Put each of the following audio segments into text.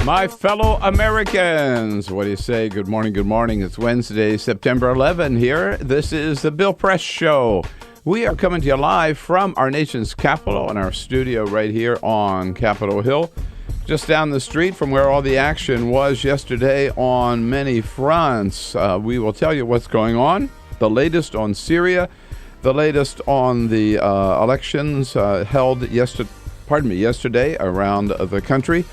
My fellow Americans, what do you say? Good morning, good morning. It's Wednesday, September 11 here. This is the Bill Press Show. We are coming to you live from our nation's capital in our studio right here on Capitol Hill, just down the street from where all the action was yesterday on many fronts. We will tell you what's going on, the latest on Syria, the latest on the elections held yesterday around the country.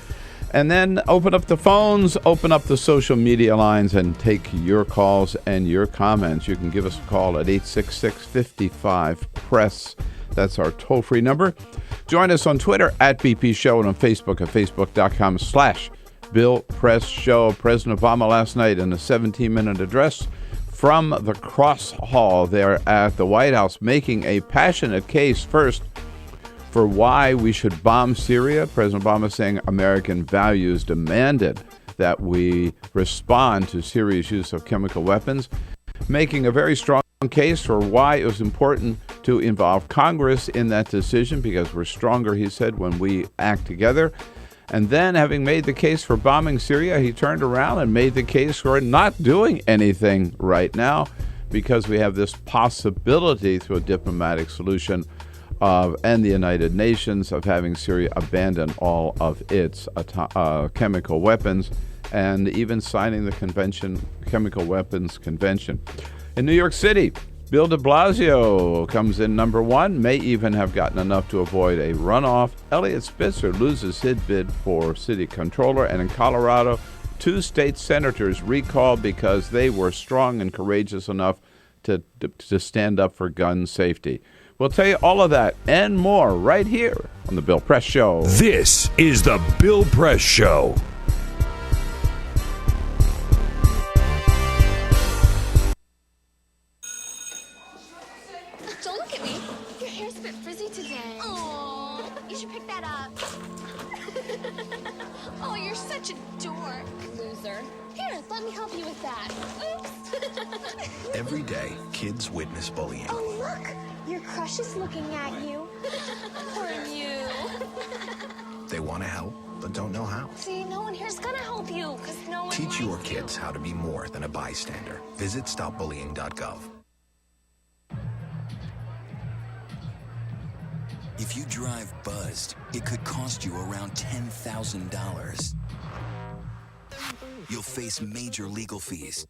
And then open up the phones, open up the social media lines, and take your calls and your comments. You can give us a call at 866-55-PRESS. That's our toll-free number. Join us on Twitter at BP Show and on Facebook at facebook.com/Bill Press Show. President Obama last night in a 17-minute address from the Cross Hall there at the White House, making a passionate case first for why we should bomb Syria. President Obama saying American values demanded that we respond to Syria's use of chemical weapons, making a very strong case for why it was important to involve Congress in that decision, because we're stronger, he said, when we act together. And then, having made the case for bombing Syria, he turned around and made the case for not doing anything right now, because we have this possibility through a diplomatic solution and the United Nations of having Syria abandon all of its chemical weapons, and even signing the Chemical Weapons Convention. In New York City, Bill de Blasio comes in number one, may even have gotten enough to avoid a runoff. Eliot Spitzer loses his bid for city controller. And in Colorado, 2 state senators recalled because they were strong and courageous enough to stand up for gun safety. We'll tell you all of that and more right here on the Bill Press Show. This is the Bill Press Show. Don't look at me. Your hair's a bit frizzy today. Oh, you should pick that up. Oh, you're such a dork. Loser. Here, let me help you with that. Oops. Every day, kids witness bullying. Oh, look. Your crush is looking at you. Poor you. They want to help, but don't know how. See, no one here's gonna help you, because no one Teach likes your you. kids how to be more than a bystander. Visit stopbullying.gov. If you drive buzzed, it could cost you around $10,000. You'll face major legal fees,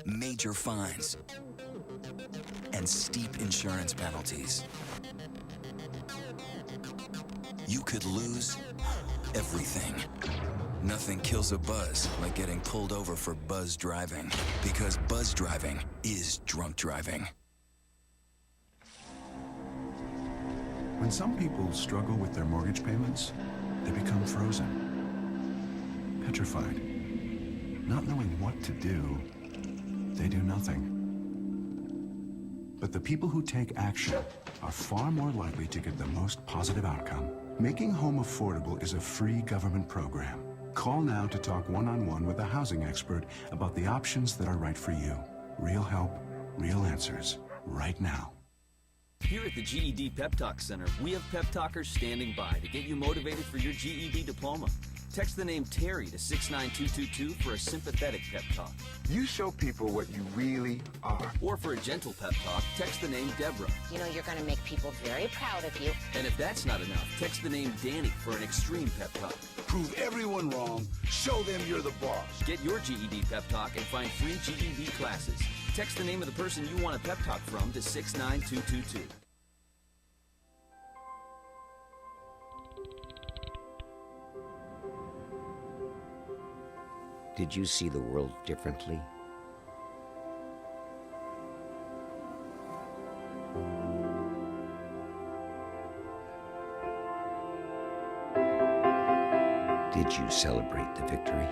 major fines, and steep insurance penalties. You could lose everything. Nothing kills a buzz like getting pulled over for buzz driving, because buzz driving is drunk driving. When some people struggle with their mortgage payments, they become frozen, petrified. Not knowing what to do, they do nothing. But the people who take action are far more likely to get the most positive outcome. Making home affordable is a free government program. Call now to talk one-on-one with a housing expert about the options that are right for you. Real help, real answers, right now. Here at the GED Pep Talk Center, we have pep talkers standing by to get you motivated for your GED diploma. Text the name Terry to 69222 for a sympathetic pep talk. You show people what you really are. Or for a gentle pep talk, text the name Deborah. You know you're going to make people very proud of you. And if that's not enough, text the name Danny for an extreme pep talk. Prove everyone wrong. Show them you're the boss. Get your GED pep talk and find free GED classes. Text the name of the person you want a pep talk from to 69222. Did you see the world differently? Did you celebrate the victory?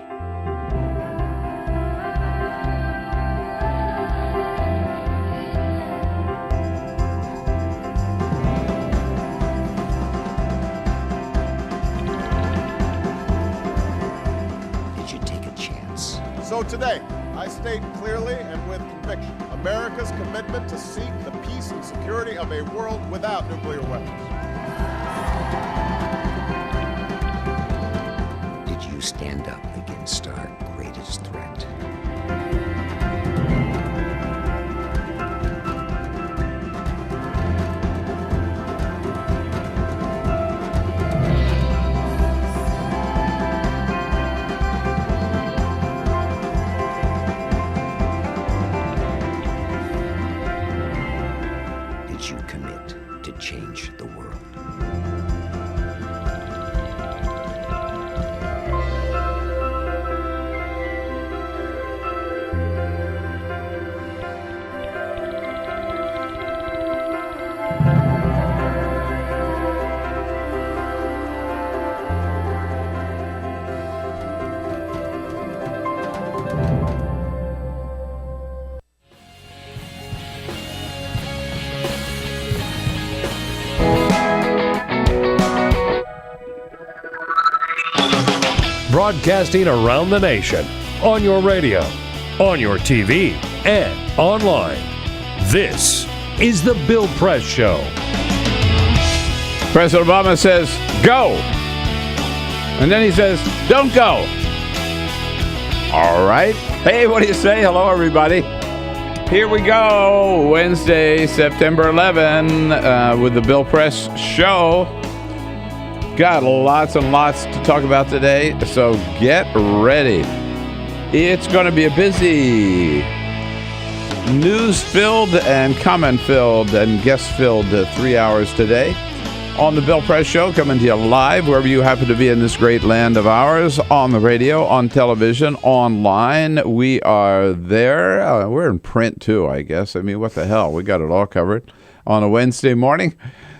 So today, I state clearly and with conviction America's commitment to seek the peace and security of a world without nuclear weapons. Did you you stand up against our greatest threat? Did you commit to change the world? Broadcasting around the nation, on your radio, on your TV, and online. This is the Bill Press Show. President Obama says, go. And then he says, don't go. All right. Hey, what do you say? Hello, everybody. Here we go. Wednesday, September 11, with the Bill Press Show. Got lots and lots to talk about today, so get ready. It's going to be a busy, news-filled and comment-filled and guest-filled 3 hours today on the Bill Press Show, coming to you live wherever you happen to be in this great land of ours, on the radio, on television, online. We are there. We're in print, too, I guess. I mean, what the hell? We got it all covered on a Wednesday morning.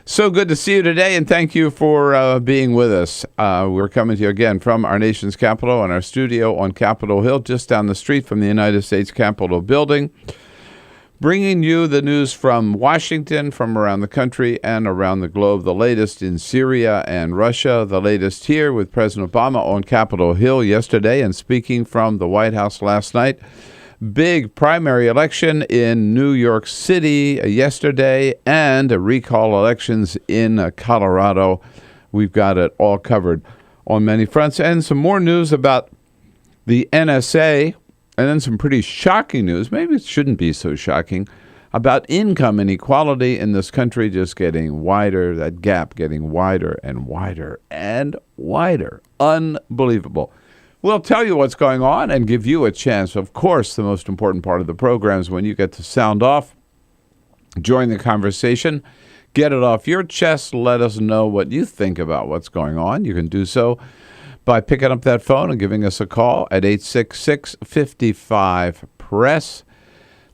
So good to see you today, and thank you for being with us. We're coming to you again from our nation's capital and our studio on Capitol Hill, just down the street from the United States Capitol building, bringing you the news from Washington, from around the country, and around the globe. The latest in Syria and Russia, the latest here with President Obama on Capitol Hill yesterday and speaking from the White House last night. Big primary election in New York City yesterday and recall elections in Colorado. We've got it all covered on many fronts. And some more news about the NSA, and then some pretty shocking news, maybe it shouldn't be so shocking, about income inequality in this country just getting wider, that gap getting wider and wider and wider. Unbelievable. We'll tell you what's going on and give you a chance. Of course, the most important part of the program is when you get to sound off, join the conversation, get it off your chest, let us know what you think about what's going on. You can do so by picking up that phone and giving us a call at 866-55-PRESS.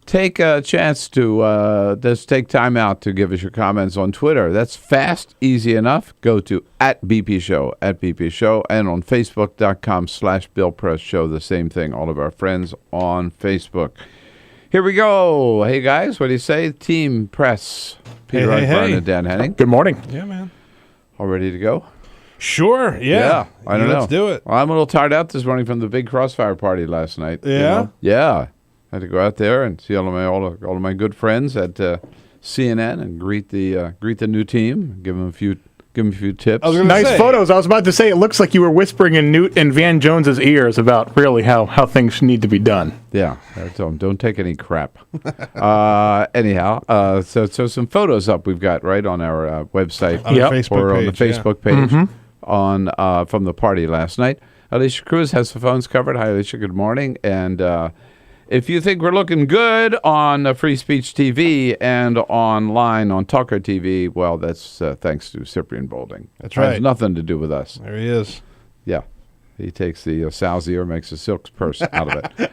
Take a chance to just take time out to give us your comments on Twitter. That's fast, easy enough. Go to @BP Show, @BP Show, and on Facebook.com/Bill Press Show, the same thing. All of our friends on Facebook. Here we go. Hey, guys, what do you say? Team Press. Peter Osborne and Dan Henning. Good morning. Yeah, man. All ready to go? Sure, yeah. I don't know. Let's do it. Well, I'm a little tired out this morning from the big Crossfire party last night. Yeah? You know? Yeah. I had to go out there and see all of my good friends at CNN and greet the new team, give them a few tips. Nice photos. I was about to say, it looks like you were whispering in Newt and Van Jones's ears about really how things need to be done. Yeah, I told them, don't take any crap. Anyhow, so some photos up we've got right on our website on our Facebook page, on the Facebook page on from the party last night. Alicia Cruz has the phones covered. Hi, Alicia. Good morning. And if you think we're looking good on Free Speech TV and online on TawkrTV, well, that's thanks to Cyprian Bolding. That's right. It has nothing to do with us. There he is. Yeah. He takes the sow's ear, makes a silk purse out of it.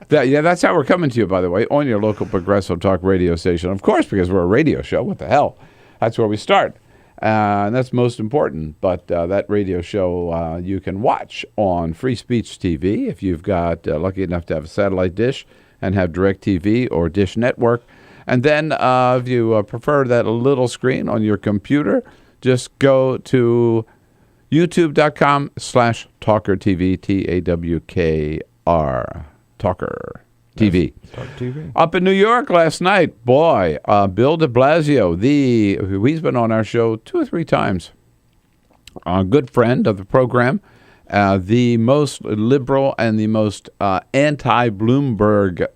That's how we're coming to you, by the way, on your local Progressive Talk radio station. Of course, because we're a radio show. What the hell? That's where we start. And that's most important. But that radio show you can watch on Free Speech TV if you've got lucky enough to have a satellite dish and have DirecTV or Dish Network. And then if you prefer that little screen on your computer, just go to youtube.com/TawkrTV, TAWKR, Talker TV. Up in New York last night, boy, Bill de Blasio, he's been on our show 2 or 3 times. A good friend of the program the most liberal and the most anti-Bloomberg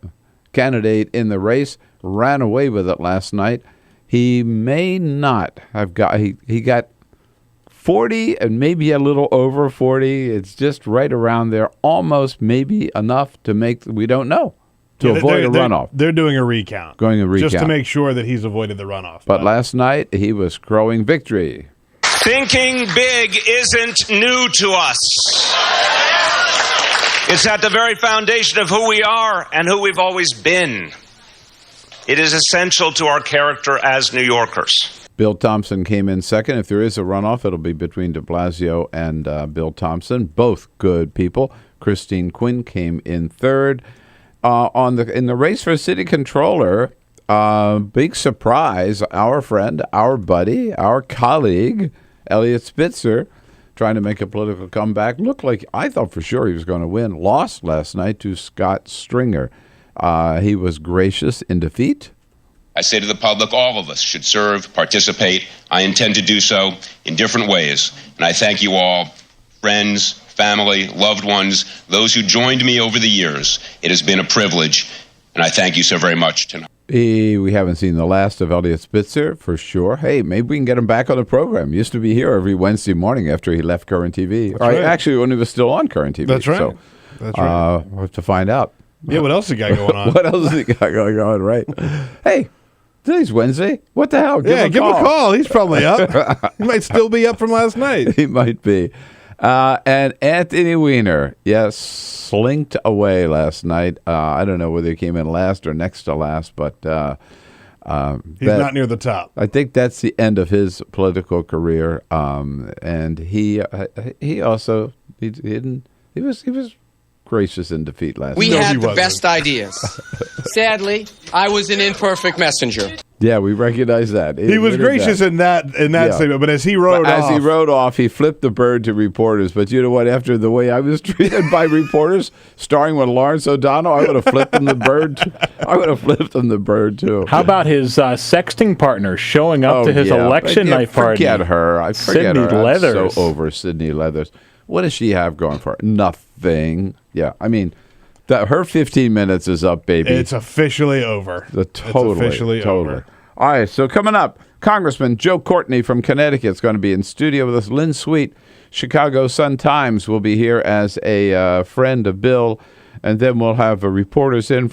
candidate in the race, ran away with it last night. He may not have got, he got 40 and maybe a little over 40. It's just right around there, almost maybe enough to make, we don't know, to avoid a runoff. They're doing a recount. Going a recount. Just to make sure that he's avoided the runoff. But last night, he was crowing victory. Thinking big isn't new to us. It's at the very foundation of who we are and who we've always been. It is essential to our character as New Yorkers. Bill Thompson came in second. If there is a runoff, it'll be between de Blasio and Bill Thompson. Both good people. Christine Quinn came in third. In the race for city controller, big surprise, our friend, our buddy, our colleague, Elliot Spitzer, trying to make a political comeback. Looked like, I thought for sure he was going to win. Lost last night to Scott Stringer. He was gracious in defeat. I say to the public, all of us should serve, participate. I intend to do so in different ways. And I thank you all, friends, family, loved ones, those who joined me over the years. It has been a privilege, and I thank you so very much tonight. We haven't seen the last of Elliot Spitzer, for sure. Hey, maybe we can get him back on the program. He used to be here every Wednesday morning after he left Current TV. That's right. Actually, when he was still on Current TV. That's right. So, That's right. We'll have to find out. Yeah, what else has he got going on? What else has he got going on, right? Hey, today's Wednesday. What the hell? Give him a call. He's probably up. He might still be up from last night. He might be. And Anthony Weiner, yes, slinked away last night. I don't know whether he came in last or next to last, but he's not near the top. I think that's the end of his political career. And he also he was gracious in defeat last night. We had the best ideas. Sadly, I was an imperfect messenger. Yeah, we recognize that. He was gracious in that statement, but as he rode off, he flipped the bird to reporters. But you know what? After the way I was treated by reporters, starring with Lawrence O'Donnell, I would have flipped him the bird. I would have flipped him the bird too. How about his sexting partner showing up to his election night party? Forget her. I forget Sydney her. Leathers. I'm so over Sydney Leathers. What does she have going for her? Nothing. Yeah, I mean, her 15 minutes is up, baby. It's officially over. Totally over. All right, so coming up, Congressman Joe Courtney from Connecticut is going to be in studio with us. Lynn Sweet, Chicago Sun-Times, will be here as a friend of Bill. And then we'll have reporters in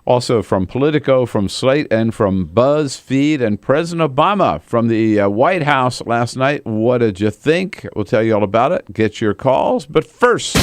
also from Politico, from Slate, and from Buzzfeed, and President Obama from the White House last night. What did you think? We'll tell you all about it. Get your calls. But first,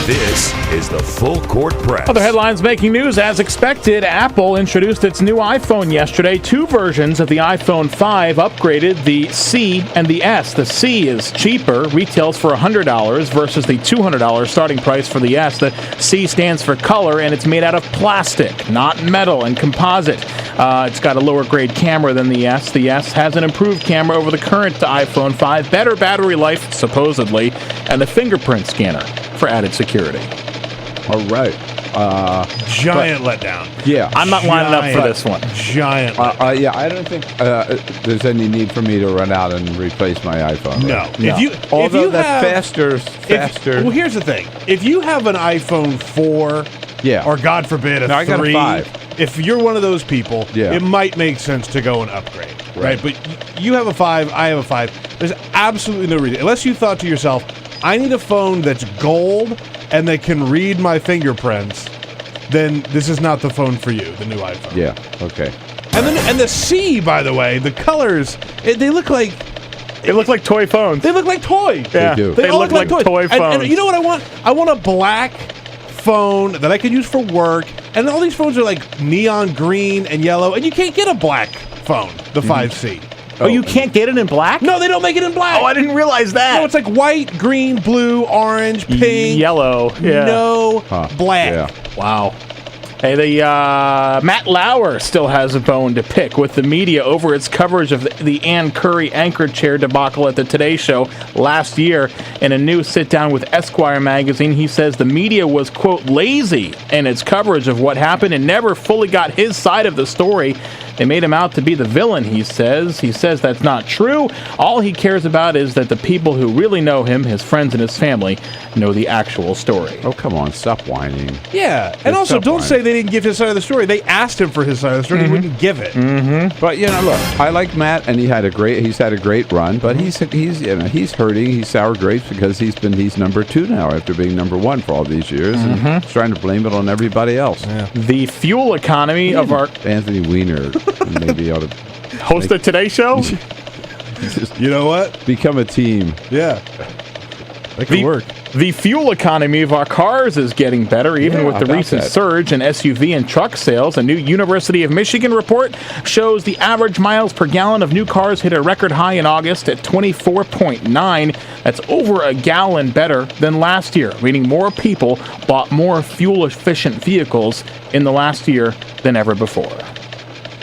this is the Full Court Press. Other headlines making news. As expected, Apple introduced its new iPhone yesterday. Two versions of the iPhone 5 upgraded, the C and the S. The C is cheaper, retails for $100 versus the $200 starting price for the S. The C stands for color, and it's made out of plastic, not metal and composite. It's got a lower grade camera than the S. The S has an improved camera over the current iPhone 5, better battery life, supposedly, and the fingerprint scanner for added security. All right. Giant letdown. Yeah. I'm not lining up for this one. Giant. Yeah, I don't think there's any need for me to run out and replace my iPhone. Right? No. Although that's faster. Well, here's the thing. If you have an iPhone 4, or God forbid a 3, I got a 5. If you're one of those people, it might make sense to go and upgrade. Right? But you have a 5, I have a 5. There's absolutely no reason. Unless you thought to yourself, I need a phone that's gold and that can read my fingerprints, then this is not the phone for you, the new iPhone. Yeah, okay. And the C, by the way, the colors, they look like... They look like toy phones. They look like toys. Yeah, they do. They look like toy phones. And you know what I want? I want a black phone that I can use for work. And all these phones are like neon green and yellow, and you can't get a black phone, the 5C. Oh, you can't get it in black? No, they don't make it in black. Oh, I didn't realize that. No, it's like white, green, blue, orange, pink. Yellow. Yeah. No black. Yeah. Wow. Hey, the Matt Lauer still has a bone to pick with the media over its coverage of the Ann Curry anchor chair debacle at the Today Show last year. In a new sit-down with Esquire magazine, he says the media was, quote, lazy in its coverage of what happened and never fully got his side of the story. They made him out to be the villain, he says. He says that's not true. All he cares about is that the people who really know him, his friends and his family, know the actual story. Oh, come on. Stop whining. Yeah. And also, don't say they didn't give his side of the story. They asked him for his side of the story. He wouldn't give it. But, look, I like Matt, and he's had a great run, but he's hurting. He's sour grapes because he's number 2 now after being number 1 for all these years, and he's trying to blame it on everybody else. Yeah. The fuel economy of our... Anthony Weiner maybe ought to... Host the Today Show? You know what? Become a team. Yeah. That could work. The fuel economy of our cars is getting better, even with the recent surge in SUV and truck sales. A new University of Michigan report shows the average miles per gallon of new cars hit a record high in August at 24.9. That's over a gallon better than last year, meaning more people bought more fuel-efficient vehicles in the last year than ever before.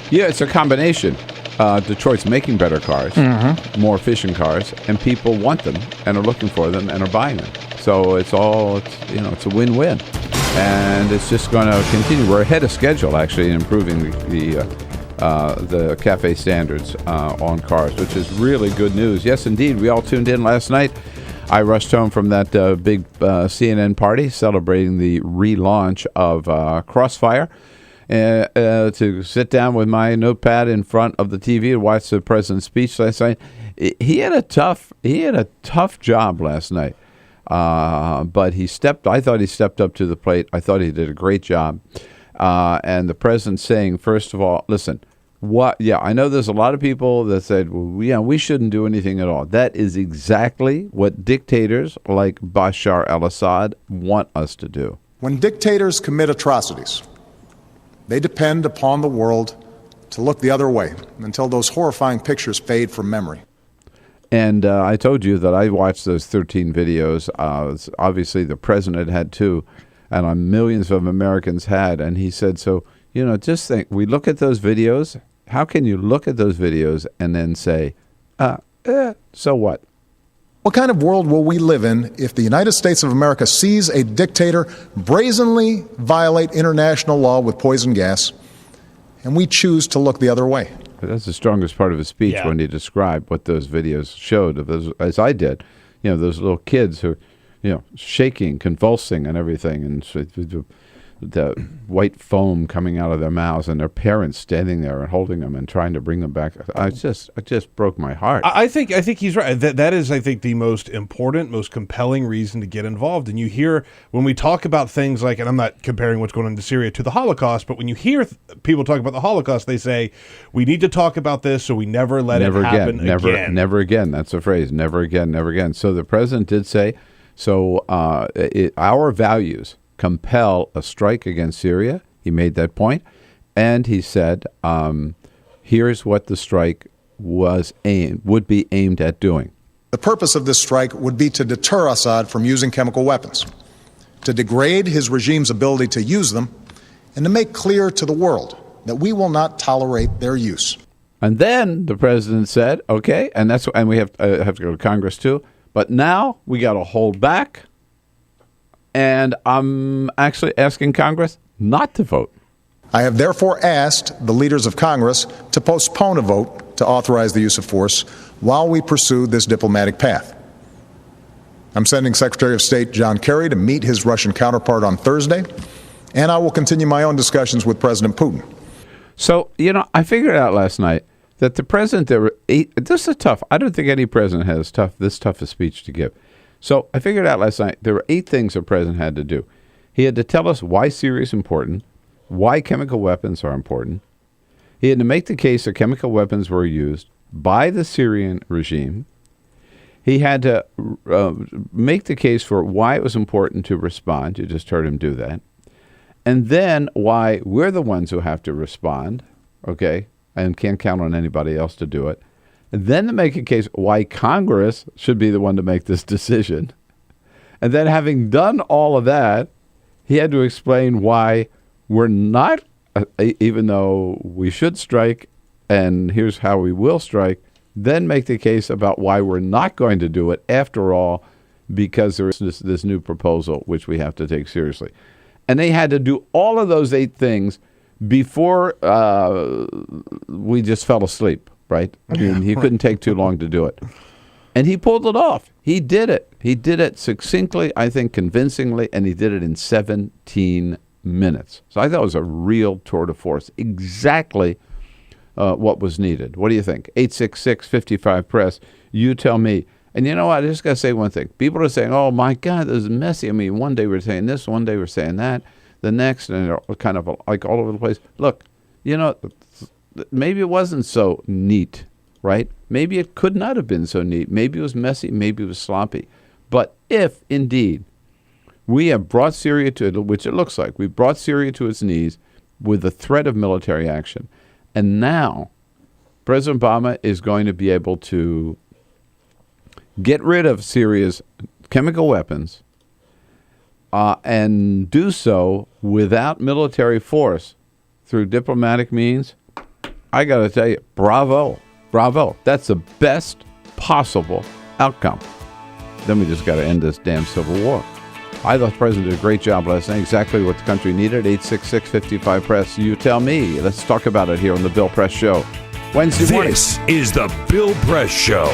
Yeah, it's a combination. Detroit's making better cars, more efficient cars, and people want them and are looking for them and are buying them. So it's a win-win, and it's just going to continue. We're ahead of schedule actually in improving the CAFE standards on cars, which is really good news. Yes, indeed. We all tuned in last night. I rushed home from that big CNN party celebrating the relaunch of Crossfire. To sit down with my notepad in front of the TV and watch the president's speech last night. He had a tough job last night, but I thought he stepped up to the plate. I thought he did a great job. And the president saying, first of all, listen, I know there's a lot of people that said, we shouldn't do anything at all. That is exactly what dictators like Bashar al-Assad want us to do. When dictators commit atrocities, they depend upon the world to look the other way until those horrifying pictures fade from memory. And I told you that I watched those 13 videos. Obviously, the president had too, and millions of Americans had. And he said, just think, we look at those videos. How can you look at those videos and then say, so what? What kind of world will we live in if the United States of America sees a dictator brazenly violate international law with poison gas, and we choose to look the other way? That's the strongest part of his speech when he described what those videos showed, as I did. Those little kids who, shaking, convulsing, and everything, and the white foam coming out of their mouths, and their parents standing there and holding them and trying to bring them back. It just broke my heart. I think he's right. That is, I think, the most important, most compelling reason to get involved. And you hear when we talk about things like, and I'm not comparing what's going on in Syria to the Holocaust, but when you hear people talk about the Holocaust, they say we need to talk about this so we never let it happen again. Never again. That's the phrase. Never again. Never again. So the president did say, our values compel a strike against Syria. He made that point, and he said, "Here's what the strike would be aimed at doing." The purpose of this strike would be to deter Assad from using chemical weapons, to degrade his regime's ability to use them, and to make clear to the world that we will not tolerate their use. And then the president said, "Okay," and we have to go to Congress too. But now we got to hold back. And I'm actually asking Congress not to vote. I have therefore asked the leaders of Congress to postpone a vote to authorize the use of force while we pursue this diplomatic path. I'm sending Secretary of State John Kerry to meet his Russian counterpart on Thursday, and I will continue my own discussions with President Putin. So, I figured out last night that the president, this is tough. I don't think any president has this tough a speech to give. So I figured out last night there were 8 things the president had to do. He had to tell us why Syria is important, why chemical weapons are important. He had to make the case that chemical weapons were used by the Syrian regime. He had to make the case for why it was important to respond. You just heard him do that. And then why we're the ones who have to respond, okay, and can't count on anybody else to do it. And then to make a case why Congress should be the one to make this decision. And then having done all of that, he had to explain why we're not, even though we should strike, and here's how we will strike, then make the case about why we're not going to do it after all, because there is this new proposal which we have to take seriously. And they had to do all of those 8 things before we just fell asleep, right? I mean, he couldn't take too long to do it. And he pulled it off. He did it. He did it succinctly, I think convincingly, and he did it in 17 minutes. So I thought it was a real tour de force. Exactly what was needed. What do you think? 866-55-PRESS. You tell me. And you know what? I just got to say one thing. People are saying, oh, my God, this is messy. I mean, one day we're saying this, one day we're saying that, the next, and they're kind of like all over the place. Look, you know, maybe it wasn't so neat, right? Maybe it could not have been so neat. Maybe it was messy. Maybe it was sloppy. But if, indeed, we have brought Syria to, which it looks like, we've brought Syria to its knees with the threat of military action, and now President Obama is going to be able to get rid of Syria's chemical weapons and do so without military force through diplomatic means, I got to tell you, bravo. Bravo. That's the best possible outcome. Then we just got to end this damn civil war. I thought the president did a great job last night, exactly what the country needed. 866-55-PRESS. You tell me. Let's talk about it here on the Bill Press Show. Wednesday morning. This is the Bill Press Show.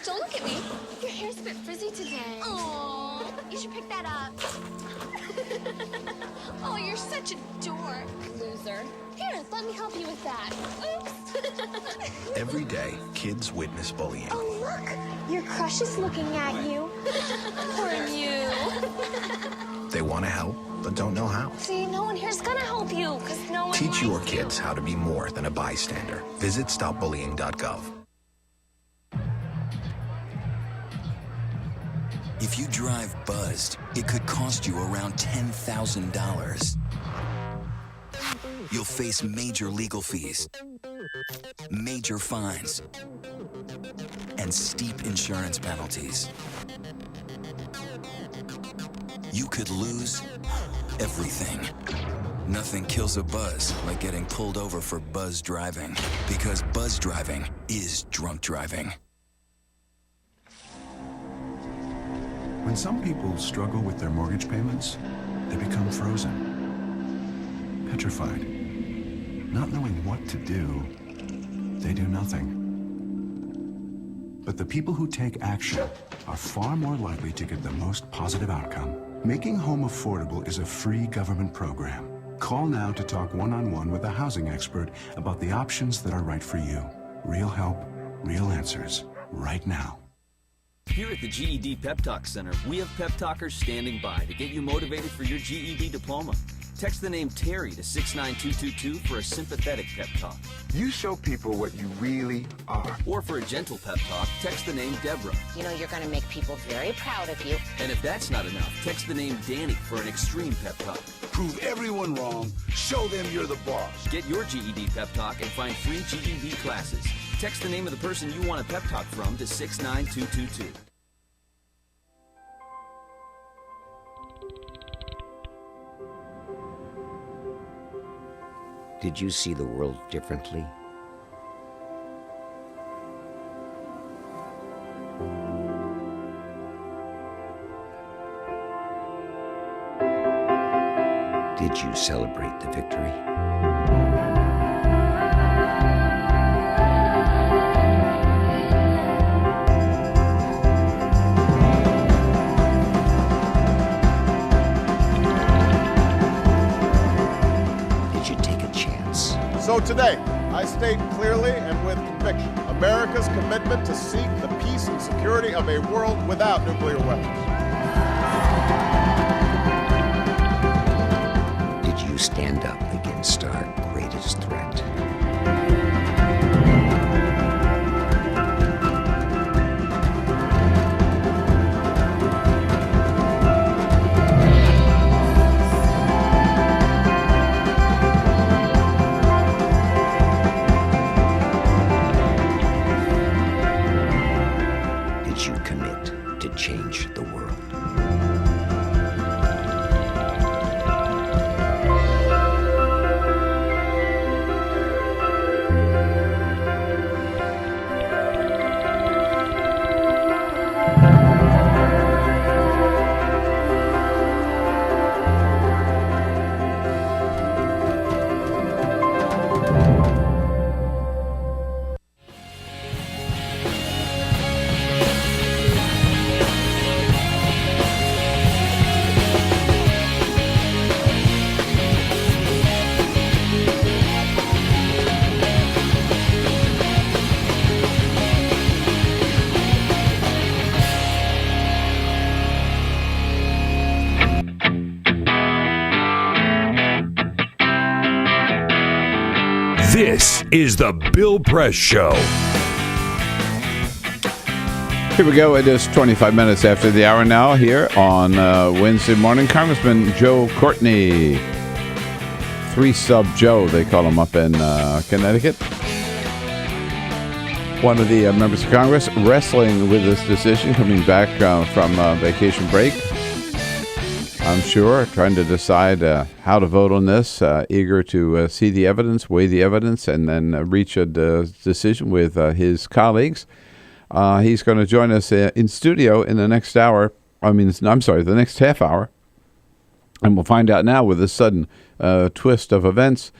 Don't look at me. Your hair's a bit frizzy today. Oh, you should pick that up. Oh, you're such a dork, loser. Here, let me help you with that. Oops. Every day, kids witness bullying. Oh, look. Your crush is looking at you. Poor you. They want to help, but don't know how. See, no one here's gonna help you, because no one Teach likes your you. kids how to be more than a bystander. Visit stopbullying.gov. If you drive buzzed, it could cost you around $10,000. You'll face major legal fees, major fines, and steep insurance penalties. You could lose everything. Nothing kills a buzz like getting pulled over for buzz driving, because buzz driving is drunk driving. When some people struggle with their mortgage payments, they become frozen, petrified. Not knowing what to do, they do nothing. But the people who take action are far more likely to get the most positive outcome. Making home affordable is a free government program. Call now to talk one-on-one with a housing expert about the options that are right for you. Real help, real answers, right now. Here at the GED Pep Talk Center, we have pep talkers standing by to get you motivated for your GED diploma. Text the name Terry to 69222 for a sympathetic pep talk. You show people what you really are. Or for a gentle pep talk, text the name Deborah. You know you're going to make people very proud of you. And if that's not enough, text the name Danny for an extreme pep talk. Prove everyone wrong. Show them you're the boss. Get your GED pep talk and find free GED classes. Text the name of the person you want a pep talk from to 69222. Did you see the world differently? Did you celebrate the victory? So today, I state clearly and with conviction America's commitment to seek the peace and security of a world without nuclear weapons. Did you stand up against our greatest threat? Change the world. This is the Bill Press Show. Here we go. It is 25 minutes after the hour now here on Wednesday morning. Congressman Joe Courtney, 3-Sub Joe, they call him up in Connecticut. One of the members of Congress wrestling with this decision, coming back from vacation break. I'm sure, trying to decide how to vote on this, eager to see the evidence, weigh the evidence, and then reach a decision with his colleagues. He's going to join us in studio in the next hour. The next half hour. And we'll find out now with this sudden twist of events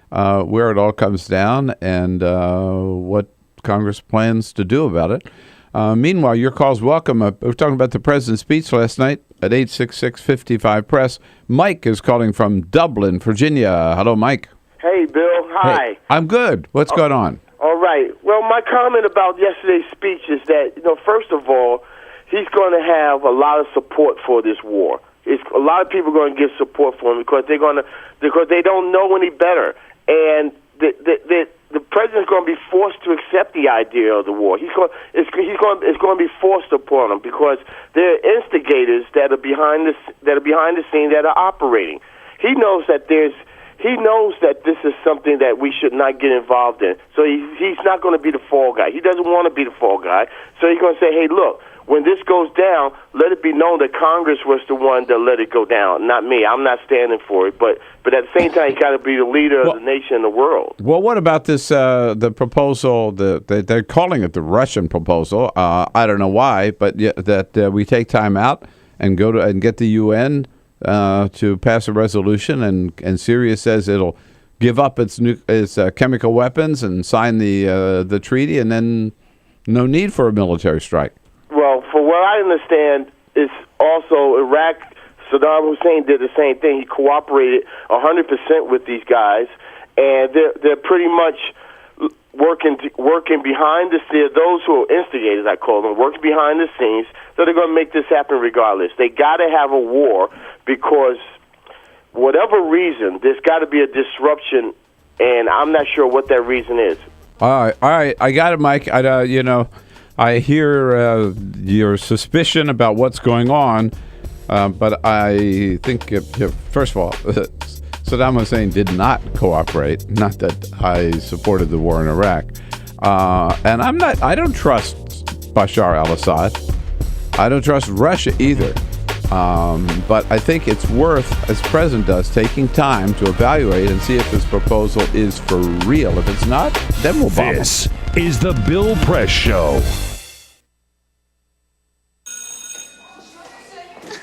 where it all comes down and what Congress plans to do about it. Meanwhile, your call's welcome. We were talking about the president's speech last night at 866-55-PRESS. Mike is calling from Dublin, Virginia. Hello, Mike. Hey, Bill. Hi. Hey, I'm good. What's going on? All right. Well, my comment about yesterday's speech is that, first of all, he's going to have a lot of support for this war. A lot of people are going to give support for him because they don't know any better, and the president's going to be forced to accept the idea of the war. It's going to be forced upon him because there are instigators that are behind the scene that are operating. He knows that this is something that we should not get involved in. So he's not going to be the fall guy. He doesn't want to be the fall guy. So he's going to say, hey, look, when this goes down, let it be known that Congress was the one that let it go down, not me. I'm not standing for it. But at the same time, he's got to be the leader of the nation in the world. Well, what about this, the proposal, they're calling it the Russian proposal. I don't know why, but that we take time out and go to and get the UN to pass a resolution, and Syria says it'll give up its chemical weapons and sign the treaty, and then no need for a military strike. Well, for what I understand, it's also Iraq. Saddam Hussein did the same thing. He cooperated 100% with these guys, and they're pretty much working behind the scenes. Those who are instigators, I call them, working behind the scenes. So they're going to make this happen regardless. They got to have a war because, whatever reason, there's got to be a disruption, and I'm not sure what that reason is. All right, I got it, Mike. I hear your suspicion about what's going on, but I think, first of all, Saddam Hussein did not cooperate. Not that I supported the war in Iraq, and I don't trust Bashar al-Assad. I don't trust Russia either. But I think it's worth, as the president does, taking time to evaluate and see if this proposal is for real. If it's not, then we'll bomb This is the Bill Press Show.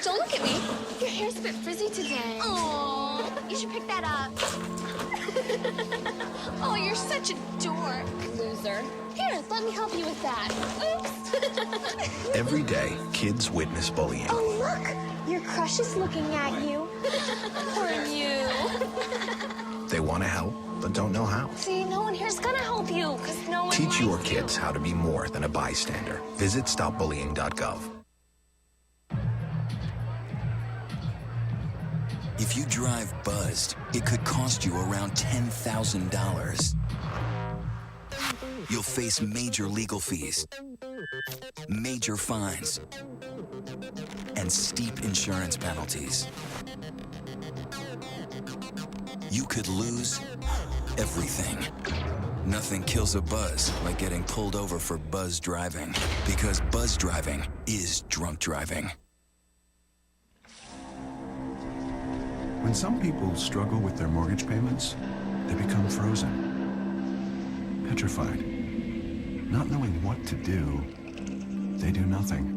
Don't look at me. Your hair's a bit frizzy today. Aww, you should pick that up. Oh, you're such a dork, loser. Here, let me help you with that. Oops. Every day, kids witness bullying. Oh, look, your crush is looking at you. Poor you. They want to help, but don't know how. See, no one here's gonna help you, because no one Teach likes your you. kids how to be more than a bystander. Visit stopbullying.gov. If you drive buzzed, it could cost you around $10,000. You'll face major legal fees, major fines, and steep insurance penalties. You could lose everything. Nothing kills a buzz like getting pulled over for buzz driving, because buzz driving is drunk driving. When some people struggle with their mortgage payments, they become frozen, petrified. Not knowing what to do, they do nothing.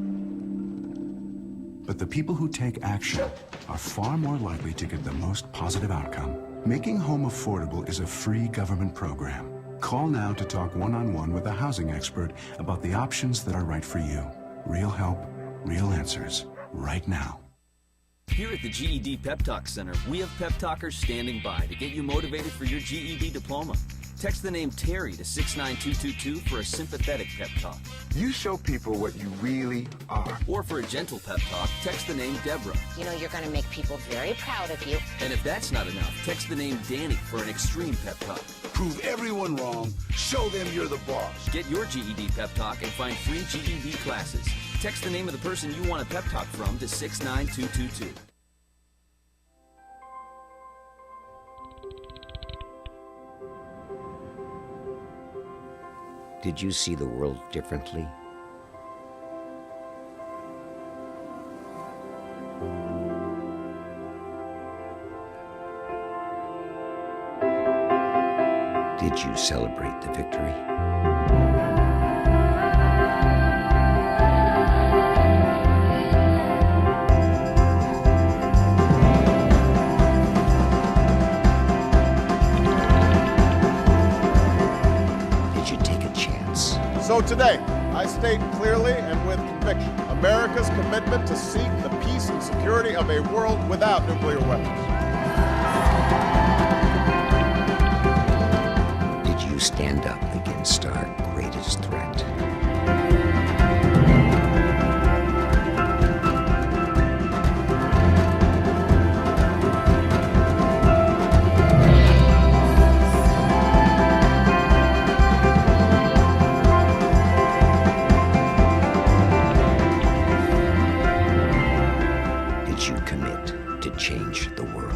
But the people who take action are far more likely to get the most positive outcome. Making home affordable is a free government program. Call now to talk one-on-one with a housing expert about the options that are right for you. Real help, real answers, right now. Here at the GED Pep Talk Center, we have pep talkers standing by to get you motivated for your GED diploma. Text the name Terry to 69222 for a sympathetic pep talk. You show people what you really are. Or for a gentle pep talk, text the name Deborah. You're going to make people very proud of you. And if that's not enough, text the name Danny for an extreme pep talk. Prove everyone wrong. Show them you're the boss. Get your GED pep talk and find free GED classes. Text the name of the person you want a pep talk from to 69222. Did you see the world differently? Did you celebrate the victory? Did you take a chance? So today, I state clearly and with conviction America's commitment to seek the peace and security of a world without nuclear weapons. Did you stand up against our greatest threat? Did you commit to change the world?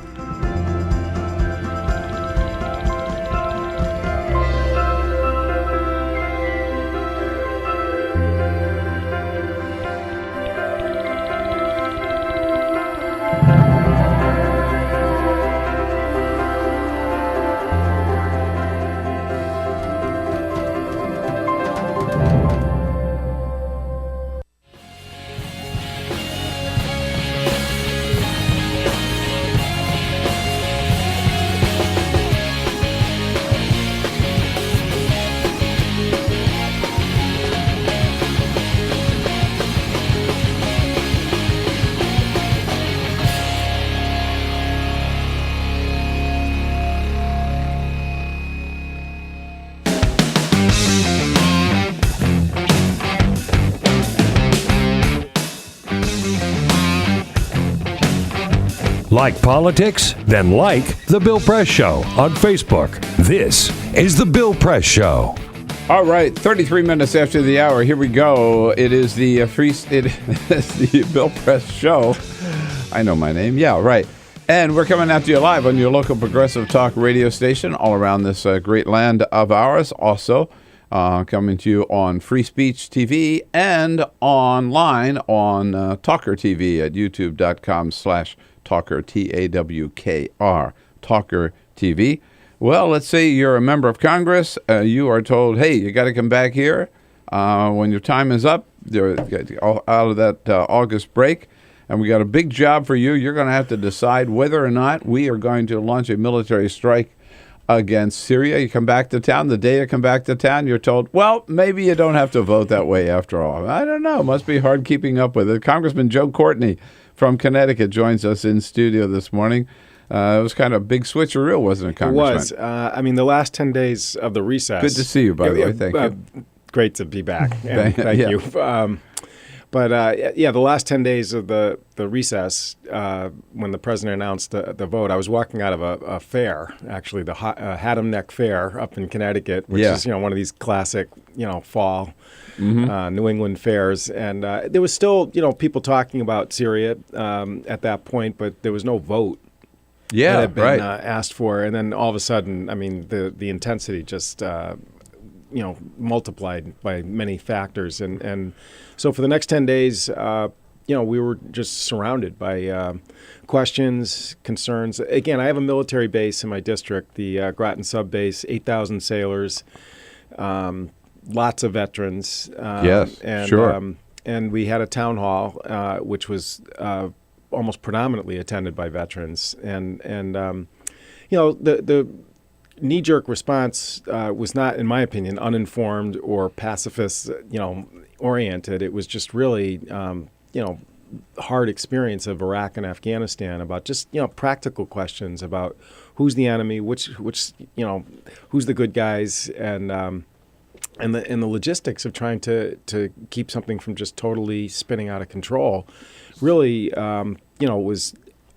Like politics? Then like The Bill Press Show on Facebook. This is The Bill Press Show. All right, 33 minutes after the hour. Here we go. It is the the Bill Press Show. I know my name. Yeah, right. And we're coming out to you live on your local progressive talk radio station all around this great land of ours. Also coming to you on Free Speech TV and online on TawkrTV at youtube.com/Tawkr, TAWKR, TawkrTV. Well, let's say you're a member of Congress. You are told, hey, you got to come back here when your time is up. You're out of that August break. And we got a big job for you. You're going to have to decide whether or not we are going to launch a military strike against Syria. You come back to town. The day you come back to town, you're told, well, maybe you don't have to vote that way after all. I don't know. It must be hard keeping up with it. Congressman Joe Courtney from Connecticut joins us in studio this morning. It was kind of a big switcheroo, wasn't it, Congressman? It was. I mean, the last 10 days of the recess. Good to see you, by the way. Thank you. Great to be back. And thank you. But the last 10 days of the recess, when the president announced the vote, I was walking out of a fair, actually the Haddam Neck Fair up in Connecticut, which is one of these classic fall New England fairs, and there was still people talking about Syria at that point, but there was no vote. Yeah, that had been asked for, and then all of a sudden, I mean, the intensity just multiplied by many factors, and so for the next 10 days, we were just surrounded by questions, concerns. Again, I have a military base in my district, the Groton Sub Base, 8,000 sailors, lots of veterans. And, sure. And we had a town hall, which was almost predominantly attended by veterans, and the knee-jerk response was not, in my opinion, uninformed or pacifist, oriented. It was just really, hard experience of Iraq and Afghanistan about just, practical questions about who's the enemy, which who's the good guys, and the logistics of trying to keep something from just totally spinning out of control. Really, was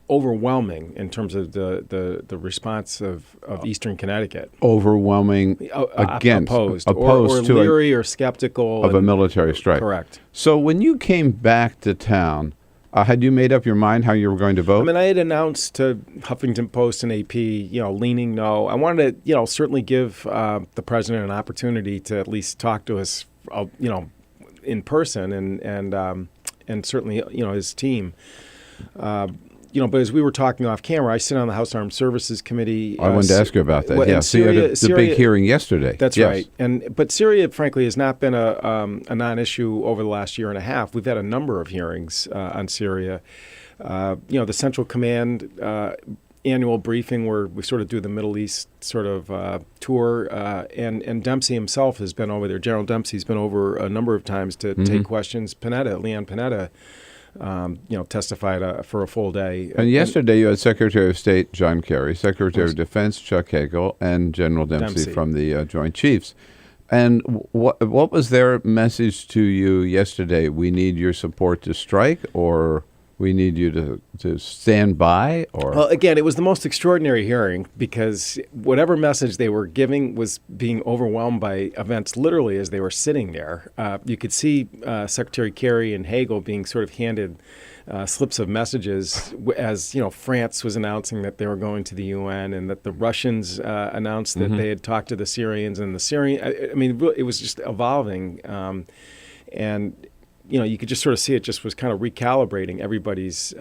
overwhelming in terms of the response of Eastern Connecticut. Overwhelming against opposed or to leery or skeptical of a military strike. Correct. So when you came back to town, had you made up your mind how you were going to vote? I mean, I had announced to Huffington Post and AP, leaning no. I wanted to, certainly give the president an opportunity to at least talk to us, in person, and certainly, his team. But as we were talking off camera, I sit on the House Armed Services Committee. I wanted to ask you about that. Yeah, so you had the big hearing yesterday. That's right. But Syria, frankly, has not been a non-issue over the last year and a half. We've had a number of hearings on Syria. The Central Command annual briefing where we sort of do the Middle East sort of tour, and Dempsey himself has been over there. General Dempsey's been over a number of times to take questions. Leon Panetta, testified for a full day. And yesterday you had Secretary of State John Kerry, Secretary of Defense Chuck Hagel, and General Dempsey. From the Joint Chiefs. And what was their message to you yesterday? We need your support to strike, or we need you to stand by? Or well, again, it was the most extraordinary hearing because whatever message they were giving was being overwhelmed by events literally as they were sitting there. You could see Secretary Kerry and Hagel being sort of handed slips of messages as, France was announcing that they were going to the UN and that the Russians announced that they had talked to the Syrians and the Syrian. I mean, it was just evolving. And you could just sort of see it just was kind of recalibrating everybody's,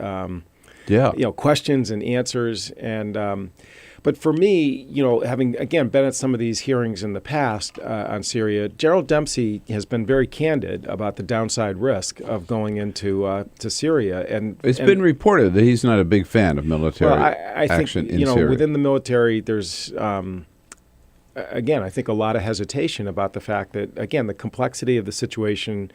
questions and answers. And but for me, having, again, been at some of these hearings in the past on Syria, General Dempsey has been very candid about the downside risk of going into to Syria. And it's been reported that he's not a big fan of military action in Syria. Within the military, there's again, I think a lot of hesitation about the fact that, again, the complexity of the situation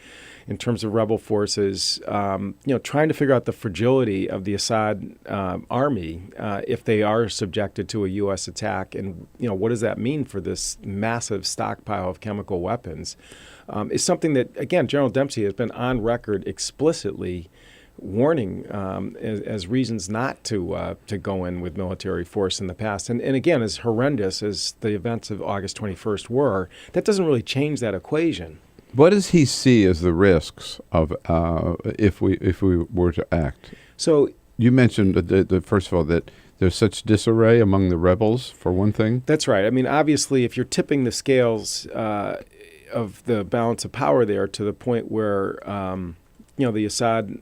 in terms of rebel forces, trying to figure out the fragility of the Assad army if they are subjected to a U.S. attack, and what does that mean for this massive stockpile of chemical weapons, is something that, again, General Dempsey has been on record explicitly warning as reasons not to go in with military force in the past. And again, as horrendous as the events of August 21st were, that doesn't really change that equation. What does he see as the risks of if we were to act? So you mentioned that first of all that there's such disarray among the rebels, for one thing. That's right. I mean, obviously, if you're tipping the scales of the balance of power there to the point where the Assad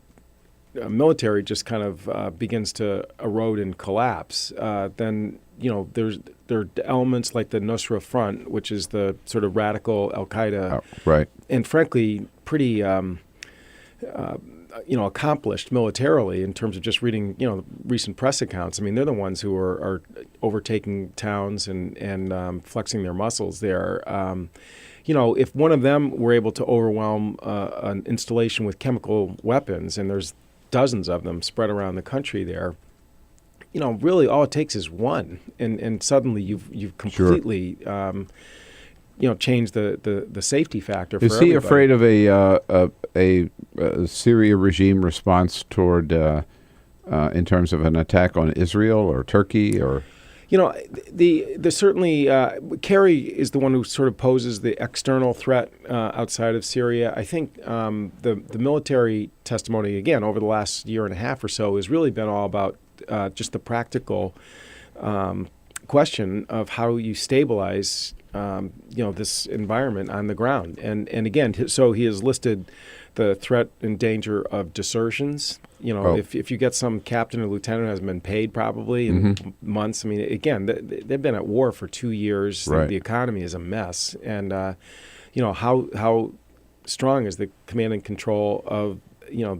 military just kind of begins to erode and collapse, then there are elements like the Nusra Front, which is the sort of radical Al-Qaeda, right, and frankly pretty accomplished militarily in terms of just reading recent press accounts. I mean, they're the ones who are overtaking towns and flexing their muscles there. If one of them were able to overwhelm an installation with chemical weapons, and there's dozens of them spread around the country there, really all it takes is one, and suddenly you've completely changed the safety factor for everybody. Is he afraid of a Syria regime response toward in terms of an attack on Israel or Turkey or? The certainly Kerry is the one who sort of poses the external threat outside of Syria. I think the military testimony, again, over the last year and a half or so has really been all about just the practical question of how you stabilize this environment on the ground. And again, so he has listed the threat and danger of desertions. If you get some captain or lieutenant who hasn't been paid probably in months. I mean, again, they've been at war for 2 years. Right. The economy is a mess. And, how strong is the command and control of,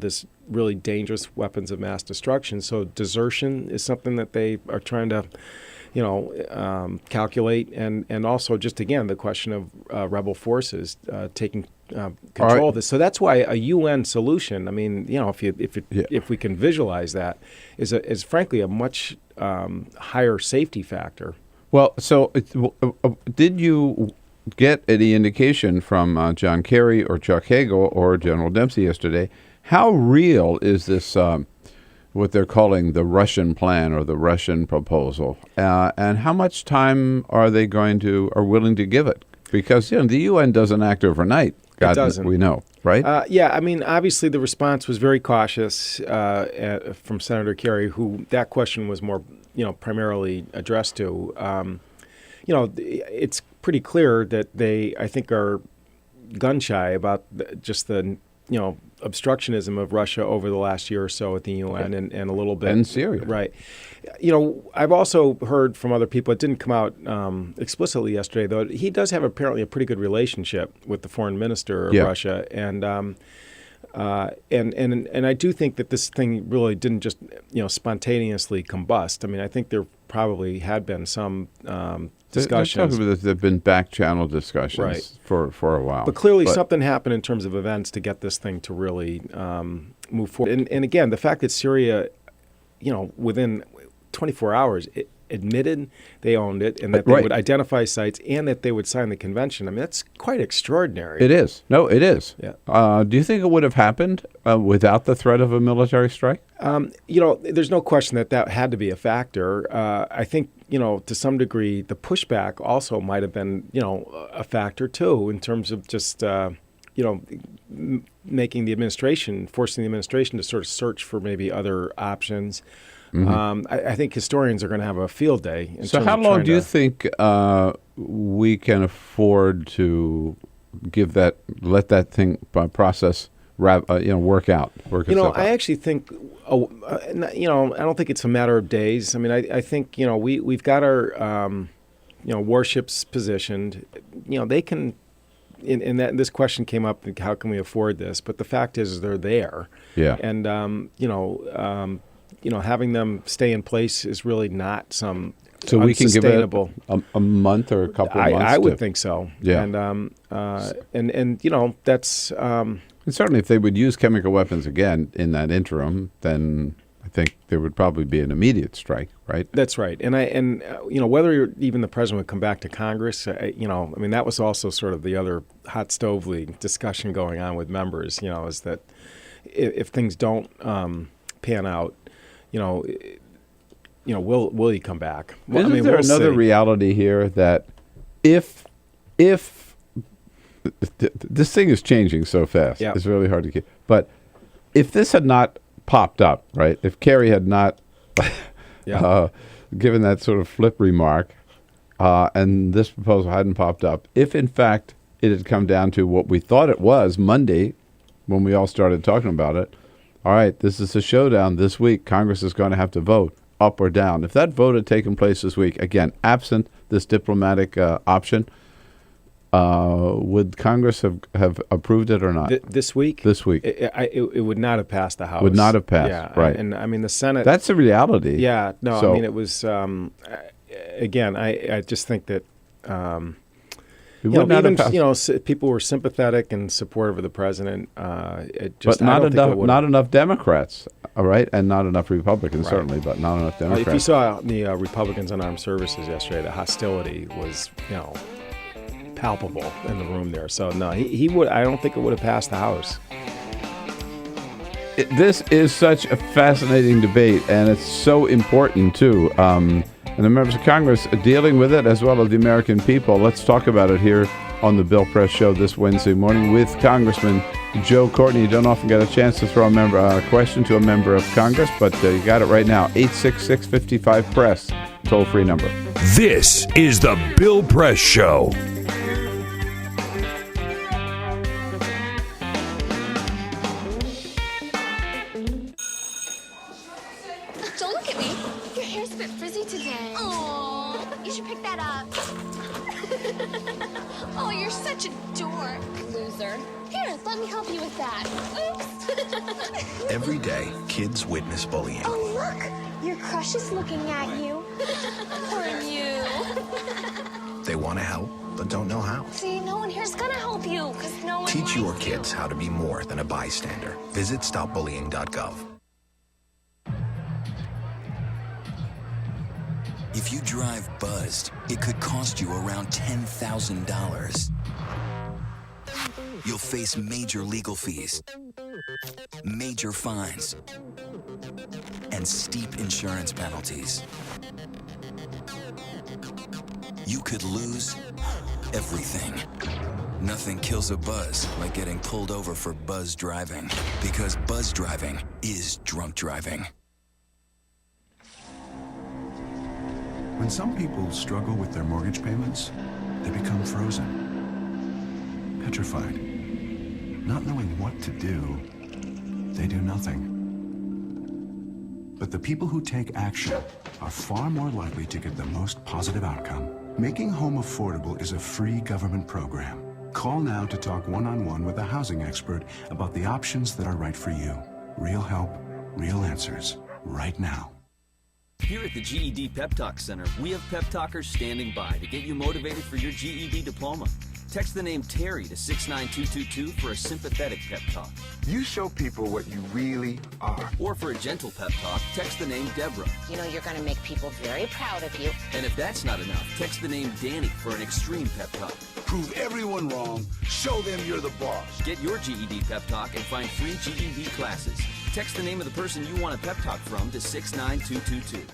this really dangerous weapons of mass destruction? So desertion is something that they are trying to, calculate. And also just, again, the question of rebel forces taking control of this. So that's why a UN solution, I mean, if we can visualize that, is frankly a much higher safety factor. Well, so did you get any indication from John Kerry or Chuck Hagel or General Dempsey yesterday? How real is this what they're calling the Russian plan or the Russian proposal, and how much time are they willing to give it? Because the UN doesn't act overnight. It doesn't. We know, right? Yeah, I mean, obviously the response was very cautious from Senator Kerry, who that question was more, primarily addressed to. It's pretty clear that they, I think, are gun shy about just the, obstructionism of Russia over the last year or so at the UN and a little bit in Syria. Right. I've also heard from other people, it didn't come out explicitly yesterday, though, he does have apparently a pretty good relationship with the foreign minister of Russia. And I do think that this thing really didn't just, spontaneously combust. I mean, I think there probably had been some discussions. There have been back-channel discussions for a while. But clearly something happened in terms of events to get this thing to really move forward. And again, the fact that Syria, within 24 hours, admitted they owned it and that they would identify sites and that they would sign the convention. I mean, that's quite extraordinary. It is. No, it is. Yeah. Do you think it would have happened without the threat of a military strike? There's no question that had to be a factor. I think, to some degree, the pushback also might have been, a factor too, in terms of just, forcing the administration to sort of search for maybe other options. Mm-hmm. I think historians are going to have a field day. So how long do you think we can afford to let that process work out? I actually think, I don't think it's a matter of days. I mean, I think, we've got our, warships positioned. They can, and this question came up, how can we afford this? But the fact is they're there. Yeah. And, having them stay in place is really not some so we can give it a month or a couple of months. I would think so. Yeah. And that's. And certainly, if they would use chemical weapons again in that interim, then I think there would probably be an immediate strike, right? That's right. And whether even the president would come back to Congress, that was also sort of the other hot stove league discussion going on with members. Is that if things don't pan out. Will he come back? Well, Isn't there another reality here that if this thing is changing so fast, it's really hard to keep. But if this had not popped up, right? If Kerry had not given that sort of flip remark, and this proposal hadn't popped up, if in fact it had come down to what we thought it was Monday when we all started talking about it. All right, this is a showdown this week. Congress is going to have to vote up or down. If that vote had taken place this week, again, absent this diplomatic option, would Congress have approved it or not? This week? This week. It would not have passed the House. Would not have passed, right. And the Senate. That's a reality. Yeah, no, it was, again, I just think that, people were sympathetic and supportive of the president. But not enough Democrats, all right, and not enough Republicans certainly, but not enough Democrats. If you saw the Republicans on armed services yesterday, the hostility was palpable in the room there. So no, he would. I don't think it would have passed the House. This is such a fascinating debate, and it's so important too. And the members of Congress are dealing with it as well as the American people. Let's talk about it here on the Bill Press Show this Wednesday morning with Congressman Joe Courtney. You don't often get a chance to throw a question to a member of Congress, but you got it right now. 866-55-PRESS, toll-free number. This is the Bill Press Show. Don't look at me. Your hair's a bit frizzy today. Aww, you should pick that up. Oh, you're such a dork, loser. Here, let me help you with that. Oops. Every day, kids witness bullying. Oh, look, your crush is looking at you. Poor you. They want to help, but don't know how. See, no one here's gonna help you, because no one Teach your kids how to be more than a bystander. Visit stopbullying.gov. If you drive buzzed, it could cost you around $10,000. You'll face major legal fees, major fines, and steep insurance penalties. You could lose everything. Nothing kills a buzz like getting pulled over for buzz driving, because buzz driving is drunk driving. When some people struggle with their mortgage payments, they become frozen, petrified. Not knowing what to do, they do nothing. But the people who take action are far more likely to get the most positive outcome. Making home affordable is a free government program. Call now to talk one-on-one with a housing expert about the options that are right for you. Real help, real answers, right now. Here at the GED Pep Talk Center, we have pep talkers standing by to get you motivated for your GED diploma. Text the name Terry to 69222 for a sympathetic pep talk. You show people what you really are. Or for a gentle pep talk, text the name Deborah. You know you're going to make people very proud of you. And if that's not enough, text the name Danny for an extreme pep talk. Prove everyone wrong. Show them you're the boss. Get your GED pep talk and find free GED classes. Text the name of the person you want a pep talk from to 69222.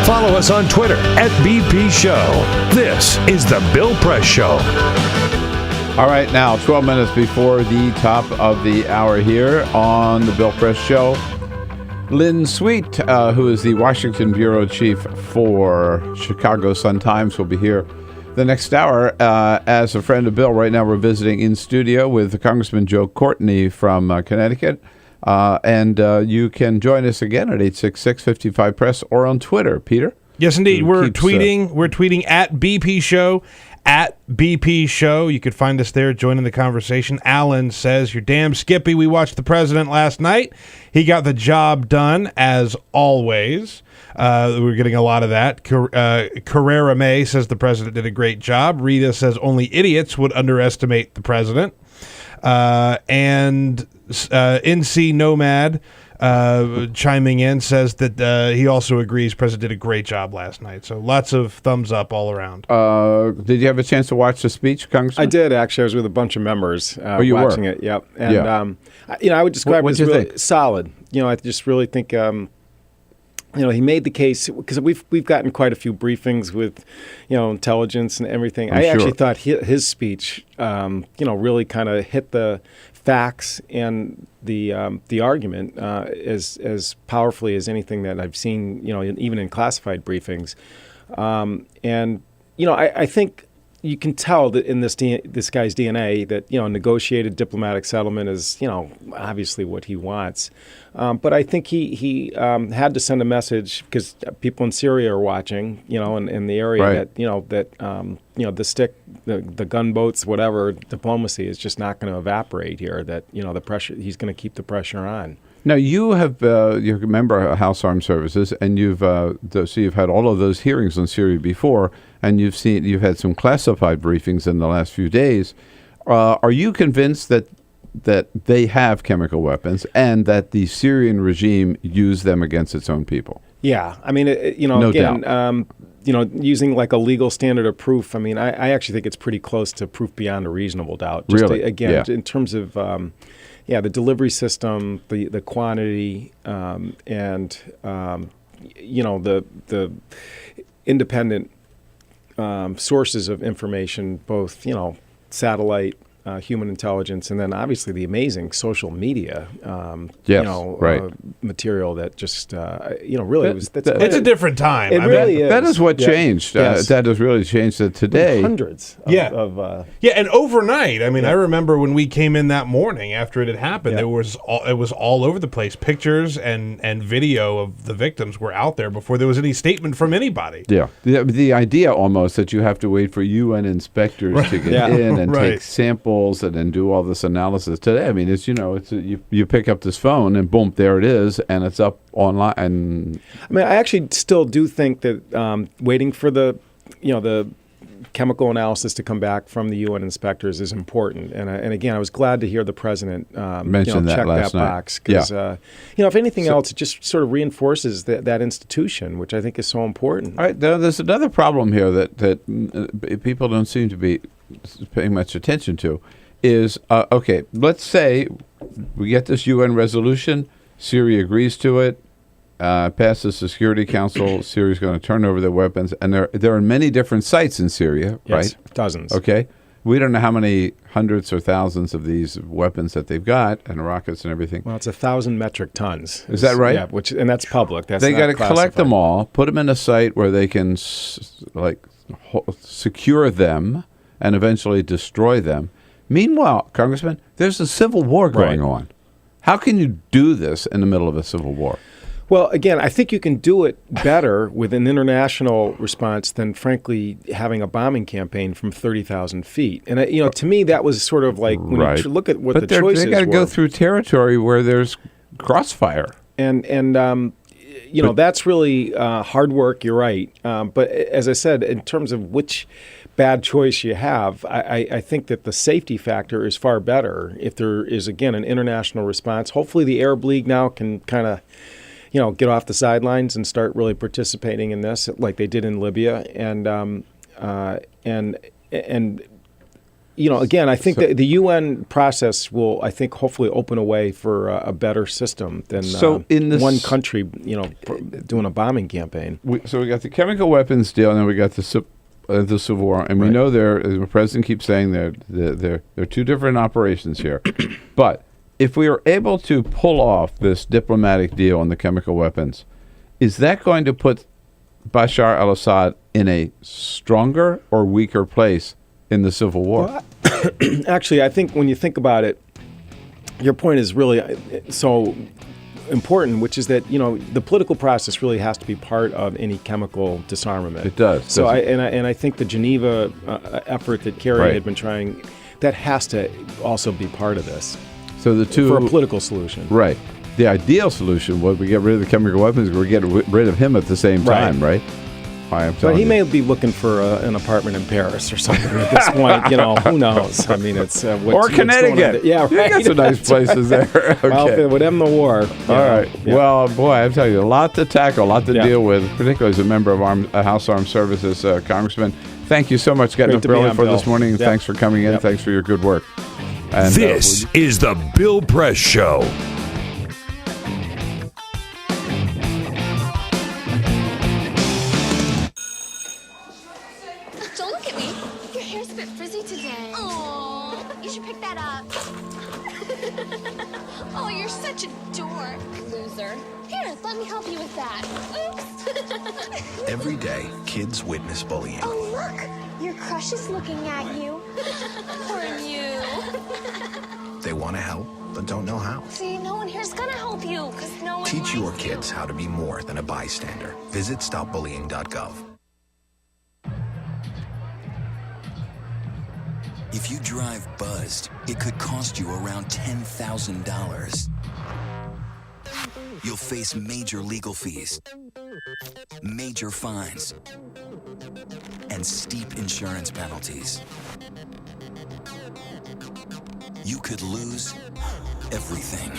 Follow us on Twitter @BP Show. This is the Bill Press Show. All right, now 12 minutes before the top of the hour here on the Bill Press Show. Lynn Sweet, who is the Washington bureau chief for Chicago Sun-Times, will be here the next hour. As a friend of Bill, right now we're visiting in studio with Congressman Joe Courtney from Connecticut. And you can join us again at 866-55-PRESS or on Twitter. Peter? Yes, indeed. We're tweeting at BP Show, at BP Show. You could find us there, joining the conversation. Alan says, "You're damn Skippy. We watched the president last night. He got the job done, as always." We're getting a lot of that. Carrera May says the president did a great job. Rita says only idiots would underestimate the president. And NC Nomad chiming in says that he also agrees president did a great job last night. So lots of thumbs up all around. Did you have a chance to watch the speech, Congressman? I did, actually. I was with a bunch of members watching it. Yep. And, yeah. I would describe it as really solid. I just really think... he made the case, because we've gotten quite a few briefings with, intelligence and everything. I actually thought his speech, really kind of hit the facts and the argument as powerfully as anything that I've seen, even in classified briefings. I think you can tell that in this guy's DNA that, negotiated diplomatic settlement is, obviously what he wants. But I think he had to send a message, because people in Syria are watching, in the area, that the stick, the gunboats, whatever, diplomacy is just not going to evaporate here, that, the pressure, he's going to keep the pressure on. Now, you have you're a member of House Armed Services, and you've had all of those hearings on Syria before, and you've had some classified briefings in the last few days. Are you convinced that they have chemical weapons and that the Syrian regime used them against its own people? Yeah, I mean, no doubt. Using like a legal standard of proof. I mean, I actually think it's pretty close to proof beyond a reasonable doubt. Just really? In terms of the delivery system, the quantity, and the independent sources of information, both satellite, human intelligence, and then obviously the amazing social media, material that just, really was. It's a different time. It really is. That is what changed. Yes. That has really changed it today. Hundreds. And overnight. I mean, I remember when we came in that morning after it had happened, it was all over the place. Pictures and video of the victims were out there before there was any statement from anybody. Yeah. The idea almost that you have to wait for UN inspectors to get in and take samples and then do all this analysis today. I mean, it's you pick up this phone and boom, there it is, and it's up online. And I mean, I actually still do think that waiting for the chemical analysis to come back from the UN inspectors is important. And again, I was glad to hear the president mention check last that night. box because if anything else, it just sort of reinforces that institution, which I think is so important. All right, there's another problem here that people don't seem to be paying much attention to. Is okay. Let's say we get this UN resolution. Syria agrees to it. Passes the Security Council. Syria's going to turn over their weapons, and they're in many different sites in Syria, yes, right? Dozens. Okay, we don't know how many hundreds or thousands of these weapons that they've got and rockets and everything. Well, it's 1,000 metric tons. Is that right? Yeah, and that's public. That's they got to collect them all, put them in a site where they can secure them and eventually destroy them. Meanwhile, Congressman, there's a civil war going on. How can you do this in the middle of a civil war? Well, again, I think you can do it better with an international response than, frankly, having a bombing campaign from 30,000 feet. And, to me, that was sort of like when you look at what the choices were. They got to go through territory where there's crossfire. And that's really hard work, you're right. But as I said, in terms of which bad choice you have, I think that the safety factor is far better if there is, again, an international response. Hopefully the Arab League now can kind of get off the sidelines and start really participating in this, like they did in Libya, and again, I think that the UN process will, I think, hopefully open a way for a better system than one country, doing a bombing campaign. So we got the chemical weapons deal, and then we got the civil war, and we know the president keeps saying there are two different operations here, but. If we are able to pull off this diplomatic deal on the chemical weapons, is that going to put Bashar al-Assad in a stronger or weaker place in the civil war? Well, actually, I think when you think about it, your point is really so important, which is that the political process really has to be part of any chemical disarmament. It does. So I think the Geneva effort that Kerry had been trying, that has to also be part of this. So the two for a political solution, right? The ideal solution would we get rid of the chemical weapons. We get rid of him at the same time, right? But he may be looking for an apartment in Paris or something at this point. Who knows? I mean, it's or Connecticut. Yeah, right. You got some nice places there. Okay. Well, with them the war. All right. Yeah. Well, boy, I tell you, a lot to tackle, a lot to deal with, particularly as a member of House Armed Services, Congressman. Thank you so much getting up early for this morning. And thanks for coming in. Thanks for your good work. And, this is the Bill Press Show. Don't look at me. Your hair's a bit frizzy today. Oh, you should pick that up. Oh, you're such a dork, loser. Here, let me help you with that. Oops. Every day, kids witness bullying. Oh, look. Your crush is looking at you. Poor you. They want to help, but don't know how. See, no one here's gonna help you, because no one Teach your kids how to be more than a bystander. Visit stopbullying.gov. If you drive buzzed, it could cost you around $10,000. You'll face major legal fees, major fines, and steep insurance penalties. You could lose everything.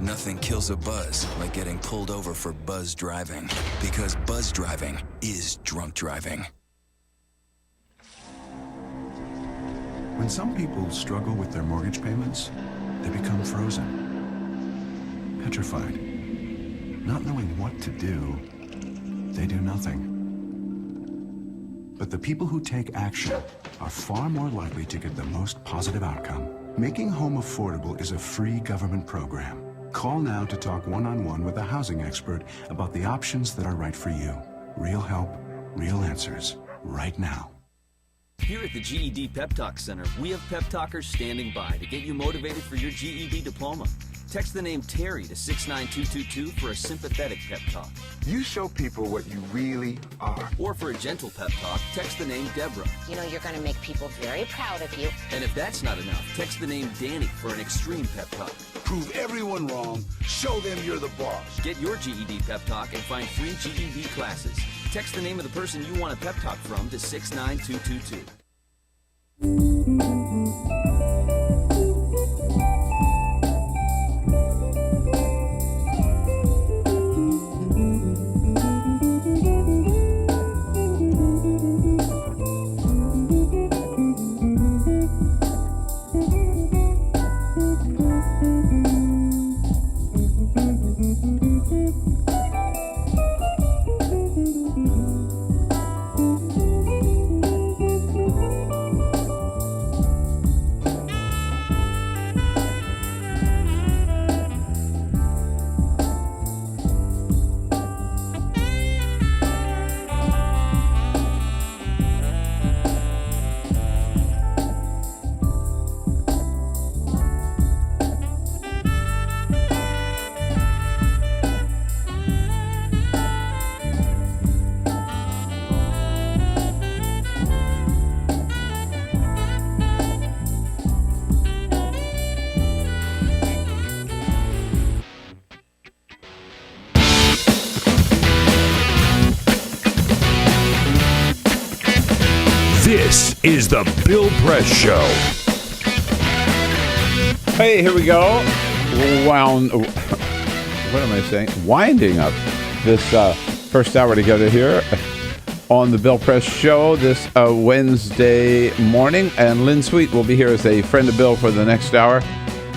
Nothing kills a buzz like getting pulled over for buzz driving, because buzz driving is drunk driving. When some people struggle with their mortgage payments, they become frozen, petrified. Not knowing what to do, they do nothing. But the people who take action are far more likely to get the most positive outcome. Making home affordable is a free government program. Call now to talk one-on-one with a housing expert about the options that are right for you. Real help, real answers, right now. Here at the GED Pep Talk Center, we have pep talkers standing by to get you motivated for your GED diploma. Text the name Terry to 69222 for a sympathetic pep talk. You show people what you really are. Or for a gentle pep talk, text the name Deborah. You know you're going to make people very proud of you. And if that's not enough, text the name Danny for an extreme pep talk. Prove everyone wrong. Show them you're the boss. Get your GED pep talk and find free GED classes. Text the name of the person you want a pep talk from to 69222. This is the Bill Press Show. Hey, here we go. What am I saying? Winding up this first hour together here on the Bill Press Show this Wednesday morning. And Lynn Sweet will be here as a friend of Bill for the next hour.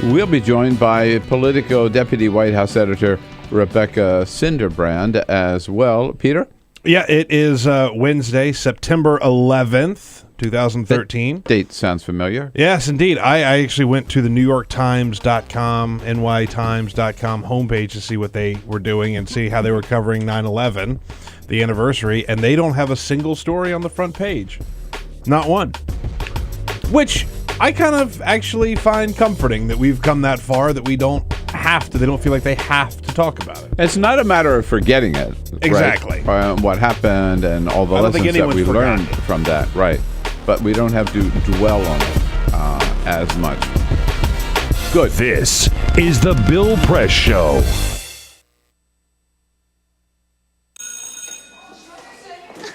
We'll be joined by Politico Deputy White House Editor Rebecca Sinderbrand as well. Peter? Yeah, it is Wednesday, September 11th, 2013. That date sounds familiar. Yes, indeed. I actually went to the NewYorkTimes.com, NYTimes.com homepage to see what they were doing and see how they were covering 9/11, the anniversary, and they don't have a single story on the front page. Not one. Which I kind of actually find comforting that we've come that far that we don't have to. They don't feel like they have to talk about it. It's not a matter of forgetting it. Exactly. Right? What happened and all the lessons that we learned from that. Right. But we don't have to dwell on it as much. Good. This is the Bill Press Show.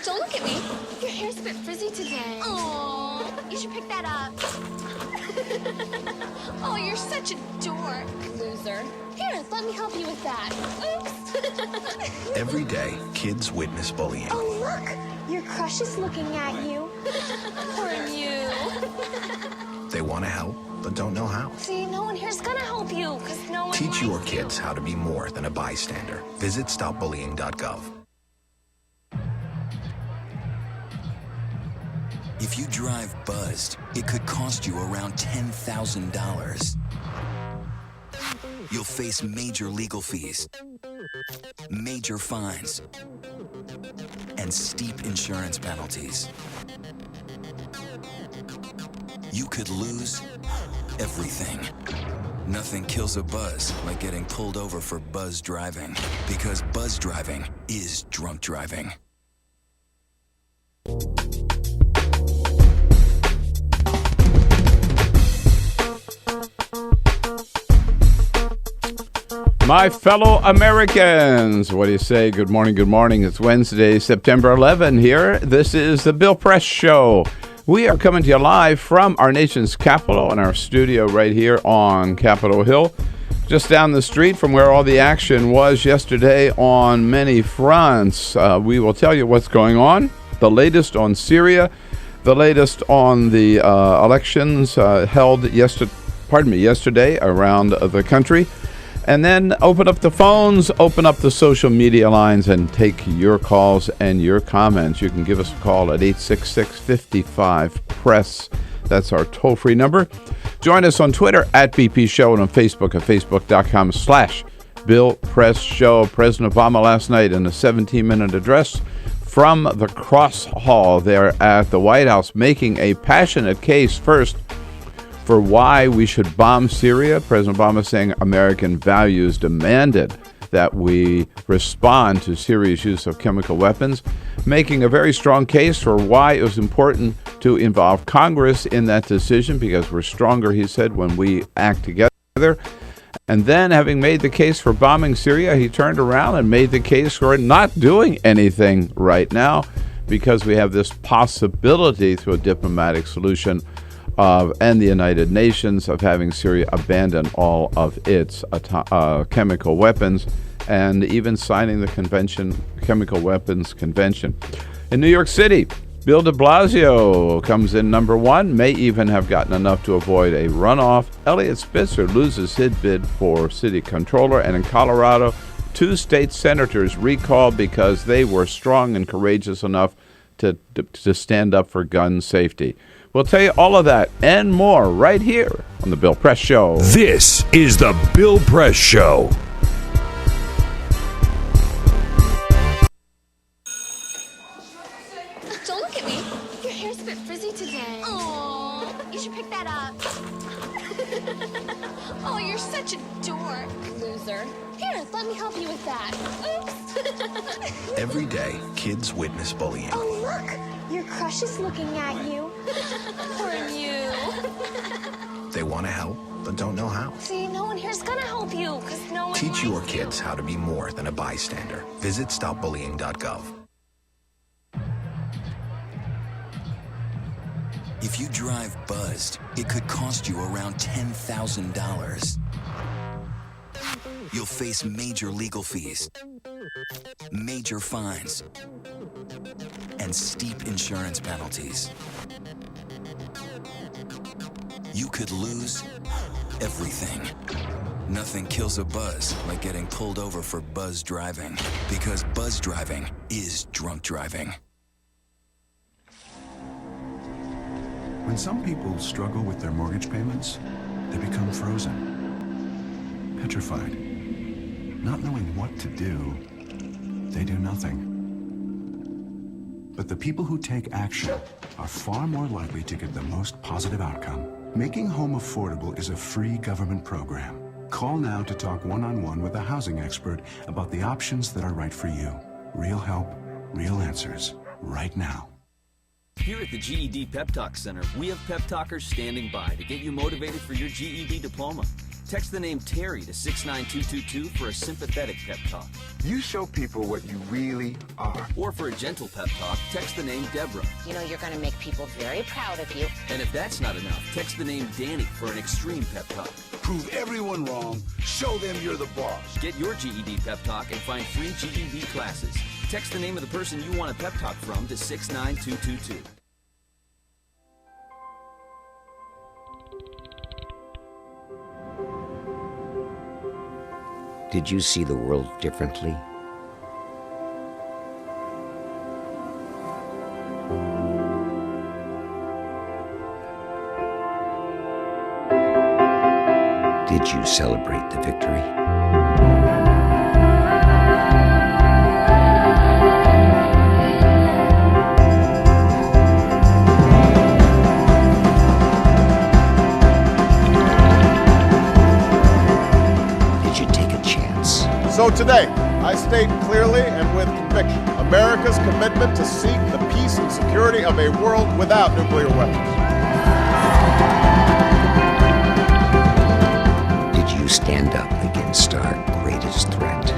Don't look at me. Your hair's a bit frizzy today. Aww. You should pick that up. Oh, you're such a dork, loser. Here, let me help you with that. Oops. Every day, kids witness bullying. Oh, look. Your crush is looking at you. Poor you. They want to help, but don't know how. See, no one here's gonna help you, because no one Teach your likes kids how to be more than a bystander. Visit stopbullying.gov. If you drive buzzed, it could cost you around $10,000. You'll face major legal fees, major fines, and steep insurance penalties. You could lose everything. Nothing kills a buzz like getting pulled over for buzz driving, because buzz driving is drunk driving. My fellow Americans, what do you say? Good morning, good morning. It's Wednesday, September 11 here. This is the Bill Press Show. We are coming to you live from our nation's capital in our studio right here on Capitol Hill, just down the street from where all the action was yesterday on many fronts. We will tell you what's going on, the latest on Syria, the latest on the elections held yesterday around the country. And then open up the phones, open up the social media lines, and take your calls and your comments. You can give us a call at 866-55-PRESS. That's our toll-free number. Join us on Twitter at BP Show and on Facebook at facebook.com/Bill Press Show. President Obama last night in a 17-minute address from the Cross Hall there at the White House, making a passionate case first for why we should bomb Syria. President Obama saying American values demanded that we respond to Syria's use of chemical weapons, making a very strong case for why it was important to involve Congress in that decision, because we're stronger, he said, when we act together. And then, having made the case for bombing Syria, he turned around and made the case for not doing anything right now, because we have this possibility through a diplomatic solution and the United Nations of having Syria abandon all of its chemical weapons, and even signing the Chemical Weapons Convention. In New York City, Bill de Blasio comes in number one, may even have gotten enough to avoid a runoff. Eliot Spitzer loses his bid for city controller. And in Colorado, 2 state senators recalled because they were strong and courageous enough to stand up for gun safety. We'll tell you all of that and more right here on The Bill Press Show. This is The Bill Press Show. Don't look at me. Your hair's a bit frizzy today. Aww, you should pick that up. Oh, you're such a dork, loser. Here, let me help you with that. Oops. Every day, kids witness bullying. Oh, look. Your crush is looking at you. Poor you. They want to help, but don't know how. See, no one here's gonna help you, because no one Teach your likes kids how to be more than a bystander. Visit stopbullying.gov. If you drive buzzed, it could cost you around $10,000. You'll face major legal fees, major fines, and steep insurance penalties. You could lose everything. Nothing kills a buzz like getting pulled over for buzz driving, because buzz driving is drunk driving. When some people struggle with their mortgage payments, they become frozen, petrified. Not knowing what to do, they do nothing. But the people who take action are far more likely to get the most positive outcome. Making home affordable is a free government program. Call now to talk one-on-one with a housing expert about the options that are right for you. Real help, real answers, right now. Here at the GED Pep Talk Center, we have pep talkers standing by to get you motivated for your GED diploma. Text the name Terry to 69222 for a sympathetic pep talk. You show people what you really are. Or for a gentle pep talk, text the name Deborah. You know you're going to make people very proud of you. And if that's not enough, text the name Danny for an extreme pep talk. Prove everyone wrong. Show them you're the boss. Get your GED pep talk and find free GED classes. Text the name of the person you want a pep talk from to 69222. Did you see the world differently? Did you celebrate the victory? So today, I state clearly and with conviction America's commitment to seek the peace and security of a world without nuclear weapons. Did you stand up against our greatest threat?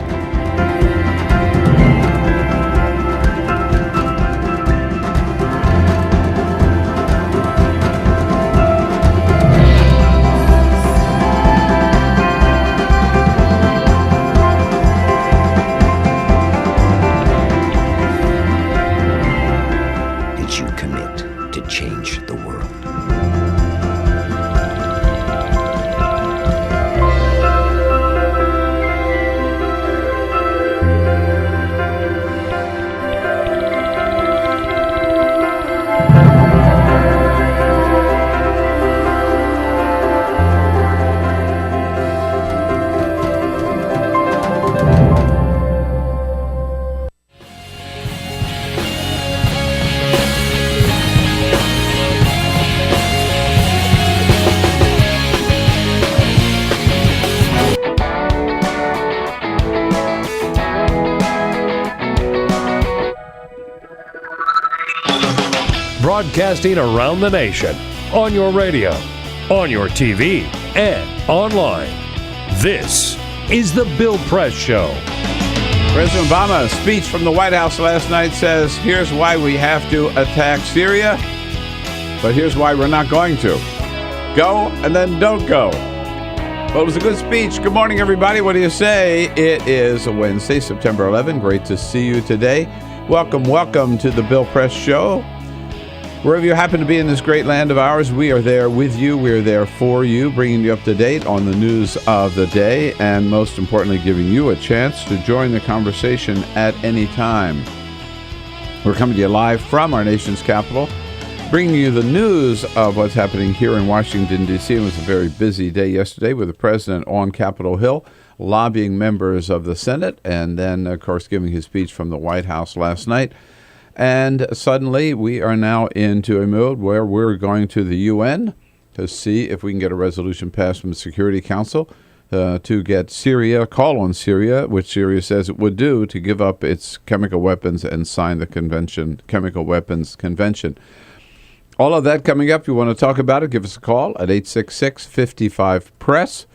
Change the world. broadcasting around the nation, on your radio, on your TV, and online. This is The Bill Press Show. President Obama's speech from the White House last night says, here's why we have to attack Syria, but here's why we're not going to. Go and then don't go. Well, it was a good speech. Good morning, everybody. What do you say? It is a Wednesday, September 11. Great to see you today. Welcome to the Bill Press Show. Wherever you happen to be in this great land of ours, we are there with you. We are there for you, bringing you up to date on the news of the day, and most importantly, giving you a chance to join the conversation at any time. We're coming to you live from our nation's capital, bringing you the news of what's happening here in Washington, D.C. It was a very busy day yesterday with the president on Capitol Hill, lobbying members of the Senate, and then, of course, giving his speech from the White House last night. And suddenly, we are now into a mode where we're going to the UN to see if we can get a resolution passed from the Security Council to get Syria, call on Syria, which Syria says it would do, to give up its chemical weapons and sign the Chemical Weapons Convention. All of that coming up. If you want to talk about it, give us a call at 866-55-PRESS.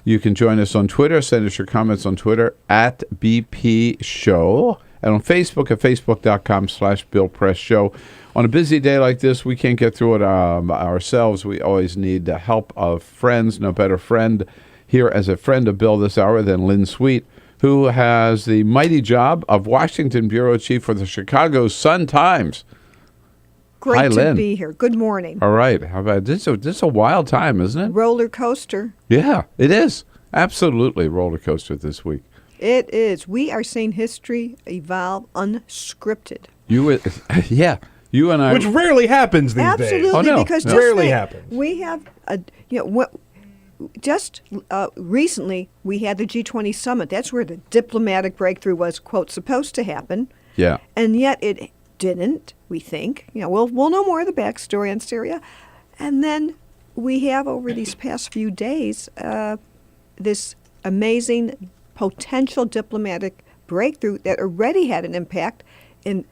You can join us on Twitter. Send us your comments on Twitter at BP Show. And on Facebook at facebook.com/BillPressShow. On a busy day like this, we can't get through it ourselves. We always need the help of friends. No better friend here as a friend of Bill this hour than Lynn Sweet, who has the mighty job of Washington Bureau Chief for the Chicago Sun-Times. Great Hi, to Lynn. be here. Good morning. All right. How about this? This is a wild time, isn't it? Roller coaster. Yeah, it is. Absolutely roller coaster this week. It is. We are seeing history evolve unscripted. You and I, which rarely happens these days. Absolutely, because just rarely happens. We have recently we had the G20 summit. That's where the diplomatic breakthrough was, quote, supposed to happen. Yeah. And yet it didn't. We think. We'll know more of the backstory on Syria, and then we have over these past few days this amazing potential diplomatic breakthrough that already had an impact in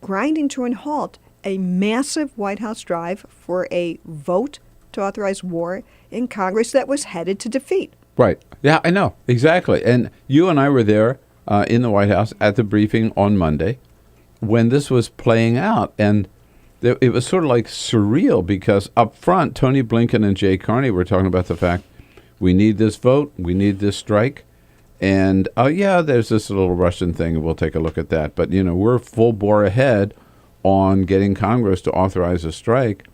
grinding to a halt a massive White House drive for a vote to authorize war in Congress that was headed to defeat. Right. Yeah, I know. Exactly. And you and I were there in the White House at the briefing on Monday when this was playing out. And it was sort of like surreal because up front, Tony Blinken and Jay Carney were talking about the fact we need this vote, we need this strike. And, there's this little Russian thing, and we'll take a look at that. But, we're full bore ahead on getting Congress to authorize a strike.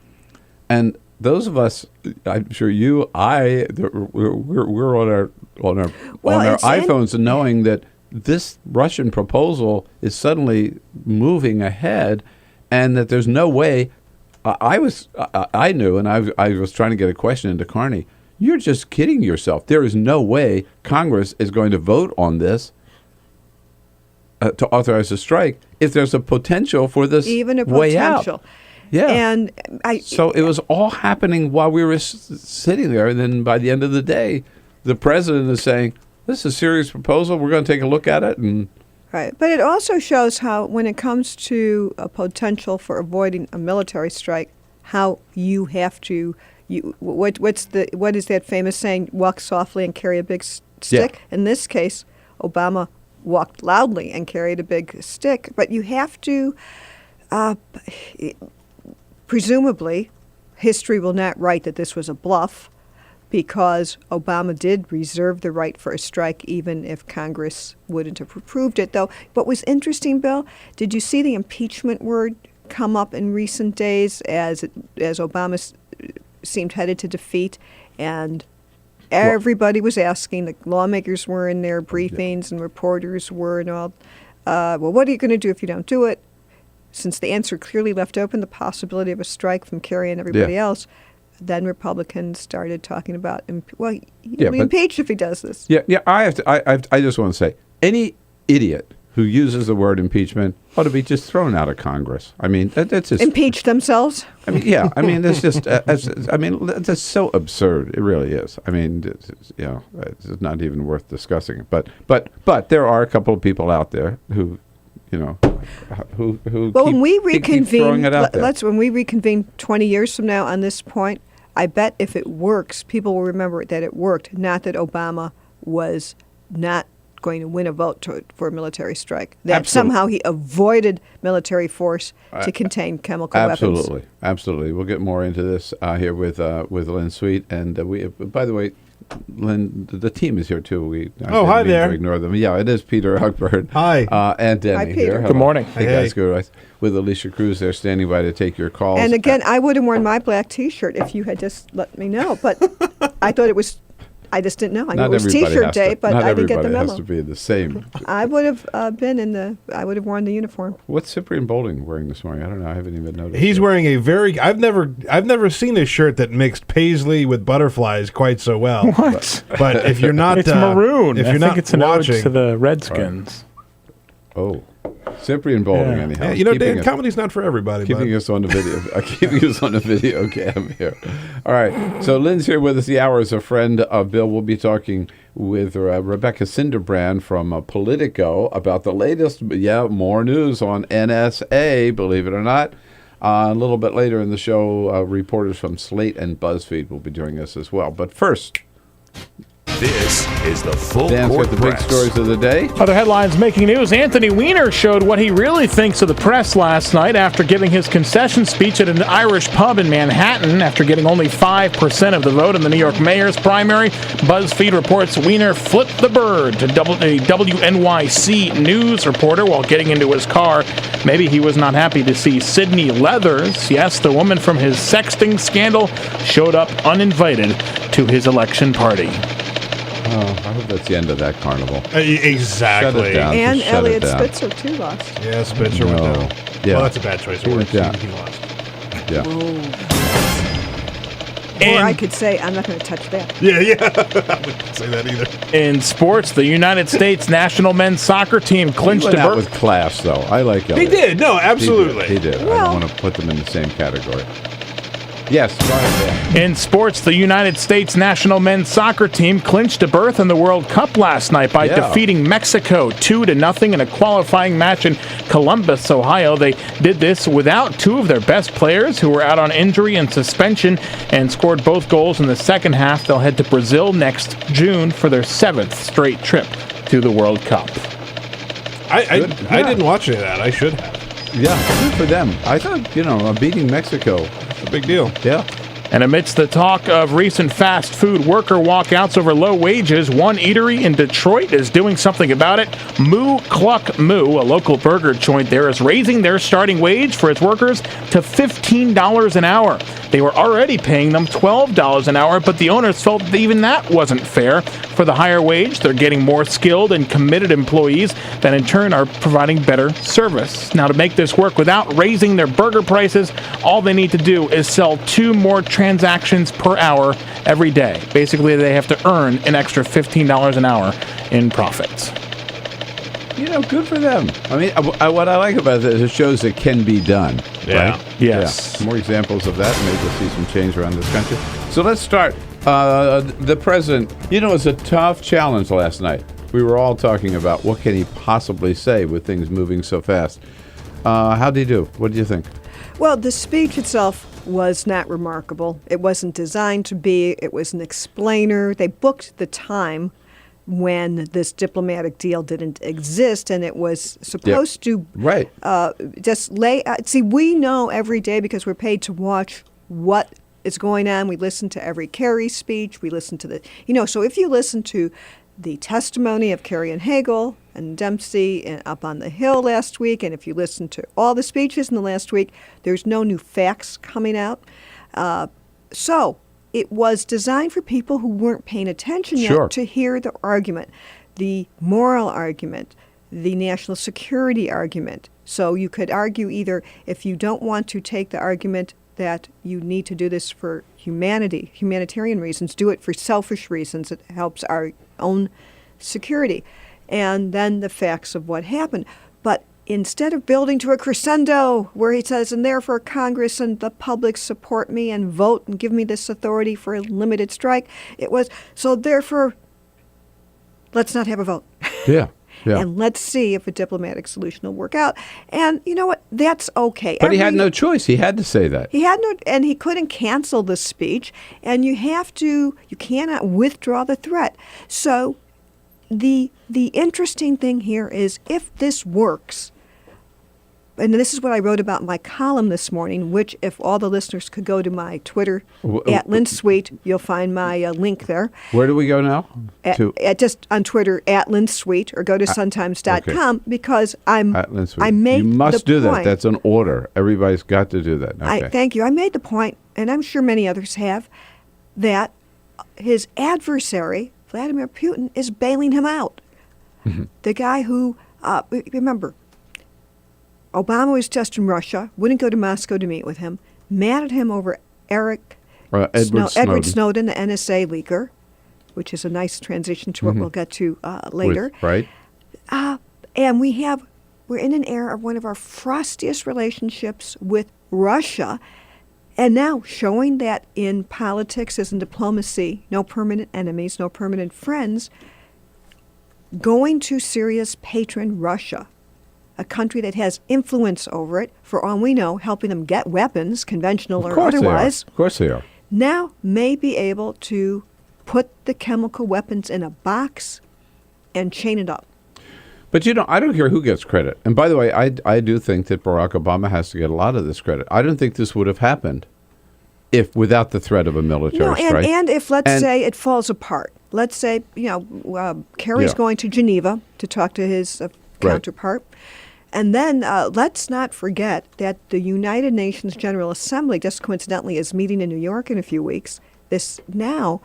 And those of us, I'm sure we're on our iPhones and knowing that this Russian proposal is suddenly moving ahead and that there's no way. I knew, and I was trying to get a question into Carney. You're just kidding yourself. There is no way Congress is going to vote on this to authorize a strike if there's a potential for this even a way potential. Out. Yeah. And so it was all happening while we were sitting there. And then by the end of the day, the president is saying, this is a serious proposal. We're going to take a look at it. Right. But it also shows how when it comes to a potential for avoiding a military strike, how you have to what is that famous saying? Walk softly and carry a big stick. Yeah. In this case, Obama walked loudly and carried a big stick. But you have to, presumably, history will not write that this was a bluff, because Obama did reserve the right for a strike even if Congress wouldn't have approved it. Though, what was interesting, Bill, did you see the impeachment word come up in recent days as Obama seemed headed to defeat, and everybody was asking, the lawmakers were in their briefings and reporters were and all, well, what are you going to do if you don't do it? Since the answer clearly left open the possibility of a strike from Kerry and everybody else, then Republicans started talking about, he'll be impeached if he does this. I just want to say, any idiot who uses the word impeachment ought to be just thrown out of Congress. I mean, that's just... Impeach themselves? I mean, yeah. I mean, it's just... that's so absurd. It really is. I mean, it's not even worth discussing it. But there are a couple of people out there who, who Well, keep, when we keep throwing reconvene, it out there. when we reconvene 20 years from now on this point, I bet if it works, people will remember that it worked, not that Obama was not going to win a vote for a military strike. That somehow he avoided military force to contain chemical weapons. Absolutely. We'll get more into this here with Lynn Sweet, and we. By the way, Lynn, the team is here too. Hi there. To ignore them. Yeah, it is Peter Huckberg. Hi. And Danny Hi, Peter. here. Good Hello. morning. Hey guys, good. With Alicia Cruz there standing by to take your calls. And again, I would have worn my black T-shirt if you had just let me know. But I thought it was. I just didn't know. I knew it was T-shirt day, but I didn't get the memo. Not everybody has to be the same. I would have I would have worn the uniform. What's Cyprian Bolding wearing this morning? I don't know. I haven't even noticed. He's wearing a very. I've never seen a shirt that mixed paisley with butterflies quite so well. What? But if you're not, it's maroon. If you're I think not it's an watching, ode to the Redskins. Oh, Cyprian Bolding. Yeah. Anyhow, Dan, comedy's not for everybody. Keeping us on the video, keeping us on the video cam here. All right, so Lynn's here with us. The hour is a friend of Bill. We'll be talking with Rebecca Sinderbrand from Politico about the latest. More news on NSA. Believe it or not. A little bit later in the show, reporters from Slate and Buzzfeed will be joining us as well. But first. This is the Full Dan's Court got the big Press. stories of the day. Other headlines making news. Anthony Weiner showed what he really thinks of the press last night after giving his concession speech at an Irish pub in Manhattan after getting only 5% of the vote in the New York mayor's primary. BuzzFeed reports Weiner flipped the bird to a WNYC news reporter while getting into his car. Maybe he was not happy to see Sydney Leathers, yes, the woman from his sexting scandal, showed up uninvited to his election party. Oh, I hope that's the end of that carnival. Exactly. Shut it down. And Just shut Elliot it down. Spitzer, too, lost. Yeah, Spitzer went down. Yeah. Well, that's a bad choice of words. Yeah. He lost. Yeah. Or I could say, I'm not going to touch that. Yeah. I wouldn't say that either. In sports, the United States national men's soccer team clinched He went a out with class, though. I like He Elliot. did. No, absolutely. He did. I don't want to put them in the same category. Yes, go ahead, Dan. In sports, the United States national men's soccer team clinched a berth in the World Cup last night by defeating Mexico 2-0 in a qualifying match in Columbus, Ohio. They did this without two of their best players who were out on injury and suspension and scored both goals in the second half. They'll head to Brazil next June for their 7th straight trip to the World Cup. I didn't watch any of that. I should have. Yeah, good for them. I thought, beating Mexico. It's a big deal. Yeah. And amidst the talk of recent fast food worker walkouts over low wages, one eatery in Detroit is doing something about it. Moo Cluck Moo, a local burger joint there, is raising their starting wage for its workers to $15 an hour. They were already paying them $12 an hour, but the owners felt that even that wasn't fair. For the higher wage, they're getting more skilled and committed employees that in turn are providing better service. Now, to make this work without raising their burger prices, all they need to do is sell 2 more transactions per hour every day. Basically, they have to earn an extra $15 an hour in profits. Good for them. I mean, what I like about this is it shows it can be done. Yeah. Right? Yes. Yeah. More examples of that. Maybe we'll see some change around this country. So let's start. The president, it was a tough challenge last night. We were all talking about what can he possibly say with things moving so fast. How did he do? What do you think? Well, the speech itself was not remarkable. It wasn't designed to be. It was an explainer. They booked the time when this diplomatic deal didn't exist, and it was supposed to just lay out. See, we know every day because we're paid to watch what is going on. We listen to every Kerry speech. We listen to the, so if you listen to the testimony of Kerry and Hagel and Dempsey and up on the Hill last week, and if you listen to all the speeches in the last week, there's no new facts coming out. So it was designed for people who weren't paying attention yet to hear the argument, the moral argument, the national security argument. So you could argue either if you don't want to take the argument that you need to do this for humanitarian reasons, do it for selfish reasons. It helps our own security. And then the facts of what happened. But instead of building to a crescendo where he says, and therefore Congress and the public support me and vote and give me this authority for a limited strike, it was, so therefore, let's not have a vote. Yeah. and let's see if a diplomatic solution will work out. And you know what? That's okay. But he had no choice. He had to say that. He had no, and he couldn't cancel the speech. And you cannot withdraw the threat. So the interesting thing here is if this works, and this is what I wrote about in my column this morning, which if all the listeners could go to my Twitter, at Lynn Sweet, you'll find my link there. Where do we go now? Just on Twitter, at Lynn Sweet, or go to suntimes.com, because I made You must the do that. point. That's an order. Everybody's got to do that. Okay. Thank you. I made the point, and I'm sure many others have, that his adversary, Vladimir Putin, is bailing him out. Mm-hmm. The guy who, remember, Obama was just in Russia, wouldn't go to Moscow to meet with him, mad at him over Edward Snowden, the NSA leaker, which is a nice transition to what we'll get to later. Right. And we're in an era of one of our frostiest relationships with Russia, and now showing that in politics as in diplomacy, no permanent enemies, no permanent friends, going to Syria's patron, Russia, a country that has influence over it, for all we know, helping them get weapons, conventional or otherwise. Of course they are. Now may be able to put the chemical weapons in a box and chain it up. But I don't care who gets credit. And by the way, I do think that Barack Obama has to get a lot of this credit. I don't think this would have happened without the threat of a military strike. And if, let's say, it falls apart. Let's say, Kerry's going to Geneva to talk to his counterpart. And then let's not forget that the United Nations General Assembly, just coincidentally, is meeting in New York in a few weeks. This now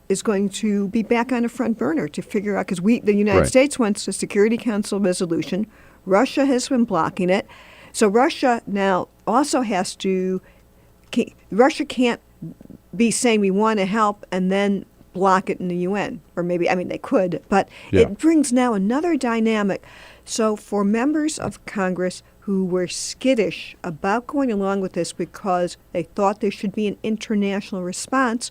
is going to be back on the front burner to figure out, because the United States wants a Security Council resolution. Russia has been blocking it. So Russia now also has to, Russia can't be saying we want to help and then block it in the UN. Or maybe, they could, but it brings now another dynamic. So for members of Congress who were skittish about going along with this because they thought there should be an international response,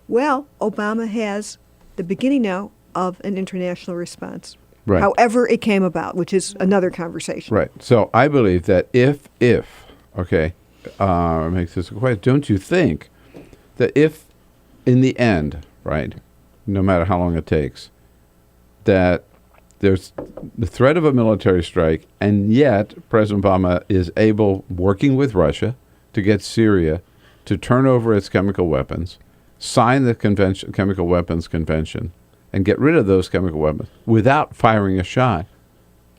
well, Obama has the beginning now of an international response. Right. However it came about, which is another conversation. Right. So I believe that if makes this a question, don't you think that if in the end, right, no matter how long it takes, that there's the threat of a military strike, and yet President Obama is able, working with Russia, to get Syria to turn over its chemical weapons, sign the Chemical Weapons Convention, and get rid of those chemical weapons without firing a shot.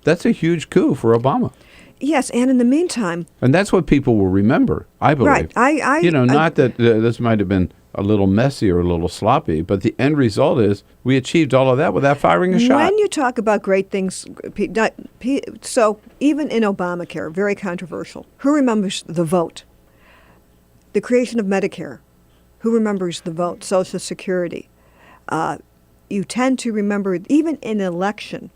That's a huge coup for Obama. Yes, and in the meantime... And that's what people will remember, I believe. Right. Not that this might have been a little messy or a little sloppy, but the end result is we achieved all of that without firing a shot. When you talk about great things, so even in Obamacare, very controversial, who remembers the vote? The creation of Medicare, who remembers the vote? Social Security. You tend to remember, even in an election,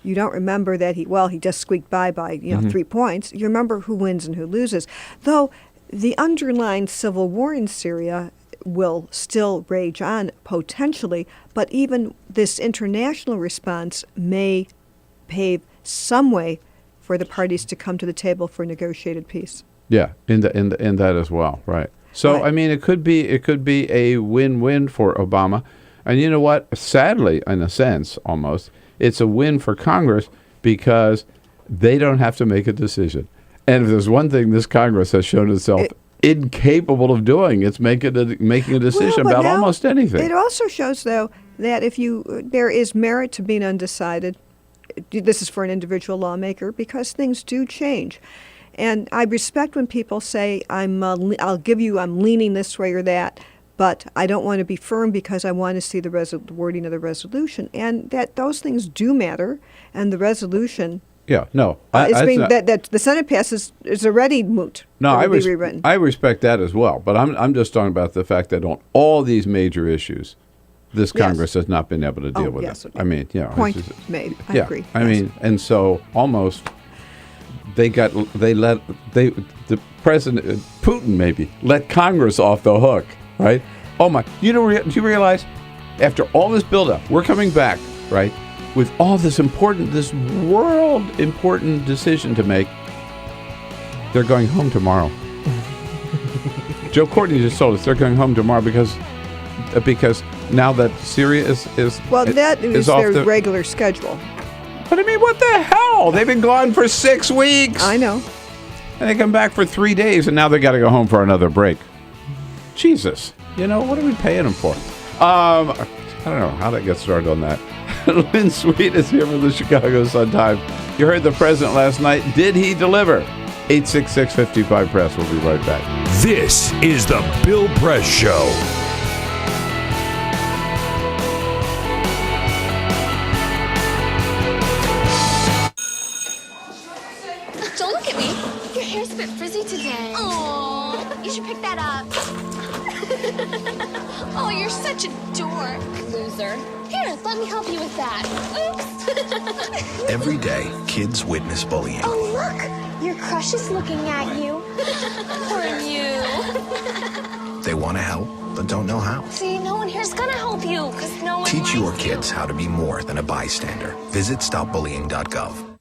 you don't remember that he just squeaked by 3 points. You remember who wins and who loses. Though the underlying civil war in Syria will still rage on potentially, but even this international response may pave some way for the parties to come to the table for negotiated peace. Yeah, in that as well, right. So right. It could be a win-win for Obama. And you know what? Sadly, in a sense, almost, it's a win for Congress because they don't have to make a decision. And if there's one thing this Congress has shown itself incapable of doing, it's making a decision about almost anything. It also shows, though, that there is merit to being undecided. This is for an individual lawmaker because things do change. And I respect when people say, I'm leaning this way or that, but I don't want to be firm because I want to see the wording of the resolution. And that those things do matter, and the resolution... Yeah, no. that the Senate passes is already moot. No, I respect that as well. But I'm just talking about the fact that on all these major issues, this Congress has not been able to deal with it. Okay. Point made. I agree. And so almost the President Putin maybe let Congress off the hook, right? Oh my! Do you realize after all this buildup, we're coming back, right? with all this world important decision to make, they're going home tomorrow. Joe Courtney just told us they're going home tomorrow because now that Syria is that is off their regular schedule. But I mean, what the hell? They've been gone for 6 weeks. I know. And they come back for 3 days, and now they got to go home for another break. Jesus. What are we paying them for? I don't know how that gets started on that. Lynn Sweet is here from the Chicago Sun-Times. You heard the president last night. Did he deliver? 866-55-PRESS. We'll be right back. This is the Bill Press Show. Don't look at me. Your hair's a bit frizzy today. Aww. You should pick that up. Oh, you're such a dork. Loser. Here, let me help you with that. Oops. Every day, kids witness bullying. Oh, look. Your crush is looking at you. Poor you. They want to help, but don't know how. See, no one here's gonna help you, because no one Teach your likes kids how to be more than a bystander. Visit stopbullying.gov.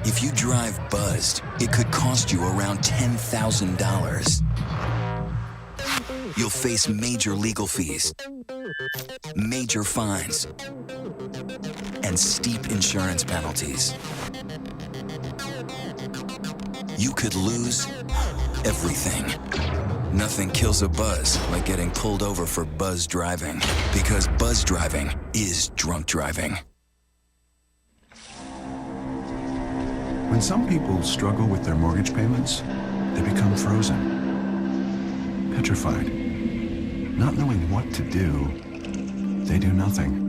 If you drive buzzed, it could cost you around $10,000. You'll face major legal fees, major fines, and steep insurance penalties. You could lose everything. Nothing kills a buzz like getting pulled over for buzz driving, because buzz driving is drunk driving. When some people struggle with their mortgage payments, they become frozen, petrified. Not knowing what to do, they do nothing.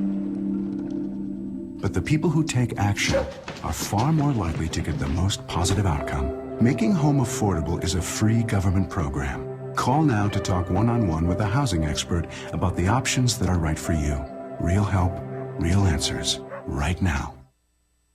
But the people who take action are far more likely to get the most positive outcome. Making home affordable is a free government program. Call now to talk one-on-one with a housing expert about the options that are right for you. Real help, real answers, right now.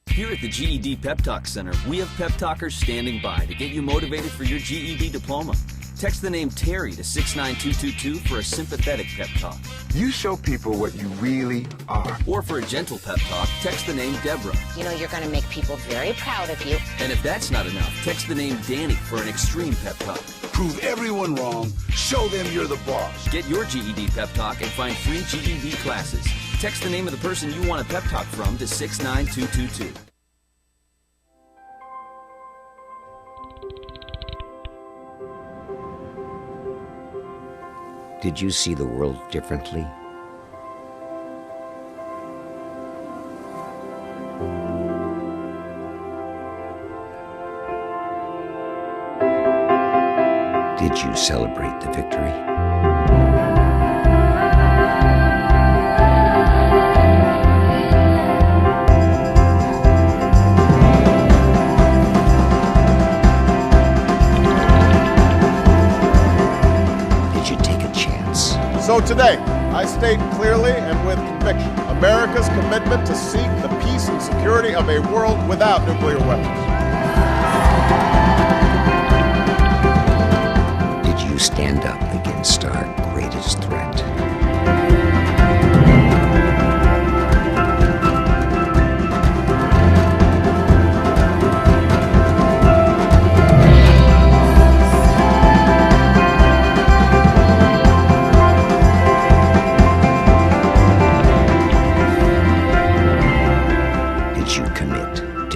Here at the GED Pep Talk Center, we have pep talkers standing by to get you motivated for your GED diploma. Text the name Terry to 69222 for a sympathetic pep talk. You show people what you really are. Or for a gentle pep talk, text the name Deborah. You're going to make people very proud of you. And if that's not enough, text the name Danny for an extreme pep talk. Prove everyone wrong. Show them you're the boss. Get your GED pep talk and find free GED classes. Text the name of the person you want a pep talk from to 69222. Did you see the world differently? Did you celebrate the victory? So today, I state clearly and with conviction America's commitment to seek the peace and security of a world without nuclear weapons. Did you stand up against our greatest threat?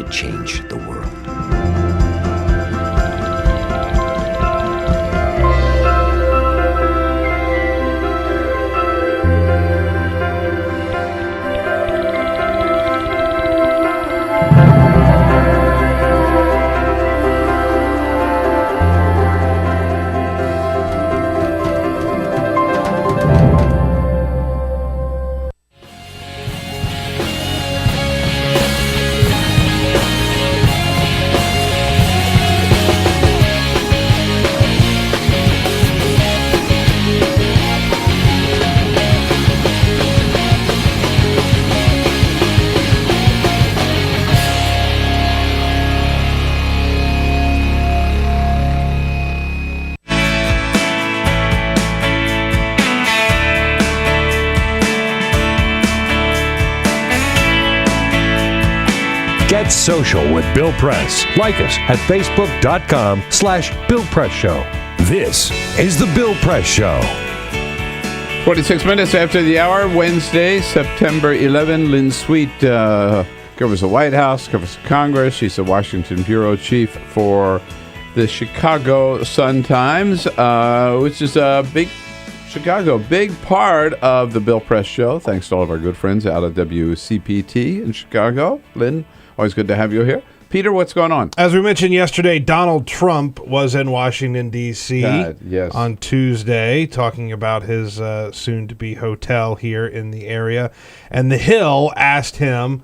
Change the world. Get social with Bill Press. Like us at facebook.com/Bill Press Show. This is the Bill Press Show. 46 minutes after the hour, Wednesday, September 11. Lynn Sweet covers the White House, covers Congress. She's the Washington bureau chief for the Chicago Sun-Times, which is a big part of the Bill Press Show. Thanks to all of our good friends out of WCPT in Chicago. Lynn, always good to have you here. Peter, what's going on? As we mentioned yesterday, Donald Trump was in Washington, D.C. Yes. on Tuesday talking about his soon-to-be hotel here in the area. And The Hill asked him,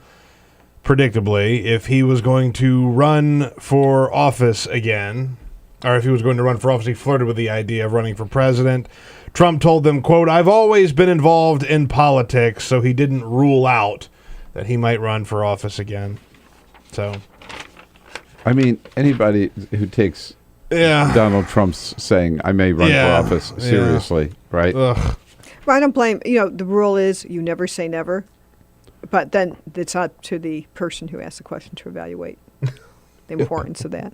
predictably, if he was going to run for office again, or if he was going to run for office. He flirted with the idea of running for president. Trump told them, quote, "I've always been involved in politics," so he didn't rule out that he might run for office again. So, I mean, anybody who takes Donald Trump's saying, "I may run for office," seriously, right? Ugh. Well, I don't blame, the rule is you never say never, but then it's up to the person who asked the question to evaluate the importance of that.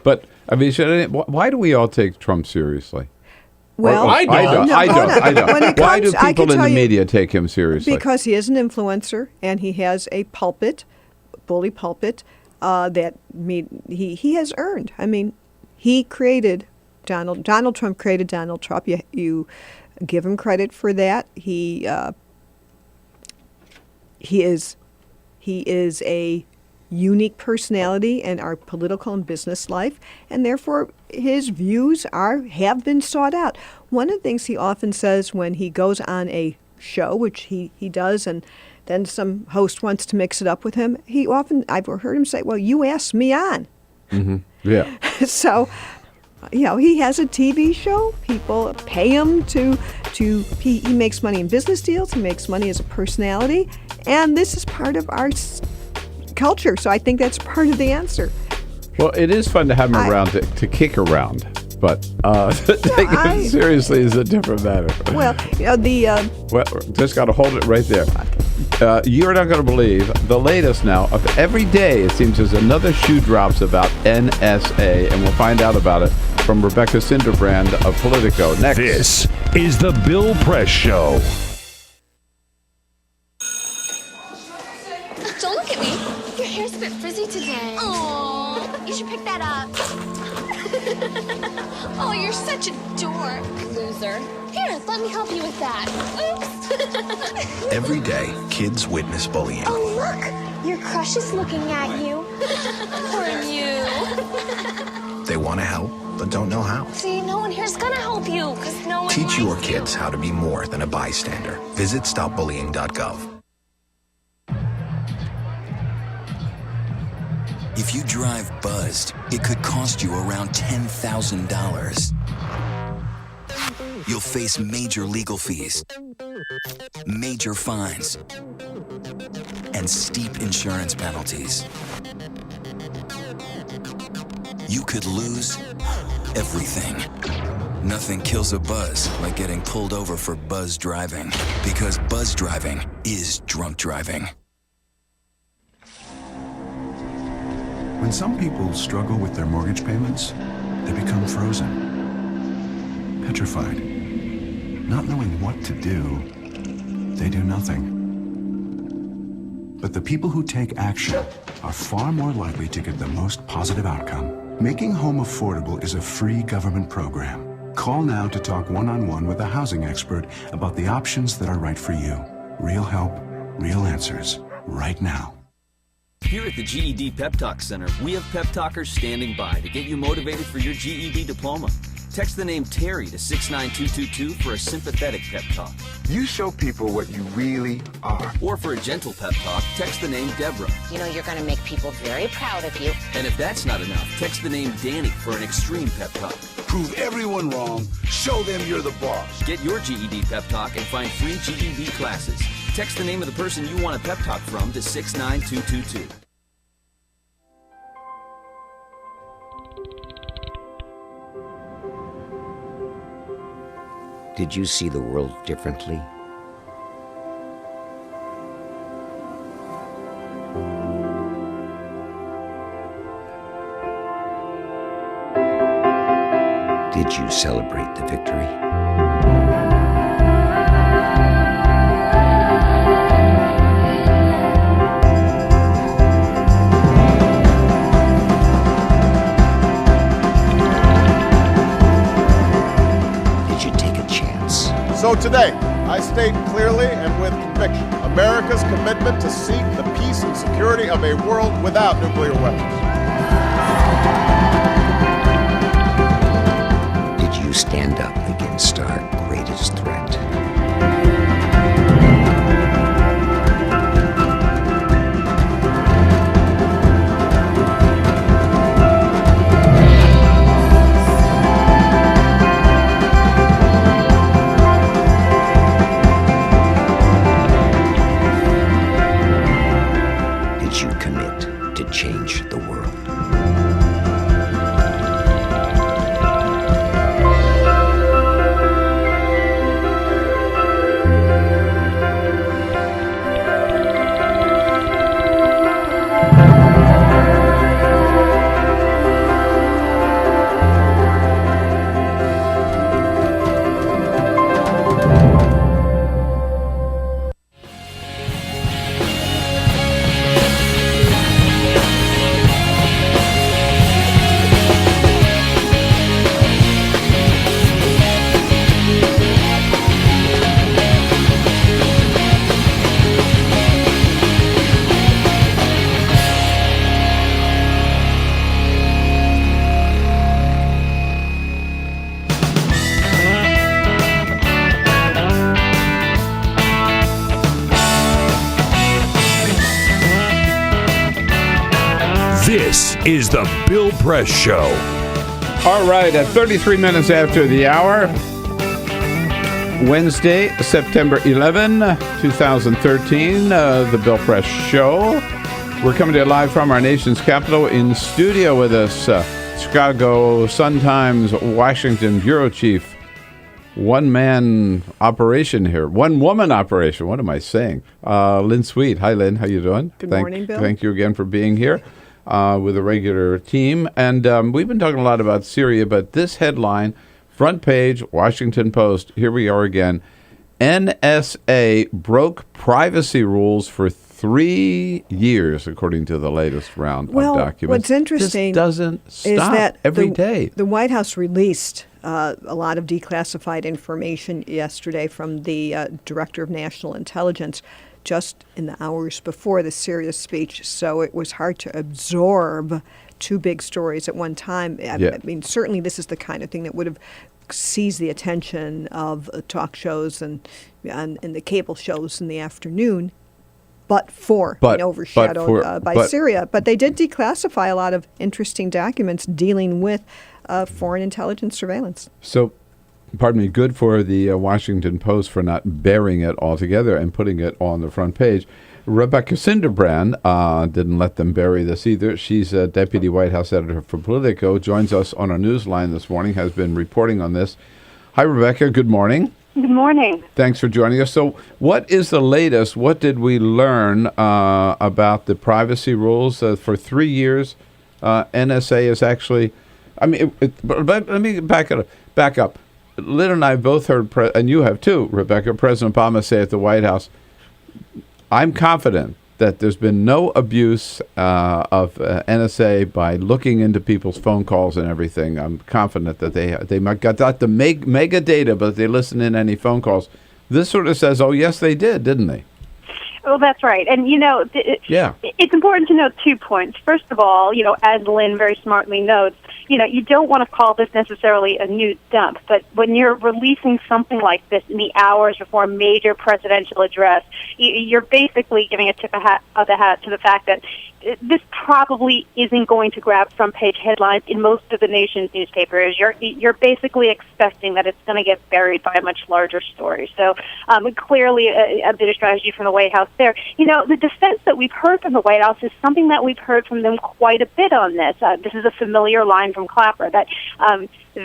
But, I mean, why do we all take Trump seriously? Well, I don't. Why do people in the media take him seriously? Because he is an influencer, and he has a bully pulpit, that he has earned. I mean, he created Donald Trump created Donald Trump. You give him credit for that. He is a unique personality in our political and business life, and therefore his views have been sought out. One of the things he often says when he goes on a show, which he does, and then some host wants to mix it up with him, I've heard him say, "Well, you asked me on." Mm-hmm. Yeah. So, he has a TV show. People pay him he makes money in business deals. He makes money as a personality, and this is part of our culture. So I think that's part of the answer. Well, it is fun to have him around to kick around, but take him seriously is a different matter. Well, just got to hold it right there. You're not going to believe the latest now of every day. It seems there's another shoe drops about NSA, and we'll find out about it from Rebecca Sinderbrand of Politico next. This is the Bill Press Show. Don't look at me. Your hair's a bit frizzy today. Aww, you should pick that up. Oh, you're such a dork, loser. Here, let me help you with that. Oops. Every day, kids witness bullying. Oh, look, your crush is looking at you. Poor you. They want to help, but don't know how. See, no one here's gonna help you, because no one Teach your likes kids how to be more than a bystander. Visit stopbullying.gov. If you drive buzzed, it could cost you around $10,000. You'll face major legal fees, major fines, and steep insurance penalties. You could lose everything. Nothing kills a buzz like getting pulled over for buzz driving, because buzz driving is drunk driving. When some people struggle with their mortgage payments, they become frozen, petrified. Not knowing what to do, they do nothing. But the people who take action are far more likely to get the most positive outcome. Making home affordable is a free government program. Call now to talk one-on-one with a housing expert about the options that are right for you. Real help, real answers, right now. Here at the GED Pep Talk Center, we have pep talkers standing by to get you motivated for your GED diploma. Text the name Terry to 69222 for a sympathetic pep talk. You show people what you really are. Or for a gentle pep talk, text the name Deborah. You're going to make people very proud of you. And if that's not enough, text the name Danny for an extreme pep talk. Prove everyone wrong. Show them you're the boss. Get your GED pep talk and find free GED classes. Text the name of the person you want a pep talk from to 69222. Did you see the world differently? Did you celebrate the victory? So today, I state clearly and with conviction America's commitment to seek the peace and security of a world without nuclear weapons. Did you stand up against our greatest threat? Change the world. This is the Bill Press Show. All right, at 33 minutes after the hour, Wednesday, September 11, 2013, the Bill Press Show. We're coming to you live from our nation's capital. In studio with us, Chicago Sun-Times, Washington Bureau Chief. One-man operation here. One-woman operation. What am I saying? Lynn Sweet. Hi, Lynn. How you doing? Good morning, Bill. Thank you again for being here. With a regular team. And we've been talking a lot about Syria, but this headline, front page, Washington Post, here we are again. NSA broke privacy rules for 3 years, according to the latest round of documents. What's interesting this doesn't stop is that every day. The White House released a lot of declassified information yesterday from the Director of National Intelligence just in the hours before the Syria speech, so it was hard to absorb two big stories at one time. I mean, certainly this is the kind of thing that would have seized the attention of talk shows and the cable shows in the afternoon, but being overshadowed by Syria. But they did declassify a lot of interesting documents dealing with foreign intelligence surveillance. So, pardon me, good for the Washington Post for not burying it altogether and putting it on the front page. Rebecca Sinderbrand didn't let them bury this either. She's a deputy White House editor for Politico, joins us on our newsline this morning, has been reporting on this. Hi, Rebecca. Good morning. Good morning. Thanks for joining us. So what is the latest? What did we learn about the privacy rules? For 3 years, NSA is actually, but let me back up. Lynn and I both heard, and you have too, Rebecca, President Obama say at the White House, I'm confident that there's been no abuse of NSA by looking into people's phone calls and everything. I'm confident that they might got the mega data, but they listen in any phone calls. This sort of says, oh, yes, they did, didn't they? Well, that's right. And, it's important to note 2 points. First of all, as Lynn very smartly notes, you don't want to call this necessarily a new dump, but when you're releasing something like this in the hours before a major presidential address, you're basically giving a tip of the hat to the fact that this probably isn't going to grab front-page headlines in most of the nation's newspapers. You're basically expecting that it's going to get buried by a much larger story. So clearly a bit of strategy from the White House there. The defense that we've heard from the White House is something that we've heard from them quite a bit on this. This is a familiar line from Clapper, that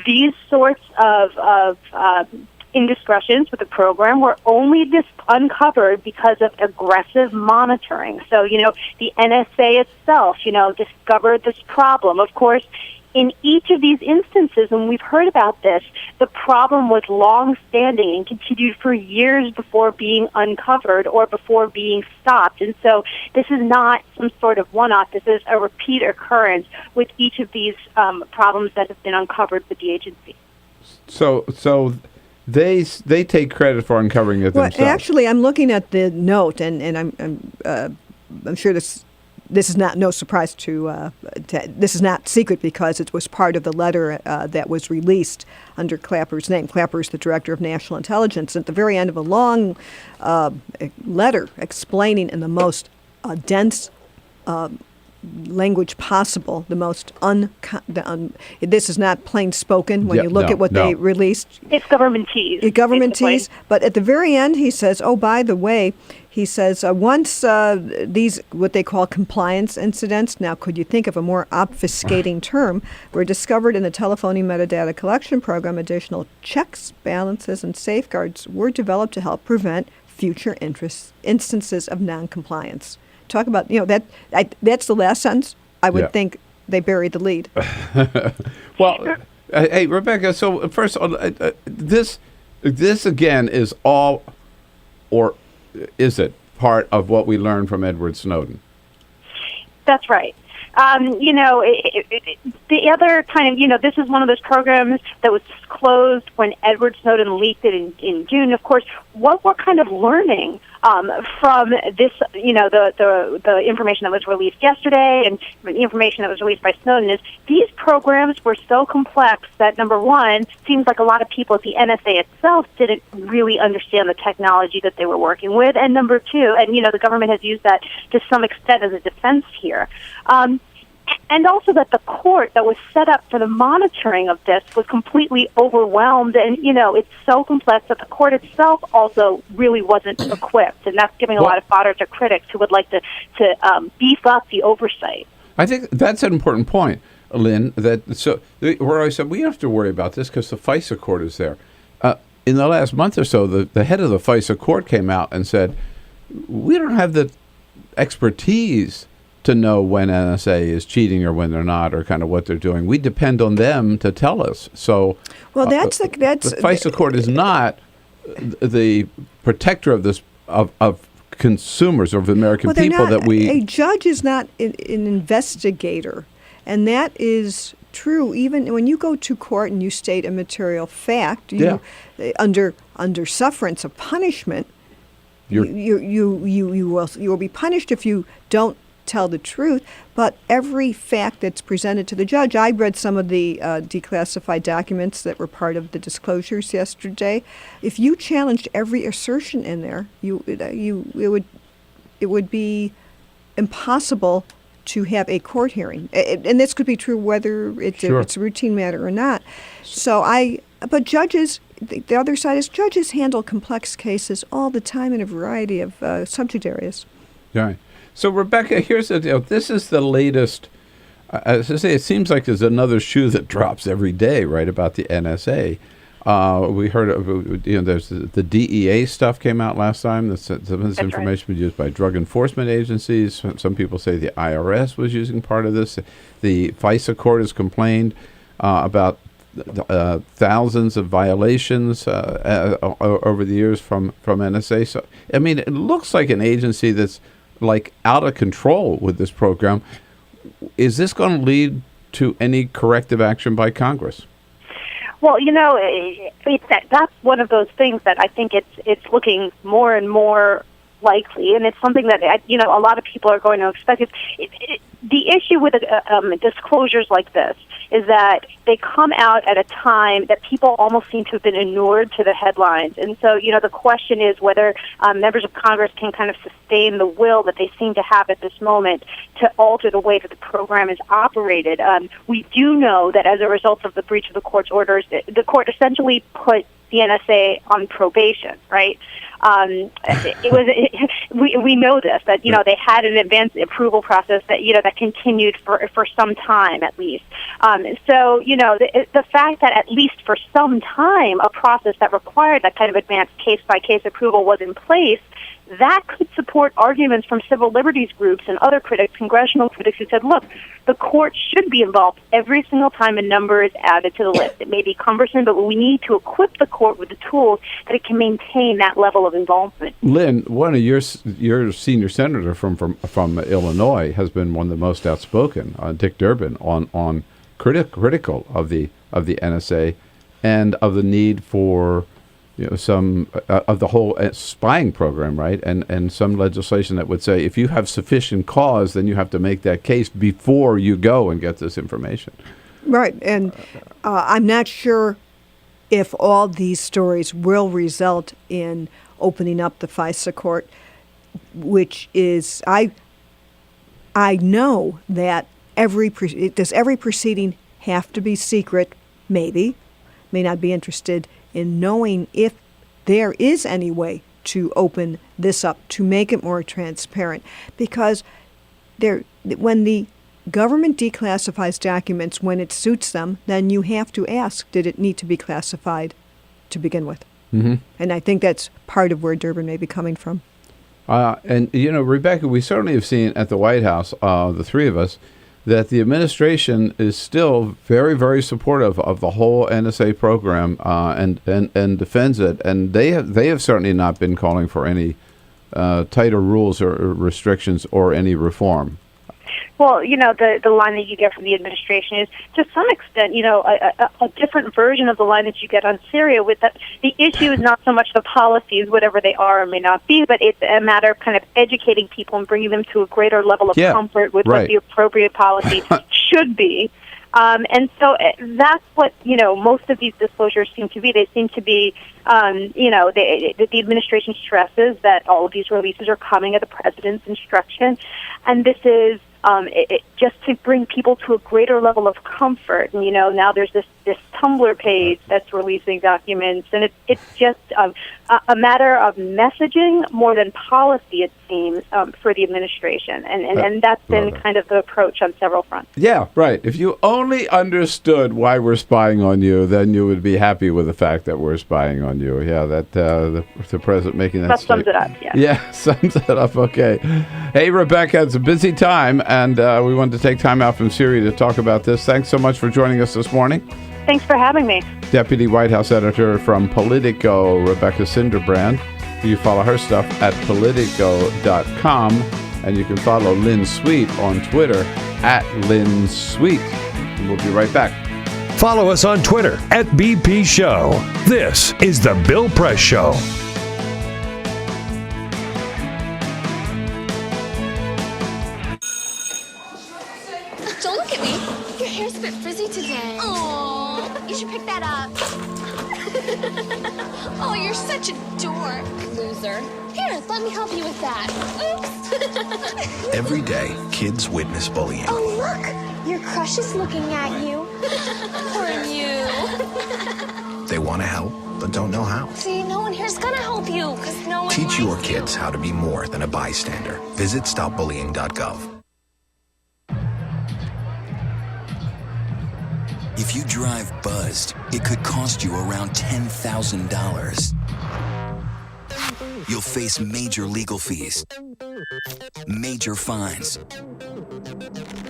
these sorts of indiscretions with the program were only uncovered because of aggressive monitoring. So, the NSA itself, discovered this problem. Of course, in each of these instances, when we've heard about this, the problem was long-standing and continued for years before being uncovered or before being stopped. And so this is not some sort of one-off. This is a repeat occurrence with each of these problems that have been uncovered with the agency. So they take credit for uncovering it themselves. Well, actually, I'm looking at the note, and I'm sure this is not no surprise to this is not secret because it was part of the letter that was released under Clapper's name. Clapper's the director of national intelligence. At the very end of a long letter explaining in the most dense language possible, the most this is not plain spoken when you look at what they released. It's governmentese. Governmentese. But at the very end, he says, oh, by the way, he says, once these, what they call compliance incidents, now could you think of a more obfuscating term, were discovered in the telephony metadata collection program, additional checks, balances, and safeguards were developed to help prevent future instances of noncompliance. Talk about, that's the last sentence. I would think they buried the lead. Well, hey, Rebecca, so first, this again is all, or is it part of what we learned from Edward Snowden? That's right. The other kind of, this is one of those programs that was disclosed when Edward Snowden leaked it in June. Of course, what we're kind of learning from this, the information that was released yesterday and the information that was released by Snowden is these programs were so complex that, number one, seems like a lot of people at the NSA itself didn't really understand the technology that they were working with, and number two, and the government has used that to some extent as a defense here. And also that the court that was set up for the monitoring of this was completely overwhelmed, and it's so complex that the court itself also really wasn't equipped, and that's giving a lot of fodder to critics who would like to beef up the oversight. I think that's an important point, Lynn. Where I said we don't have to worry about this because the FISA court is there. In the last month or so, the head of the FISA court came out and said, we don't have the expertise to know when NSA is cheating or when they're not, or kind of what they're doing. We depend on them to tell us. So, well, the FISA court is not the protector of this of consumers, of American people. A judge is not an investigator, and that is true. Even when you go to court and you state a material fact, under sufferance of punishment, you will be punished if you don't tell the truth. But every fact that's presented to the judge, I read some of the declassified documents that were part of the disclosures yesterday. If you challenged every assertion in there, it would be impossible to have a court hearing. And this could be true whether it's a routine matter or not. But judges, the other side is judges handle complex cases all the time in a variety of subject areas. Right. So, Rebecca, here's the deal. This is the latest. As I say, it seems like there's another shoe that drops every day, right, about the NSA. We heard of, there's the DEA stuff came out last time. Some of this information was used by drug enforcement agencies. Some people say the IRS was using part of this. The FISA court has complained about thousands of violations over the years from NSA. So, I mean, it looks like an agency that's like out of control with this program. Is this going to lead to any corrective action by Congress? Well, that's one of those things that I think it's looking more and more likely, and it's something that a lot of people are going to expect. The issue with disclosures like this is that they come out at a time that people almost seem to have been inured to the headlines. And so, the question is whether members of Congress can kind of sustain the will that they seem to have at this moment to alter the way that the program is operated. We do know that as a result of the breach of the court's orders, the court essentially put the NSA on probation, right? We know this, that they had an advanced approval process that that continued for some time at least. So the fact that at least for some time a process that required that kind of advanced case by case approval was in place that could support arguments from civil liberties groups and other critics, congressional critics, who said, look, the court should be involved every single time a number is added to the list. It may be cumbersome, but we need to equip the court with the tools that it can maintain that level of involvement. Lynn, one of your senior senator from Illinois has been one of the most outspoken, Dick Durbin, on critical of the NSA and of the need for some of the whole spying program, right? And some legislation that would say if you have sufficient cause, then you have to make that case before you go and get this information. Right, and I'm not sure if all these stories will result in opening up the FISA court, which is, I know that does every proceeding have to be secret? Maybe. May not be interested in knowing if there is any way to open this up, to make it more transparent. Because when the government declassifies documents when it suits them, then you have to ask, did it need to be classified to begin with? Mm-hmm. And I think that's part of where Durbin may be coming from. And, Rebecca, we certainly have seen at the White House, the three of us, that the administration is still very, very supportive of the whole NSA program and defends it. And they have certainly not been calling for any tighter rules or restrictions or any reform. Well, the line that you get from the administration is, to some extent, a different version of the line that you get on Syria, with the issue is not so much the policies, whatever they are or may not be, but it's a matter of kind of educating people and bringing them to a greater level of comfort with what the appropriate policy should be. And so that's what, most of these disclosures seem to be. They seem to be, the administration stresses that all of these releases are coming at the president's instruction. And this is just to bring people to a greater level of comfort. And, now there's this Tumblr page that's releasing documents, and it's just a matter of messaging more than policy, it seems, for the administration. And that's been kind of the approach on several fronts. Yeah, right. If you only understood why we're spying on you, then you would be happy with the fact that we're spying on you. Yeah, that the president making that sums it up, yeah. Yeah, sums it up, okay. Hey, Rebecca, it's a busy time, and we wanted to take time out from Syria to talk about this. Thanks so much for joining us this morning. Thanks for having me. Deputy White House Editor from Politico, Rebecca Sinderbrand. You follow her stuff at Politico.com, and you can follow Lynn Sweet on Twitter at Lynn Sweet. And we'll be right back. Follow us on Twitter at BP Show. This is The Bill Press Show. Don't look at me. Your hair's a bit frizzy today. Aww, you should pick that up. Oh, you're such a dork, loser. Here, let me help you with that. Oops. Every day, kids witness bullying. Oh, look, your crush is looking at you. Poor you. They want to help, but don't know how. See, no one here's gonna help you, because no one Teach your likes kids how to be more than a bystander. Visit stopbullying.gov. If you drive buzzed, it could cost you around $10,000. You'll face major legal fees, major fines,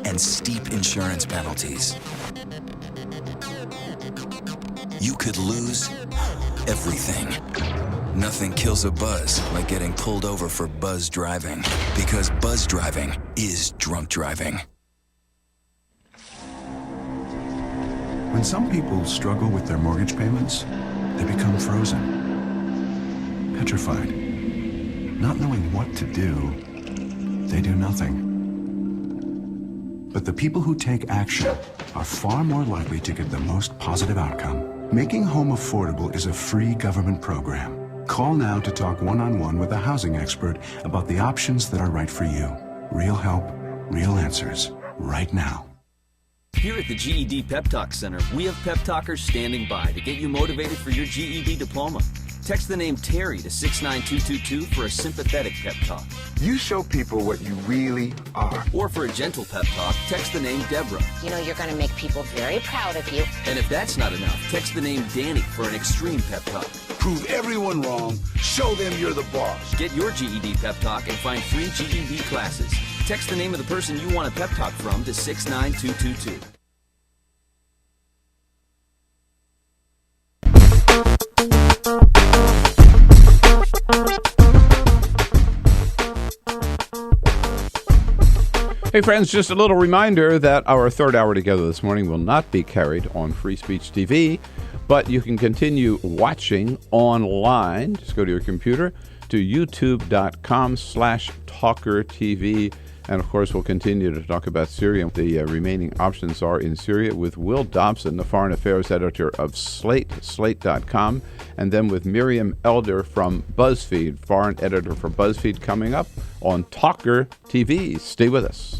and steep insurance penalties. You could lose everything. Nothing kills a buzz like getting pulled over for buzz driving, because buzz driving is drunk driving. When some people struggle with their mortgage payments, they become frozen, petrified. Not knowing what to do, they do nothing. But the people who take action are far more likely to get the most positive outcome. Making home affordable is a free government program. Call now to talk one-on-one with a housing expert about the options that are right for you. Real help, real answers, right now. Here at the GED Pep Talk Center, we have pep talkers standing by to get you motivated for your GED diploma. Text the name Terry to 69222 for a sympathetic pep talk. You show people what you really are. Or for a gentle pep talk, text the name Deborah. You know you're going to make people very proud of you. And if that's not enough, text the name Danny for an extreme pep talk. Prove everyone wrong. Show them you're the boss. Get your GED pep talk and find free GED classes. Text the name of the person you want a pep talk from to 69222. Hey friends, just a little reminder that our third hour together this morning will not be carried on Free Speech TV, but you can continue watching online. Just go to your computer to youtube.com/TawkrTV. And of course, we'll continue to talk about Syria. The remaining options are in Syria with Will Dobson, the foreign affairs editor of Slate, slate.com, and then with Miriam Elder from Buzzfeed, foreign editor for Buzzfeed, coming up on TawkrTV. Stay with us.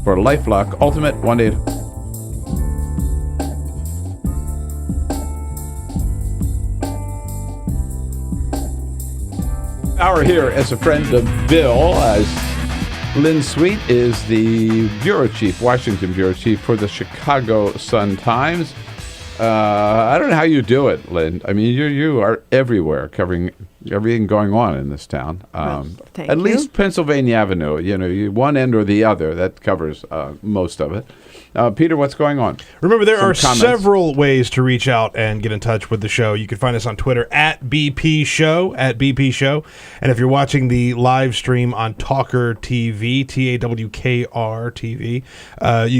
For LifeLock Ultimate 1-800. Hour here as a friend of Bill, as Lynn Sweet is the bureau chief, Washington bureau chief for the Chicago Sun-Times. I don't know how you do it, Lynn. I mean, you are everywhere, covering everything going on in this town. At least Pennsylvania Avenue, you one end or the other, that covers most of it. Peter, what's going on? Remember, there are several ways to reach out and get in touch with the show. You can find us on Twitter at BP Show, And if you're watching the live stream on TawkrTV, TAWKR TV,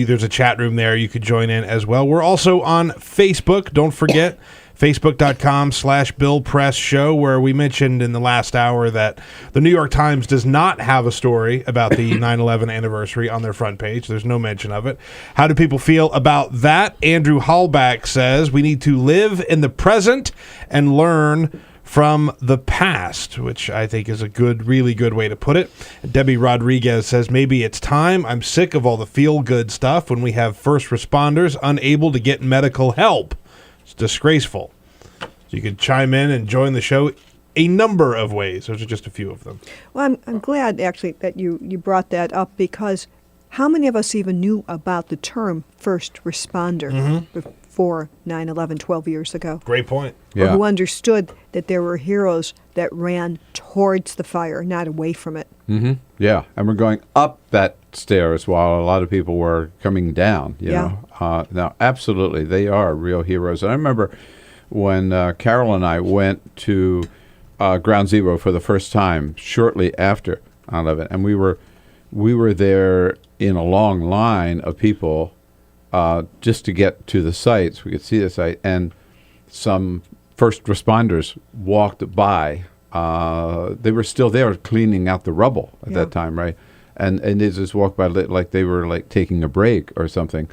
there's a chat room there. You could join in as well. We're also on Facebook. Don't forget. Facebook.com/Bill Press Show, where we mentioned in the last hour that the New York Times does not have a story about the 9/11 anniversary on their front page. There's no mention of it. How do people feel about that? Andrew Hallback says we need to live in the present and learn from the past, which I think is a really good way to put it. Debbie Rodriguez says maybe it's time. I'm sick of all the feel-good stuff when we have first responders unable to get medical help. It's disgraceful. So you can chime in and join the show a number of ways. Those are just a few of them. Well, I'm glad, actually, that you brought that up, because how many of us even knew about the term first responder before 9/11, 12 years ago? Great point. Or who understood that there were heroes that ran towards the fire, not away from it. Mm-hmm. Yeah, and we're going up that stairs while a lot of people were coming down. You know, now absolutely, they are real heroes. And I remember when Carol and I went to Ground Zero for the first time shortly after 9/11, and we were there in a long line of people just to get to the site so we could see the site, and some first responders walked by, they were still there cleaning out the rubble at that time, right? And they just walked by like they were like taking a break or something,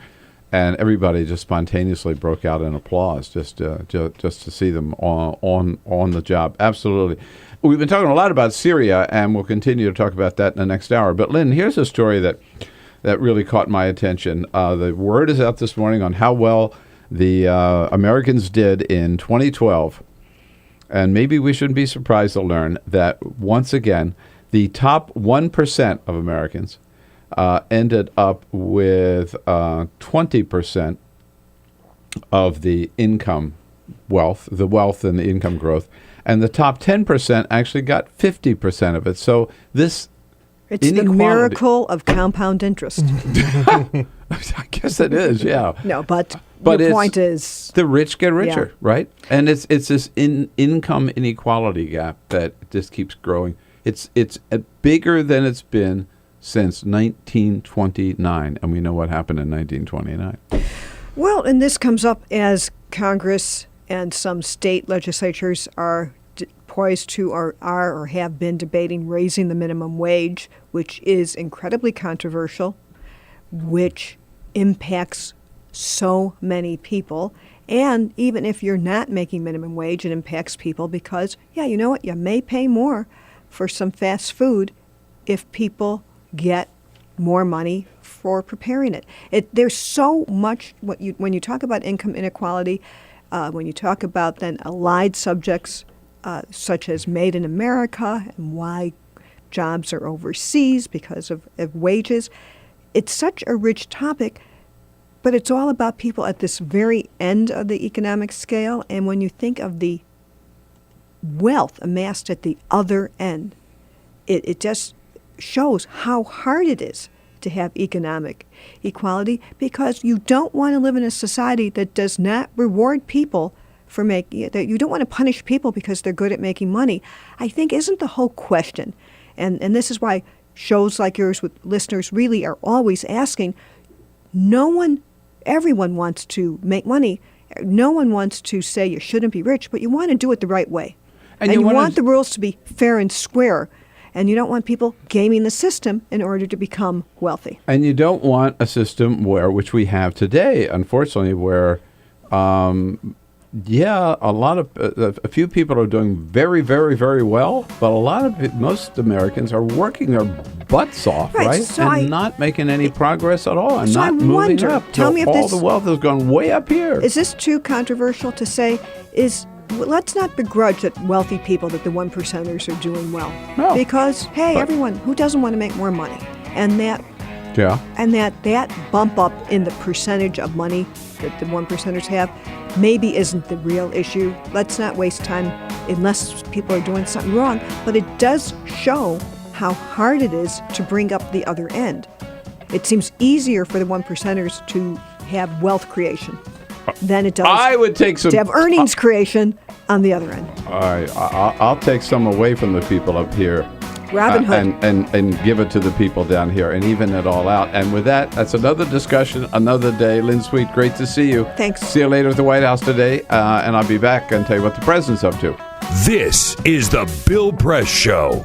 and everybody just spontaneously broke out in applause just to see them on the job. Absolutely. We've been talking a lot about Syria, and we'll continue to talk about that in the next hour. But Lynn, here's a story that really caught my attention. The word is out this morning on how well the Americans did in 2012, and maybe we shouldn't be surprised to learn that once again, the top 1% of Americans ended up with 20% of the income wealth, the wealth and the income growth, and the top 10% actually got 50% of it. So this It's the miracle of compound interest. I guess it is, yeah. No, but your point is the rich get richer, right? And it's this income inequality gap that just keeps growing. It's bigger than it's been since 1929, and we know what happened in 1929. Well, and this comes up as Congress and some state legislatures are poised to or have been debating raising the minimum wage, which is incredibly controversial, which impacts so many people. And even if you're not making minimum wage, it impacts people because, you know what, you may pay more for some fast food if people get more money for preparing it. There's so much, when you talk about income inequality, when you talk about then allied subjects such as Made in America and why jobs are overseas because of wages, it's such a rich topic, but it's all about people at this very end of the economic scale. And when you think of the wealth amassed at the other end, it just shows how hard it is to have economic equality, because you don't want to live in a society that does not reward people for making it, that you don't want to punish people because they're good at making money. I think isn't the whole question, and this is why shows like yours with listeners really are always asking, everyone wants to make money. No one wants to say you shouldn't be rich, but you want to do it the right way. And you want the rules to be fair and square. And you don't want people gaming the system in order to become wealthy. And you don't want a system which we have today, unfortunately, where, a few people are doing very, very, very well, but most Americans are working their butts off, right? So not making any progress at all, and so not moving up. Tell me if all the wealth has gone way up here. Is this too controversial to say? Let's not begrudge that wealthy people, that the 1%ers are doing well. No. Because, everyone, who doesn't want to make more money? And that bump up in the percentage of money that the 1%ers have maybe isn't the real issue. Let's not waste time unless people are doing something wrong. But it does show how hard it is to bring up the other end. It seems easier for the 1%ers to have wealth creation than it does to have earnings creation on the other end. All right, I'll take some away from the people up here. Robin Hood. And give it to the people down here and even it all out. And with that, that's another discussion, another day. Lynn Sweet, great to see you. Thanks. See you later at the White House today, and I'll be back and tell you what the president's up to. This is the Bill Press Show.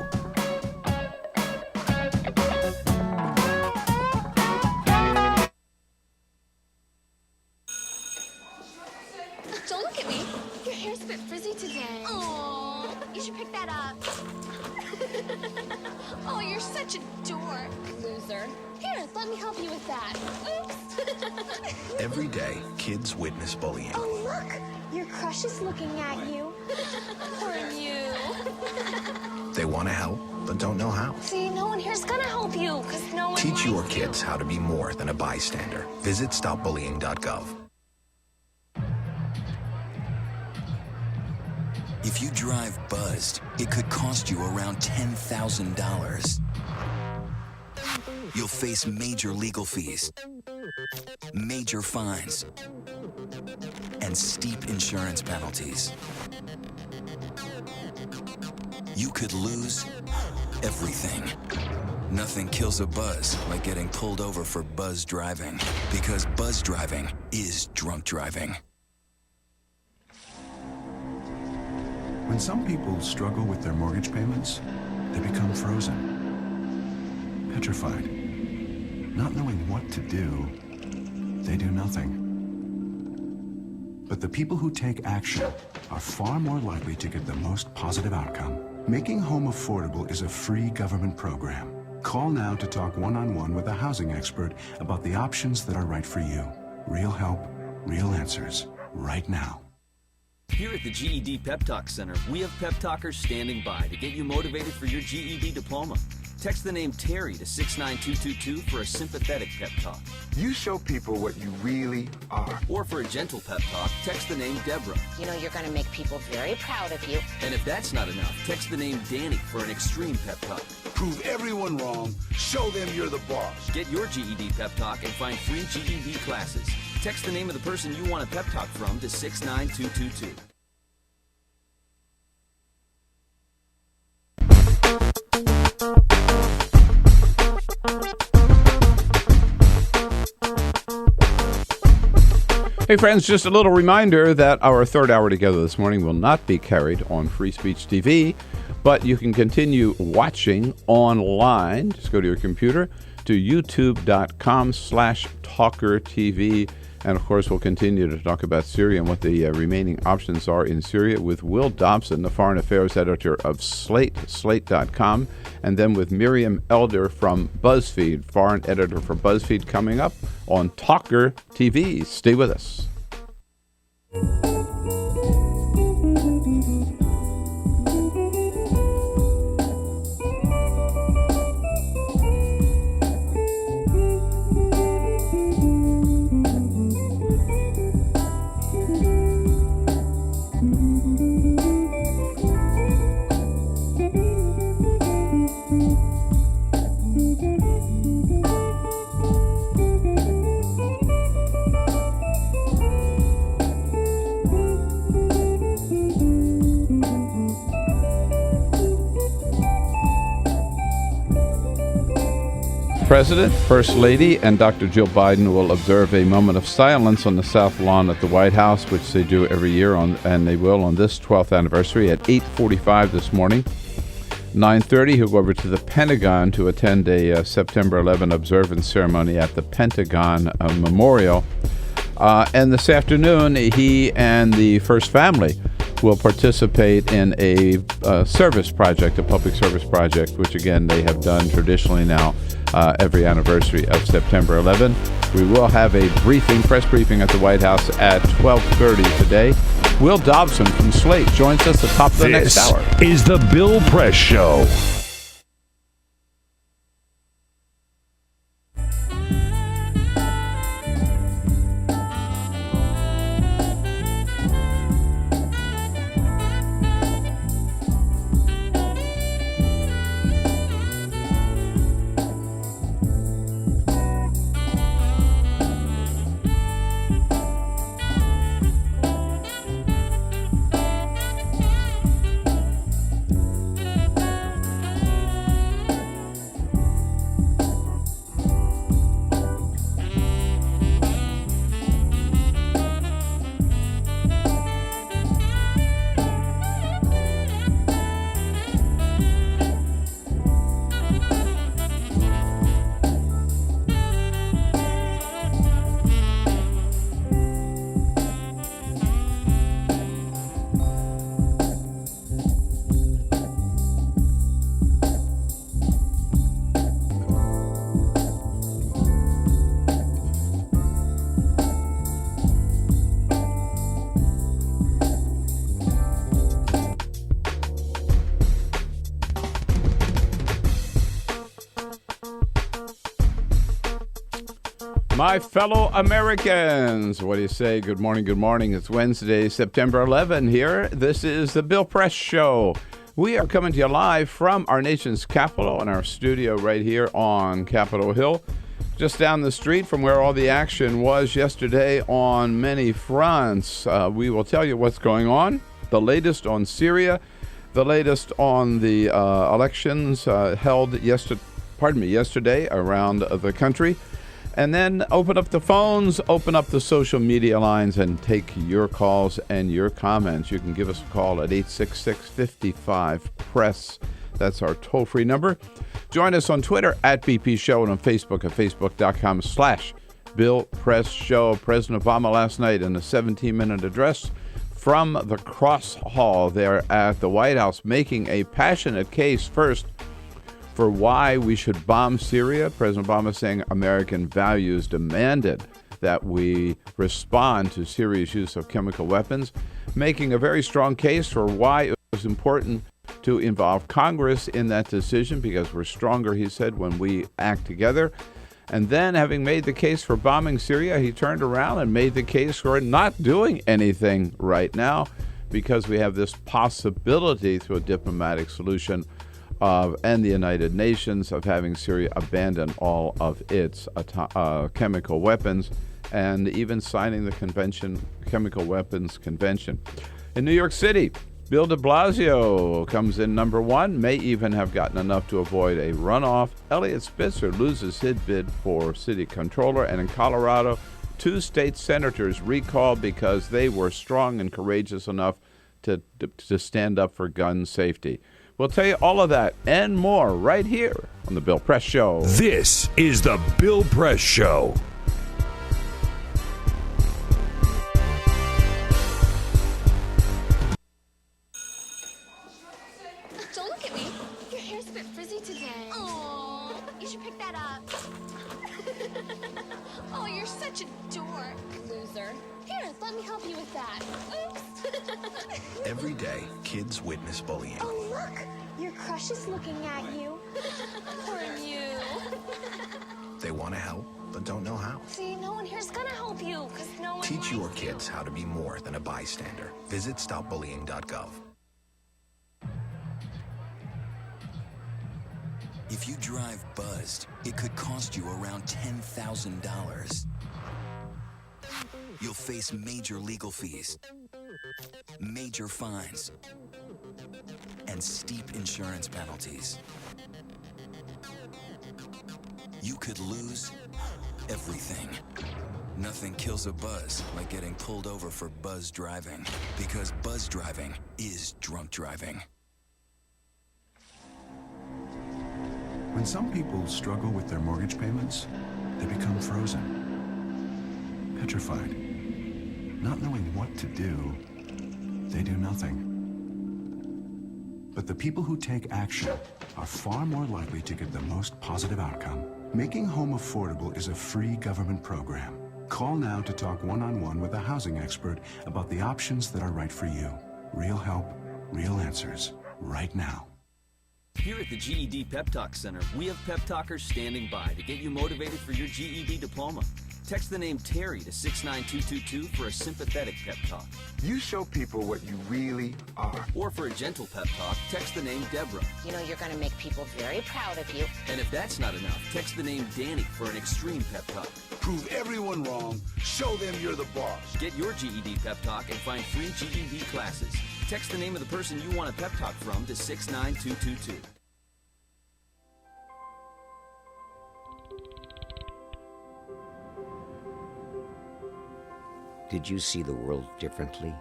Don't look at me. Your hair's a bit frizzy today. Aww, you should pick that up. Oh, you're such a dork, loser. Here, let me help you with that. Oops. Every day, kids witness bullying. Oh, look, your crush is looking at you. Poor you. They want to help, but don't know how. See, no one here's gonna help you, because no one Teach likes your kids how to be more than a bystander. Visit stopbullying.gov. If you drive buzzed, it could cost you around $10,000. You'll face major legal fees, major fines, and steep insurance penalties. You could lose everything. Nothing kills a buzz like getting pulled over for buzz driving, because buzz driving is drunk driving. When some people struggle with their mortgage payments, they become frozen, petrified. Not knowing what to do, they do nothing. But the people who take action are far more likely to get the most positive outcome. Making home affordable is a free government program. Call now to talk one-on-one with a housing expert about the options that are right for you. Real help, real answers, right now. Here at the GED Pep Talk Center, we have pep talkers standing by to get you motivated for your GED diploma. Text the name Terry to 69222 for a sympathetic pep talk. You show people what you really are. Or for a gentle pep talk, text the name Deborah. You know you're going to make people very proud of you. And if that's not enough, text the name Danny for an extreme pep talk. Prove everyone wrong. Show them you're the boss. Get your GED pep talk and find free GED classes. Text the name of the person you want a pep talk from to 69222. Hey friends, just a little reminder that our third hour together this morning will not be carried on Free Speech TV, but you can continue watching online. Just go to your computer to youtube.com/TawkrTV. And of course, we'll continue to talk about Syria and what the remaining options are in Syria with Will Dobson, the foreign affairs editor of Slate, slate.com, and then with Miriam Elder from Buzzfeed, foreign editor for Buzzfeed, coming up on TawkrTV. Stay with us. President, First Lady, and Dr. Jill Biden will observe a moment of silence on the South Lawn at the White House, which they do every year, and they will on this 12th anniversary at 8:45 this morning. 9:30, he'll go over to the Pentagon to attend a September 11 observance ceremony at the Pentagon Memorial. And this afternoon, he and the First Family will participate in a service project, a public service project, which again they have done traditionally now every anniversary of September 11. We will have a press briefing at the White House at 12:30 today. Will Dobson from Slate joins us at the top of the next hour. This is the Bill Press Show. My fellow Americans, what do you say? Good morning, good morning. It's Wednesday, September 11 here. This is the Bill Press Show. We are coming to you live from our nation's capital in our studio right here on Capitol Hill, just down the street from where all the action was yesterday on many fronts. We will tell you what's going on, the latest on Syria, the latest on the elections held yesterday around the country. And then open up the phones, open up the social media lines, and take your calls and your comments. You can give us a call at 866-55-PRESS. That's our toll-free number. Join us on Twitter at BP Show and on Facebook at facebook.com/Bill Press Show. President Obama last night in a 17-minute address from the Cross Hall there at the White House, making a passionate case first for why we should bomb Syria. President Obama saying American values demanded that we respond to Syria's use of chemical weapons, making a very strong case for why it was important to involve Congress in that decision, because we're stronger, he said, when we act together. And then, having made the case for bombing Syria, he turned around and made the case for not doing anything right now, because we have this possibility through a diplomatic solution and the United Nations of having Syria abandon all of its chemical weapons, and even signing the Chemical Weapons Convention. In New York City, Bill de Blasio comes in number one, may even have gotten enough to avoid a runoff. Eliot Spitzer loses his bid for city controller. And in Colorado, 2 state senators recalled because they were strong and courageous enough to stand up for gun safety. We'll tell you all of that and more right here on The Bill Press Show. This is The Bill Press Show. Don't look at me. Your hair's a bit frizzy today. Aww. You should pick that up. Oh, you're such a dork. Loser. Here, let me help you with that. Oops. Every day, kids witness bullying. Oh, look. Your crush is looking at you. Poor you. They want to help, but don't know how. See, no one here's gonna help you, because no one Teach likes your you. kids how to be more than a bystander. Visit stopbullying.gov. If you drive buzzed, it could cost you around $10,000. You'll face major legal fees, major fines, and steep insurance penalties. You could lose everything. Nothing kills a buzz like getting pulled over for buzz driving, because buzz driving is drunk driving. When some people struggle with their mortgage payments, they become frozen, petrified. Not knowing what to do, they do nothing. But the people who take action are far more likely to get the most positive outcome. Making home affordable is a free government program. Call now to talk one-on-one with a housing expert about the options that are right for you. Real help, real answers, right now. Here at the GED Pep Talk Center, we have Pep Talkers standing by to get you motivated for your GED diploma. Text the name Terry to 69222 for a sympathetic pep talk. You show people what you really are. Or for a gentle pep talk, text the name Deborah. You know, you're going to make people very proud of you. And if that's not enough, text the name Danny for an extreme pep talk. Prove everyone wrong. Show them you're the boss. Get your GED pep talk and find free GED classes. Text the name of the person you want a pep talk from to 69222. Did you see the world differently?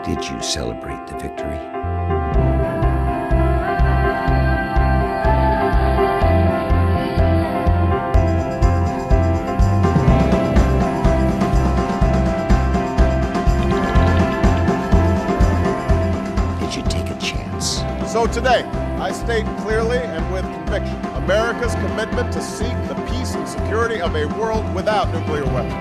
Did you celebrate the victory? So today, I state clearly and with conviction America's commitment to seek the peace and security of a world without nuclear weapons.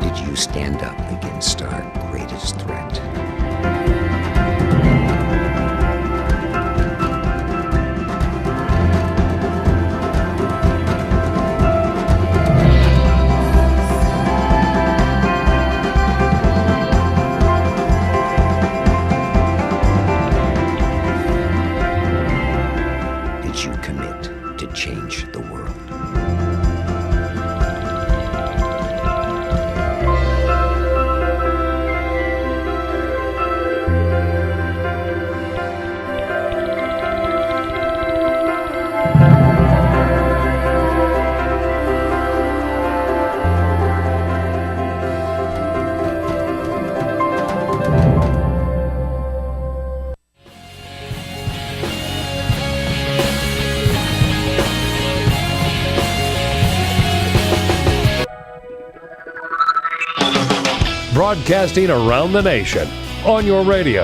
Did you stand up against our greatest threat? change the world. broadcasting around the nation, on your radio,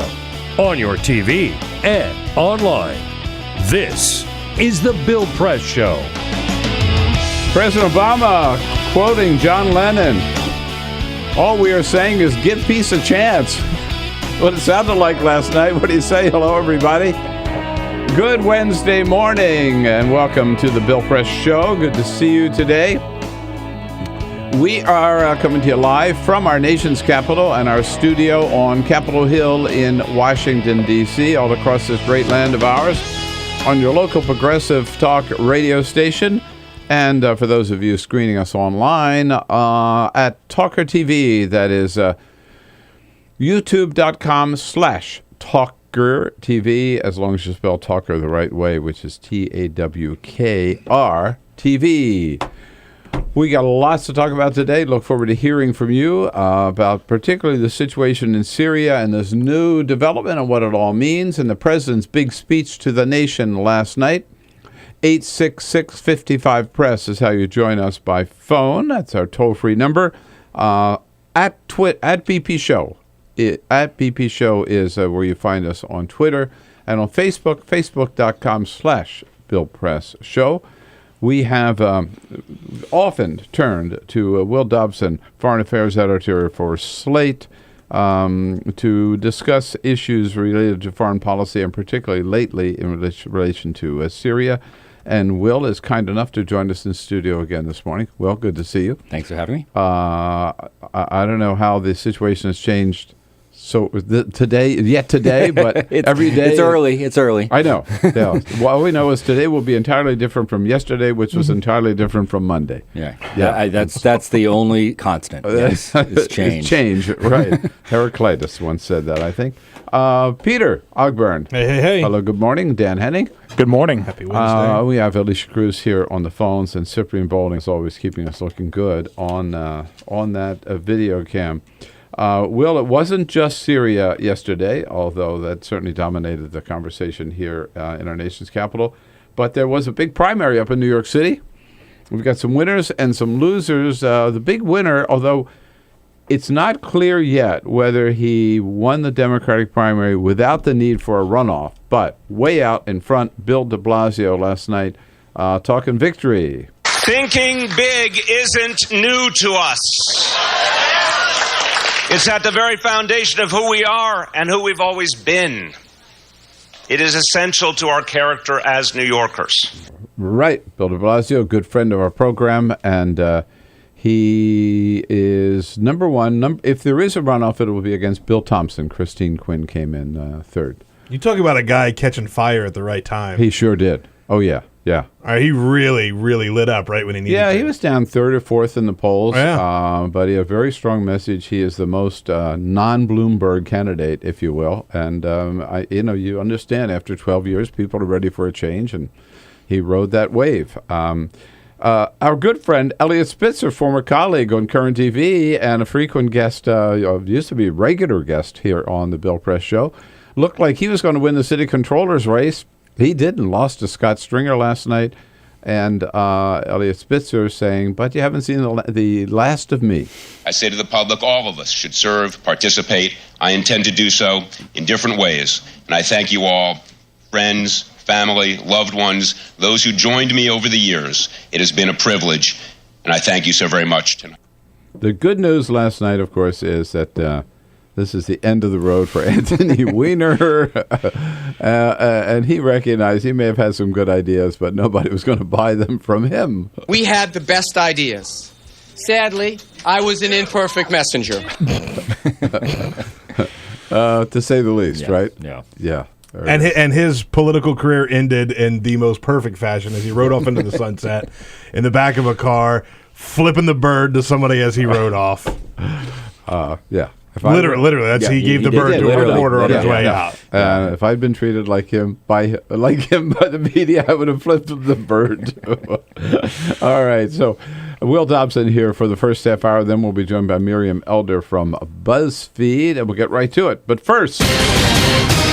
on your TV, and online. This is the Bill Press Show. President Obama quoting John Lennon. All we are saying is give peace a chance. What it sounded like last night. What do you say? Hello, everybody. Good Wednesday morning, and welcome to the Bill Press Show. Good to see you today. We are coming to you live from our nation's capital and our studio on Capitol Hill in Washington, D.C., all across this great land of ours, on your local progressive talk radio station. And for those of you screening us online, at TawkrTV, that is youtube.com/TawkrTV, as long as you spell Talker the right way, which is TAWKR TV. We got lots to talk about today. Look forward to hearing from you about particularly the situation in Syria and this new development and what it all means, and the president's big speech to the nation last night. 866-55-PRESS is how you join us by phone. That's our toll-free number. At BP Show. At BP Show is where you find us on Twitter, and on Facebook, facebook.com/Bill Press Show. We have often turned to Will Dobson, Foreign Affairs Editor for Slate, to discuss issues related to foreign policy, and particularly lately in relation to Syria. And Will is kind enough to join us in studio again this morning. Will, good to see you. Thanks for having me. I don't know how the situation has changed today, but every day. It's early. I know. Yeah. What we know is today will be entirely different from yesterday, which was entirely different from Monday. Yeah. That's the only constant. Yes, is change. It's change, right. Heraclitus once said that, I think. Peter Ogburn. Hey. Hello, good morning. Dan Henning. Good morning. Happy Wednesday. We have Alicia Cruz here on the phones, and Cyprian Bowling is always keeping us looking good on that video cam. Will, it wasn't just Syria yesterday, although that certainly dominated the conversation here in our nation's capital. But there was a big primary up in New York City. We've got some winners and some losers. The big winner, although it's not clear yet whether he won the Democratic primary without the need for a runoff, but way out in front, Bill de Blasio last night talking victory. Thinking big isn't new to us. It's at the very foundation of who we are and who we've always been. It is essential to our character as New Yorkers. Right. Bill de Blasio, a good friend of our program, and he is number one. If there is a runoff, it will be against Bill Thompson. Christine Quinn came in third. You talk about a guy catching fire at the right time. He sure did. Oh, yeah. Yeah. He really, really lit up right when he needed to. Yeah, he was down third or fourth in the polls, yeah. But he had a very strong message. He is the most non-Bloomberg candidate, if you will. And, you understand after 12 years, people are ready for a change, and he rode that wave. Our good friend, Elliot Spitzer, former colleague on Current TV and a frequent guest, used to be a regular guest here on the Bill Press Show, looked like he was going to win the city controller's race. He didn't. Lost to Scott Stringer last night. And Elliot Spitzer saying, but you haven't seen the last of me. I say to the public, all of us should serve, participate. I intend to do so in different ways. And I thank you all, friends, family, loved ones, those who joined me over the years. It has been a privilege, and I thank you so very much tonight. The good news last night, of course, is that this is the end of the road for Anthony Weiner. And he recognized he may have had some good ideas, but nobody was going to buy them from him. We had the best ideas. Sadly, I was an imperfect messenger. To say the least, right? Yeah. And his political career ended in the most perfect fashion as he rode off into the sunset in the back of a car, flipping the bird to somebody as he rode off. Yeah. Literally, that's he gave the bird to a reporter on his way out. If I'd been treated like him by the media, I would have flipped the bird. All right, so Will Dobson here for the first half hour. Then we'll be joined by Miriam Elder from Buzzfeed, and we'll get right to it. But first,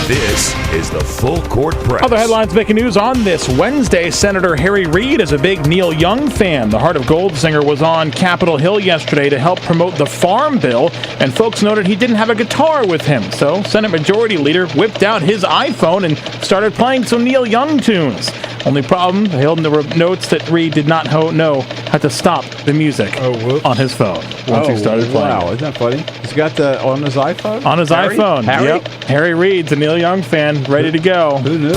This is the Full Court Press. Other headlines making news on this Wednesday. Senator Harry Reid is a big Neil Young fan. The Heart of Gold singer was on Capitol Hill yesterday to help promote the Farm Bill, and folks noted he didn't have a guitar with him. So Senate Majority Leader whipped out his iPhone and started playing some Neil Young tunes. Only problem, Hill notes that Reid did not know how to stop the music on his phone once he started playing. Wow, isn't that funny? He's got on his iPhone? On his iPhone. Harry? Yep. Harry Reid's a Neil Young fan, ready to go. Who knew?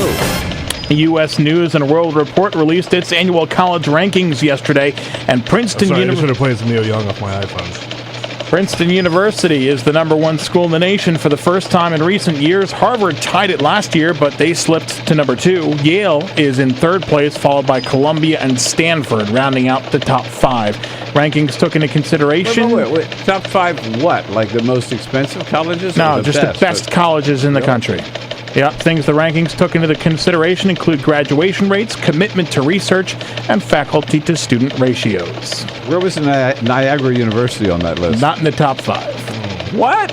The U.S. News and World Report released its annual college rankings yesterday, and Princeton University. I University. should have played some Neil Young off my iPhones. Princeton University is the number one school in the nation for the first time in recent years. Harvard tied it last year, but they slipped to number 2. Yale is in third place, followed by Columbia and Stanford, rounding out the top 5. Rankings took into consideration... Wait. Top 5 what? Like the most expensive colleges? No, just the best colleges in the country. Yep, things the rankings took into consideration include graduation rates, commitment to research, and faculty-to-student ratios. Where was Niagara University on that list? Not in the top 5. What?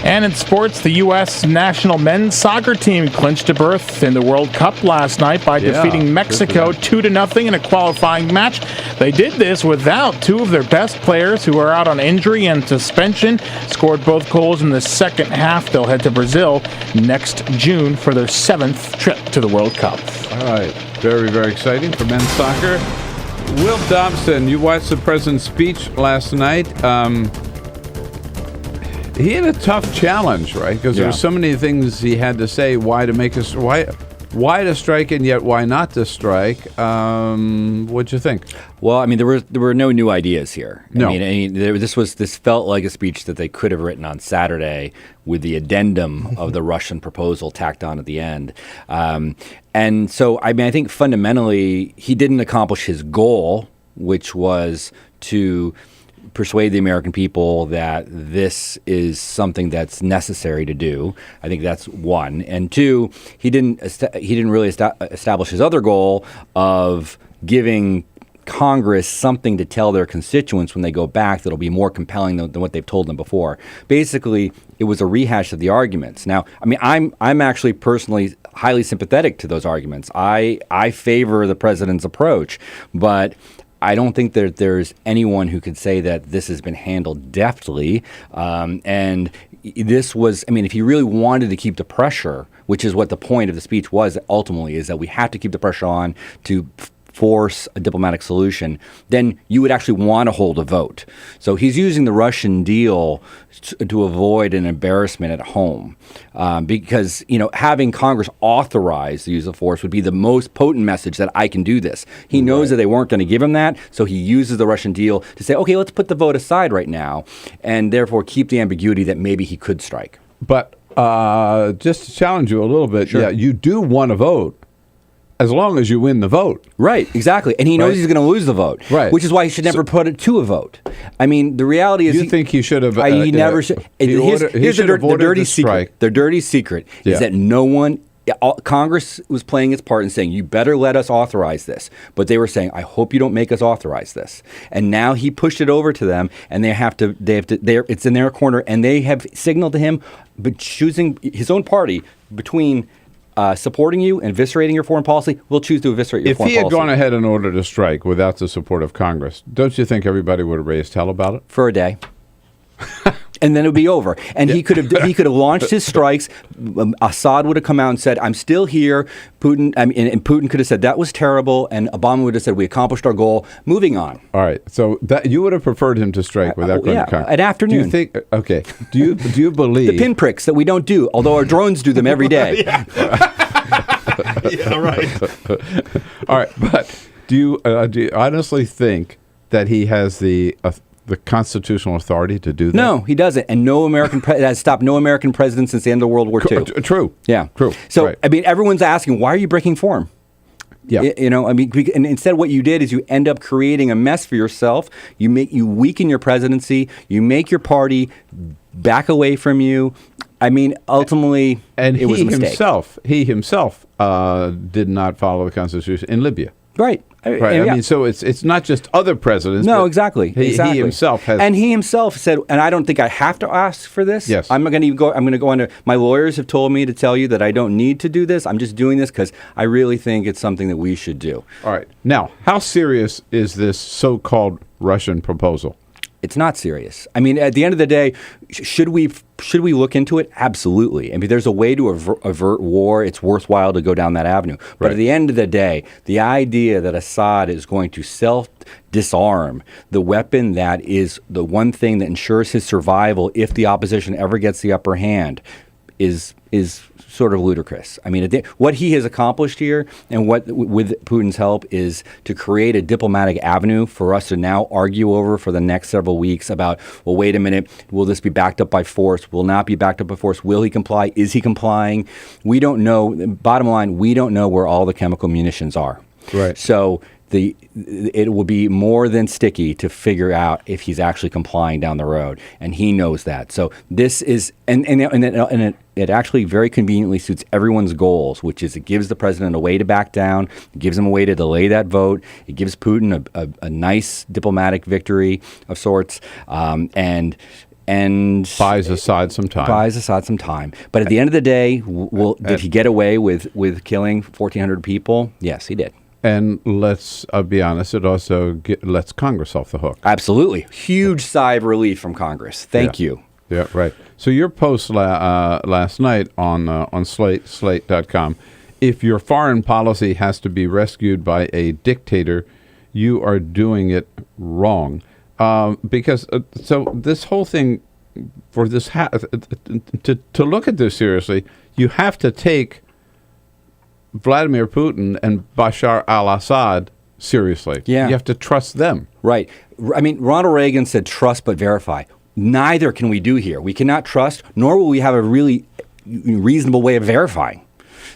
And in sports, the U.S. national men's soccer team clinched a berth in the World Cup last night by defeating Mexico 2-0 in a qualifying match. They did this without 2 of their best players who are out on injury and suspension. Scored both goals in the second half. They'll head to Brazil next June for their 7th trip to the World Cup. All right. Very, very exciting for men's soccer. Will Dobson, you watched the president's speech last night. He had a tough challenge, right? Because there were so many things he had to say. Why to strike, and yet why not to strike? What'd you think? Well, I mean, there were no new ideas here. No. I mean, this felt like a speech that they could have written on Saturday with the addendum of the Russian proposal tacked on at the end. And so, I mean, I think fundamentally he didn't accomplish his goal, which was to persuade the American people that this is something that's necessary to do. I think that's one. And 2, he didn't really establish his other goal of giving Congress something to tell their constituents when they go back that'll be more compelling than what they've told them before. Basically, it was a rehash of the arguments. Now, I mean, I'm actually personally highly sympathetic to those arguments. I favor the president's approach, but I don't think that there's anyone who could say that this has been handled deftly. And this was, I mean, if he really wanted to keep the pressure, which is what the point of the speech was ultimately, is that we have to keep the pressure on to force a diplomatic solution, then you would actually want to hold a vote. So he's using the Russian deal to avoid an embarrassment at home, because, you know, having Congress authorize the use of force would be the most potent message that I can do this. He knows that they weren't going to give him that, so he uses the Russian deal to say, okay, let's put the vote aside right now, and therefore keep the ambiguity that maybe he could strike. But just to challenge you a little bit, yeah, you do want to vote, as long as you win the vote. Right, exactly. And he knows he's going to lose the vote. Right. Which is why he should never put it to a vote. I mean, the reality is... You think he should have... he never should... Here's the dirty secret. The dirty secret is that no one... Congress was playing its part and saying, you better let us authorize this. But they were saying, I hope you don't make us authorize this. And now he pushed it over to them, and it's in their corner, and they have signaled to him, but choosing his own party between... supporting you and eviscerating your foreign policy, we'll choose to eviscerate your foreign policy. If he had gone ahead in order to strike without the support of Congress, don't you think everybody would have raised hell about it? For a day. And then it would be over. And he could have launched his strikes. Assad would have come out and said, I'm still here. Putin, and Putin could have said, that was terrible. And Obama would have said, we accomplished our goal. Moving on. All right. So you would have preferred him to strike without going to Congress. An afternoon. Do you think, okay. Do you believe... The pinpricks that we don't do, although our drones do them every day. Yeah, right. All right. But do you honestly think that he has the constitutional authority to do that? No, he doesn't. And no American has stopped no American president since the end of World War II. True. Yeah. True. So, right. I mean, everyone's asking, why are you breaking form? Yeah. You know, I mean, and instead what you did is you end up creating a mess for yourself. You weaken your presidency. You make your party back away from you. I mean, ultimately, it was a mistake. He himself did not follow the Constitution in Libya. Right. Right. I mean, so it's not just other presidents. No, but exactly. He himself has. And he himself said, and I don't think I have to ask for this. Yes. I'm going to go under. My lawyers have told me to tell you that I don't need to do this. I'm just doing this because I really think it's something that we should do. All right. Now, how serious is this so-called Russian proposal? It's not serious. I mean, at the end of the day, should we look into it? Absolutely. I mean, there's a way to avert war. It's worthwhile to go down that avenue. But at the end of the day, the idea that Assad is going to self-disarm the weapon that is the one thing that ensures his survival if the opposition ever gets the upper hand is sort of ludicrous. I mean, what he has accomplished here and what with Putin's help is to create a diplomatic avenue for us to now argue over for the next several weeks about, well, wait a minute, will this be backed up by force? Will not be backed up by force? Will he comply? Is he complying? We don't know. Bottom line, we don't know where all the chemical munitions are. Right. So it will be more than sticky to figure out if he's actually complying down the road, and he knows that. So this is, and it actually very conveniently suits everyone's goals, which is it gives the president a way to back down, it gives him a way to delay that vote, it gives Putin a nice diplomatic victory of sorts, and buys Assad some time. But at the end of the day, did he get away with killing 1,400 people? Yes, he did. And let's be honest, it also lets Congress off the hook. Absolutely. Huge sigh of relief from Congress. Thank you. Yeah, right. So your post last night on Slate.com, if your foreign policy has to be rescued by a dictator, you are doing it wrong. Because so this whole thing, for this to look at this seriously, you have to take Vladimir Putin and Bashar al-Assad seriously. Yeah. You have to trust them. Right. I mean, Ronald Reagan said, trust but verify. Neither can we do here. We cannot trust, nor will we have a really reasonable way of verifying.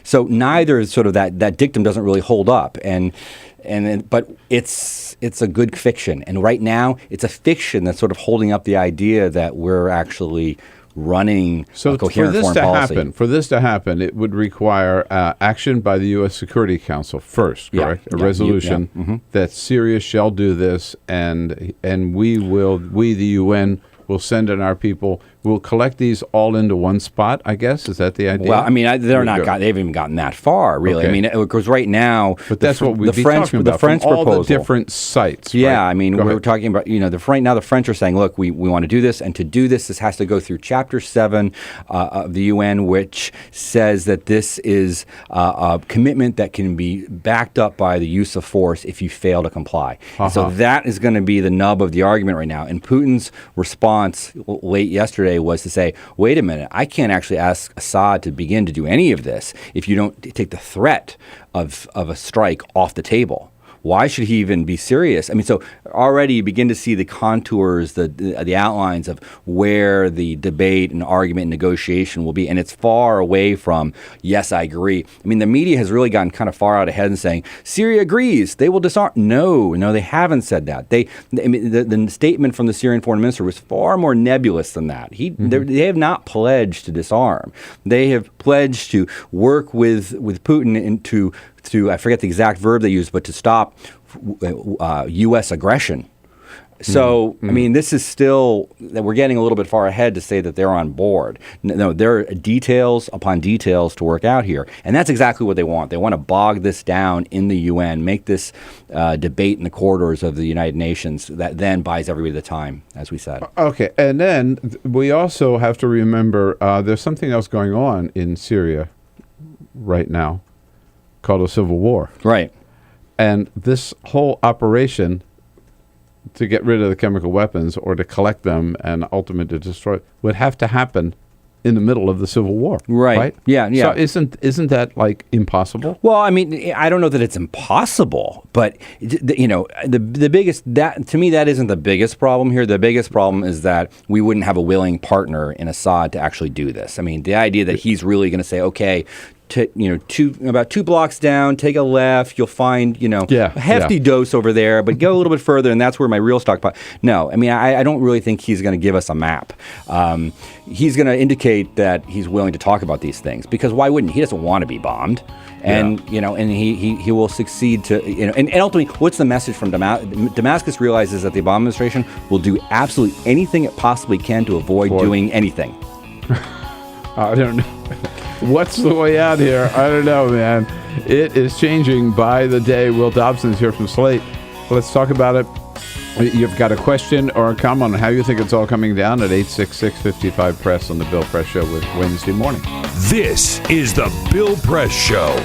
So neither is sort of that dictum doesn't really hold up. But it's a good fiction. And right now, it's a fiction that's sort of holding up the idea that we're actually running a coherent foreign policy. For this to happen, it would require action by the U.S. Security Council first, correct? A resolution that Syria shall do this, and we, the UN, will send in our people. We'll collect these all into one spot, I guess. Is that the idea? Well, I mean, they haven't even gotten that far, really. Okay. I mean, because right now, but that's what we'd be talking about. The French from all proposal, the different sites. Yeah, right? I mean, we're talking about right now. The French are saying, look, we want to do this, and to do this has to go through Chapter 7 of the UN, which says that this is a commitment that can be backed up by the use of force if you fail to comply. So that is going to be the nub of the argument right now. And Putin's response late yesterday was to say, wait a minute, I can't actually ask Assad to begin to do any of this if you don't take the threat of a strike off the table. Why should he even be serious? I mean, so already you begin to see the contours, the outlines of where the debate and argument and negotiation will be. And it's far away from, yes, I agree. I mean, the media has really gotten kind of far out ahead and saying, Syria agrees, they will disarm. No, they haven't said that. The statement from the Syrian foreign minister was far more nebulous than that. They have not pledged to disarm. They have pledged to work with Putin and to I forget the exact verb they used, but to stop U.S. aggression. So, I mean, this is still, that we're getting a little bit far ahead to say that they're on board. No, there are details upon details to work out here. And that's exactly what they want. They want to bog this down in the UN, make this debate in the corridors of the United Nations that then buys everybody the time, as we said. Okay. And then we also have to remember there's something else going on in Syria right now called a civil war. Right. And this whole operation to get rid of the chemical weapons or to collect them and ultimately to destroy would have to happen in the middle of the civil war. Right? Yeah. So isn't that like impossible? Well, I mean, I don't know that it's impossible, but the biggest, that to me, that isn't the biggest problem here. The biggest problem is that we wouldn't have a willing partner in Assad to actually do this. I mean, the idea that he's really going to say, okay, about 2 blocks down, take a left, you'll find, a hefty dose over there, but go a little bit further, and that's where my real stockpile. No, I mean, I don't really think he's going to give us a map. He's going to indicate that he's willing to talk about these things, because why wouldn't he? He doesn't want to be bombed. and and he will succeed to and ultimately, what's the message from Damascus? Realizes that the Obama administration will do absolutely anything it possibly can to avoid doing anything. I don't know. What's the way out here? I don't know, man. It is changing by the day. Will Dobson's here from Slate. Let's talk about it. You've got a question or a comment on how you think it's all coming down at 866-55-PRESS on the Bill Press Show with Wednesday morning. This is the Bill Press Show.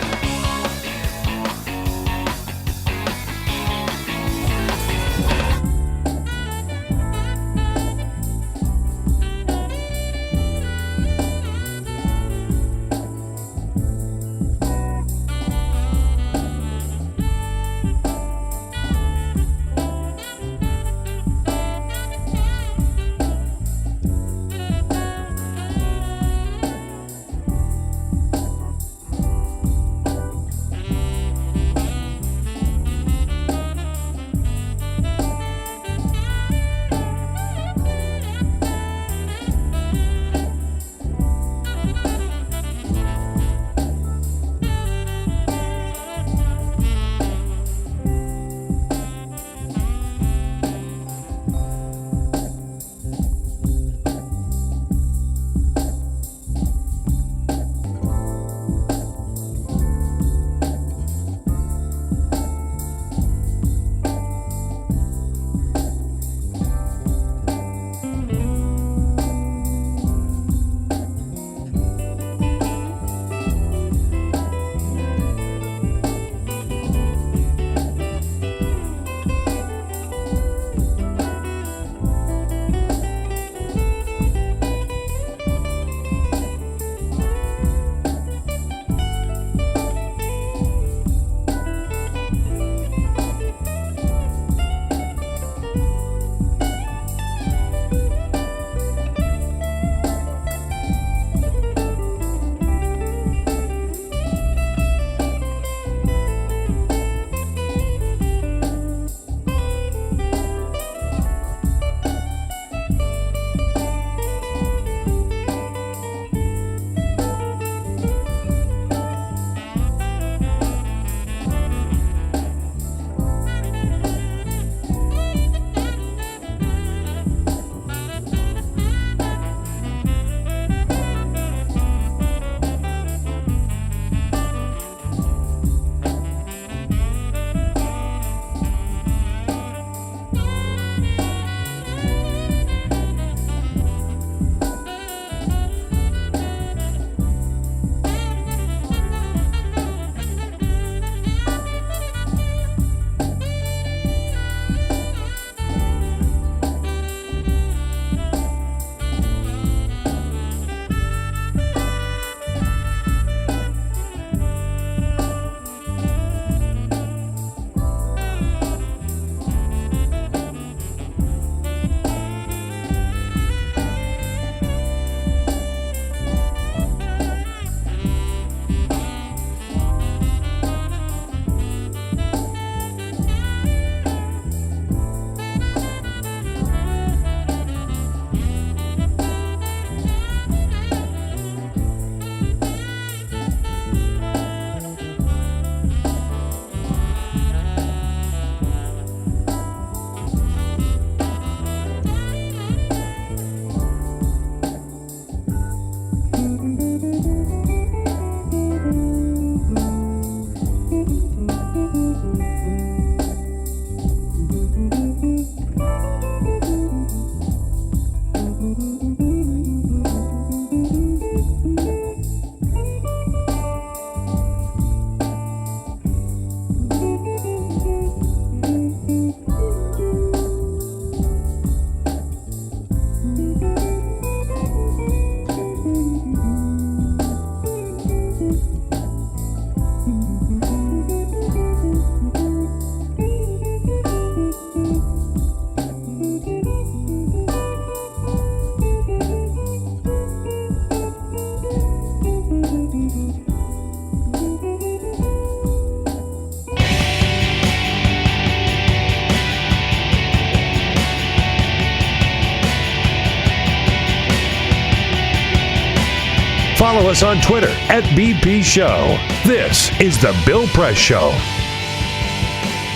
Follow us on Twitter @BP Show. This is The Bill Press Show.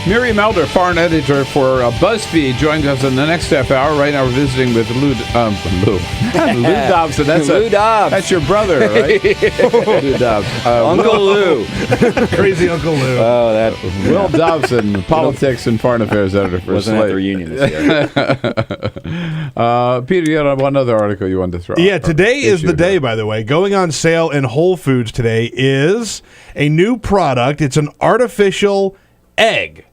Miriam Elder, foreign editor for Buzzfeed, joins us in the next half hour. Right now we're visiting with Lou Dobson. Lou Dobbs. That's your brother, right? Lou Dobbs. Uncle Lou. Crazy Uncle Lou. Oh, that. Will Dobson, politics and foreign affairs editor for Wasn't Slate. at the reunion this year. Peter, you had one other article you wanted to throw. Yeah, today is the day, by the way. Going on sale in Whole Foods today is a new product. It's an artificial egg.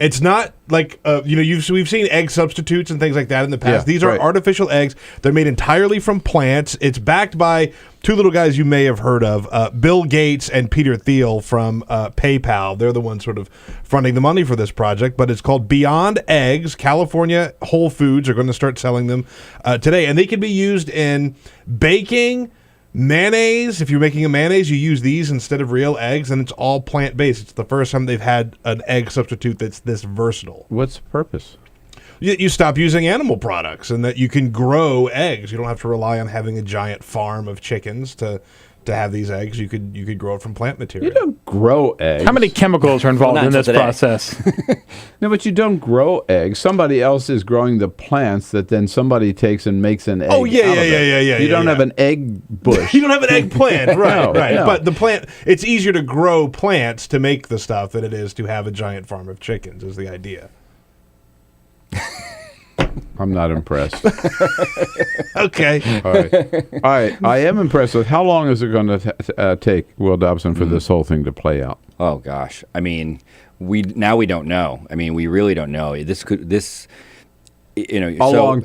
It's not like, we've seen egg substitutes and things like that in the past. Yeah, These are artificial eggs. They're made entirely from plants. It's backed by two little guys you may have heard of, Bill Gates and Peter Thiel from PayPal. They're the ones sort of fronting the money for this project, but it's called Beyond Eggs. California Whole Foods are going to start selling them today, and they can be used in baking, mayonnaise. If you're making a mayonnaise, you use these instead of real eggs, and it's all plant-based. It's the first time they've had an egg substitute that's this versatile. What's the purpose? You stop using animal products, and that you can grow eggs. You don't have to rely on having a giant farm of chickens to have these eggs. You could grow it from plant material. You don't grow eggs. How many chemicals are involved in this process? No, but you don't grow eggs. Somebody else is growing the plants that then somebody takes and makes an egg. Oh, yeah. You don't have an egg bush. You don't have an eggplant, right? Right. No. But the plant, it's easier to grow plants to make the stuff than it is to have a giant farm of chickens. Is the idea? I'm not impressed. Okay. All right. I am impressed with how long is it going to take, Will Dobson, for this whole thing to play out? Oh gosh, I mean, we don't know. I mean, we really don't know. A long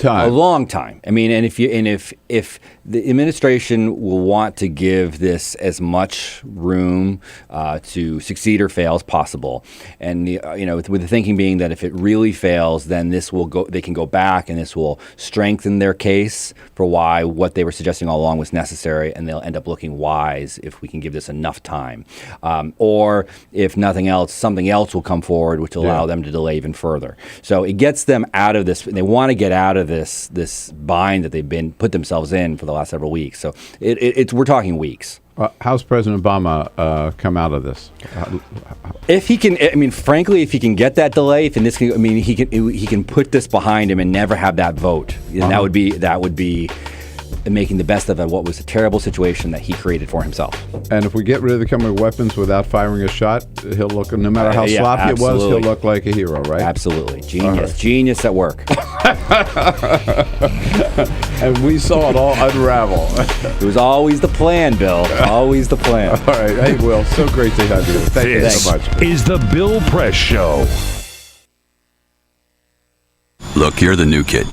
time. I mean, and if the administration will want to give this as much room to succeed or fail as possible, and with the thinking being that if it really fails, then they can go back and this will strengthen their case for why what they were suggesting all along was necessary, and they'll end up looking wise if we can give this enough time, or if nothing else, something else will come forward which will allow them to delay even further. So it gets them out of this. They want to get out of this bind that they've put themselves in for the last several weeks. So we're talking weeks. How's President Obama come out of this? If he can, I mean, frankly, if he can get that delay, he can put this behind him and never have that vote. And that would be making the best of what was a terrible situation that he created for himself. And if we get rid of the chemical weapons without firing a shot, he'll look, no matter how sloppy it was, he'll look like a hero, right? Absolutely. Genius at work. And we saw it all unravel. It was always the plan, Bill. Always the plan. All right. Hey, Will, so great to have you. Thank you so much. This is the Bill Press Show. Look, you're the new kid.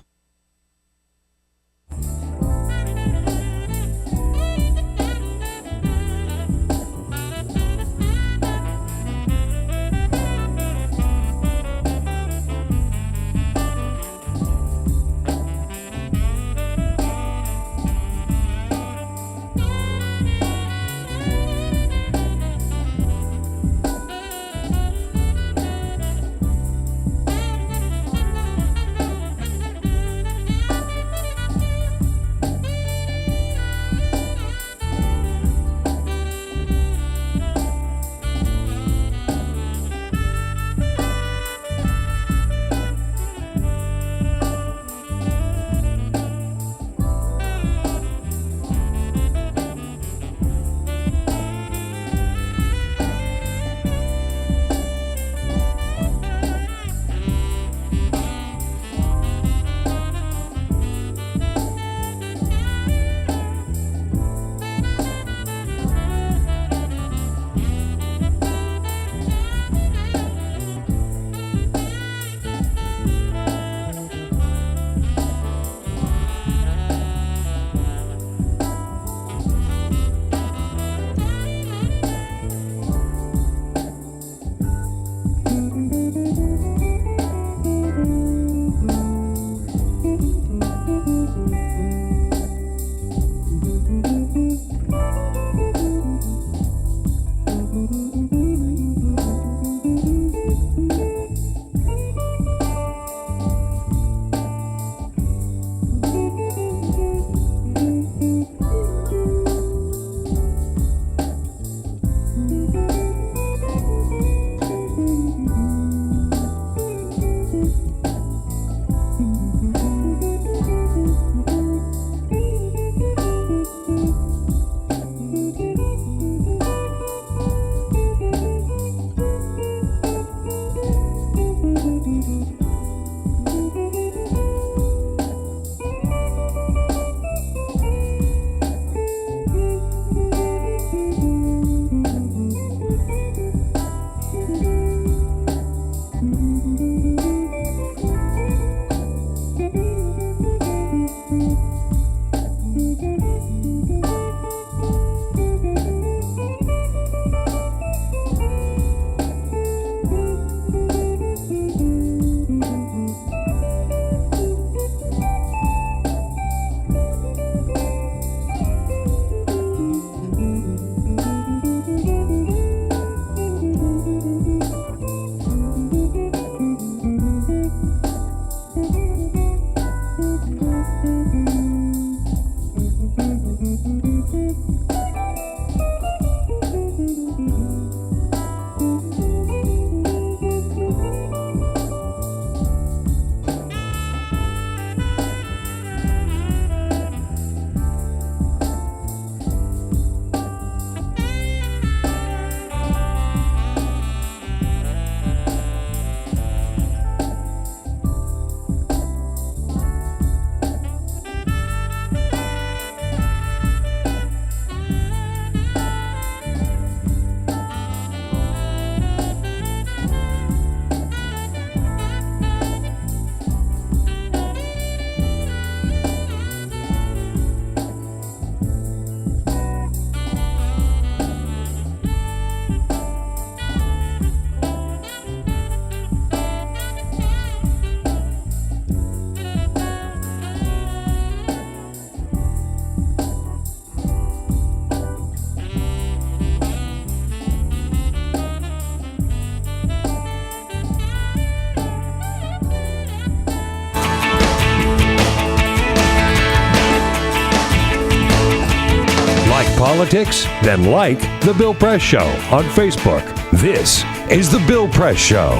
politics? Then like The Bill Press Show on Facebook. This is The Bill Press Show.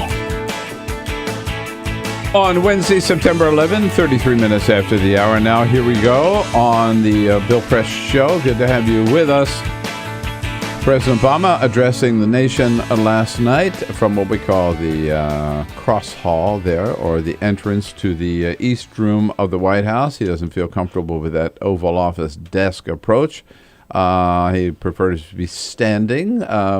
On Wednesday, September 11, 33 minutes after the hour. Now, here we go on the Bill Press Show. Good to have you with us. President Obama addressing the nation last night from what we call the cross hall there, or the entrance to the East Room of the White House. He doesn't feel comfortable with that Oval Office desk approach. He prefers to be standing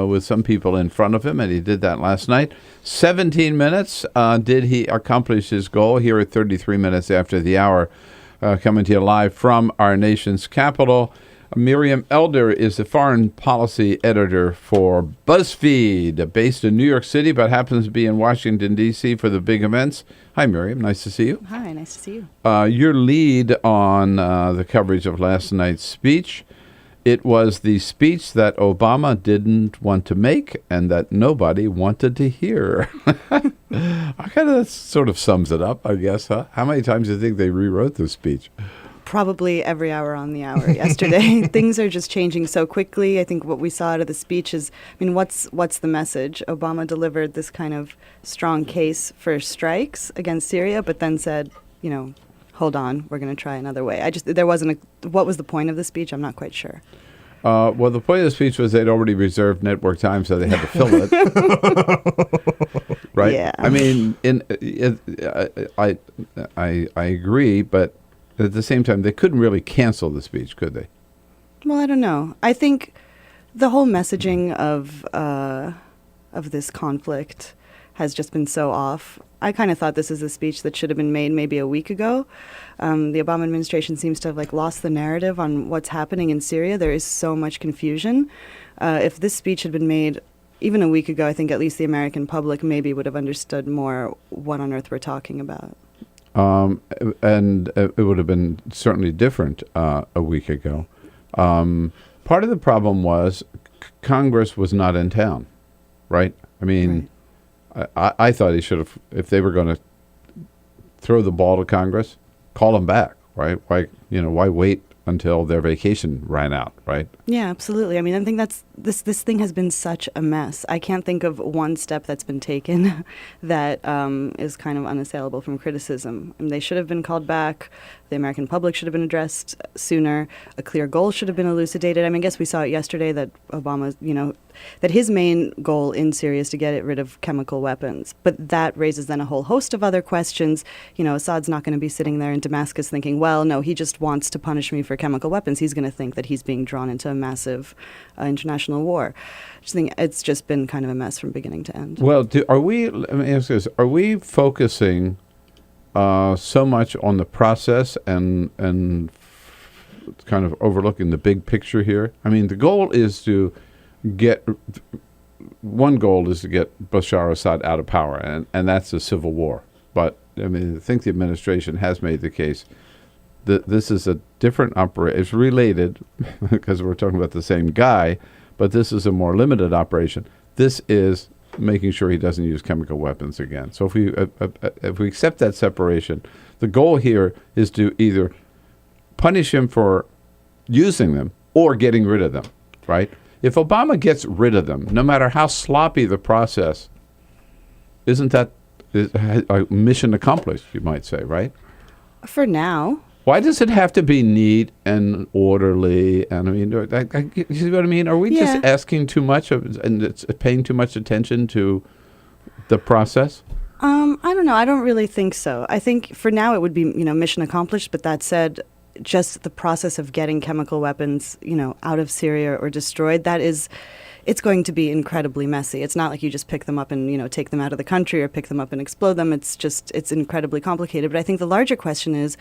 with some people in front of him, and he did that last night. 17 minutes did he accomplish his goal here at 33 minutes after the hour, coming to you live from our nation's capital. Miriam Elder is the foreign policy editor for Buzzfeed, based in New York City, but happens to be in Washington, D.C. for the big events. Hi, Miriam. Nice to see you. Hi, nice to see you. Your lead on the coverage of last night's speech. It was the speech that Obama didn't want to make and that nobody wanted to hear. That sort of sums it up, I guess, huh? How many times do you think they rewrote the speech? Probably every hour on the hour yesterday. Things are just changing so quickly. I think what we saw out of the speech is, what's the message? Obama delivered this kind of strong case for strikes against Syria, but then said, hold on, we're going to try another way. What was the point of the speech? I'm not quite sure. Well, the point of the speech was they'd already reserved network time, so they had to fill it. Right? Yeah. I agree, but at the same time, they couldn't really cancel the speech, could they? Well, I don't know. I think the whole messaging of this conflict has just been so off. I kind of thought this is a speech that should have been made maybe a week ago. The Obama administration seems to have lost the narrative on what's happening in Syria. There is so much confusion. If this speech had been made even a week ago, I think at least the American public maybe would have understood more what on earth we're talking about. And it would have been certainly different a week ago. Part of the problem was Congress was not in town, right? Right. I thought he should have, if they were going to throw the ball to Congress, call them back, right? Why wait until their vacation ran out, right? Yeah, absolutely. I think that's this thing has been such a mess. I can't think of one step that's been taken that is kind of unassailable from criticism. They should have been called back. The American public should have been addressed sooner. A clear goal should have been elucidated. I guess we saw it yesterday that Obama, that his main goal in Syria is to get rid of chemical weapons. But that raises then a whole host of other questions. Assad's not going to be sitting there in Damascus thinking, well, no, he just wants to punish me for chemical weapons. He's going to think that he's being drawn into a massive international war. I just think it's just been kind of a mess from beginning to end. Well, let me ask this. Are we focusing so much on the process and kind of overlooking the big picture here? The goal is to get Bashar Assad out of power, and that's a civil war. But I think the administration has made the case that this is a different operation. It's related because we're talking about the same guy, but this is a more limited operation. This is making sure he doesn't use chemical weapons again. So if we accept that separation, the goal here is to either punish him for using them or getting rid of them, right? If Obama gets rid of them, no matter how sloppy the process, isn't that a mission accomplished, you might say, right? For now. Why does it have to be neat and orderly? And you see what I mean? Are we just asking too much and it's paying too much attention to the process? I don't know. I don't really think so. I think for now it would be, mission accomplished. But that said, just the process of getting chemical weapons, out of Syria or destroyed, it's going to be incredibly messy. It's not like you just pick them up and, take them out of the country or pick them up and explode them. It's incredibly complicated. But I think the larger question is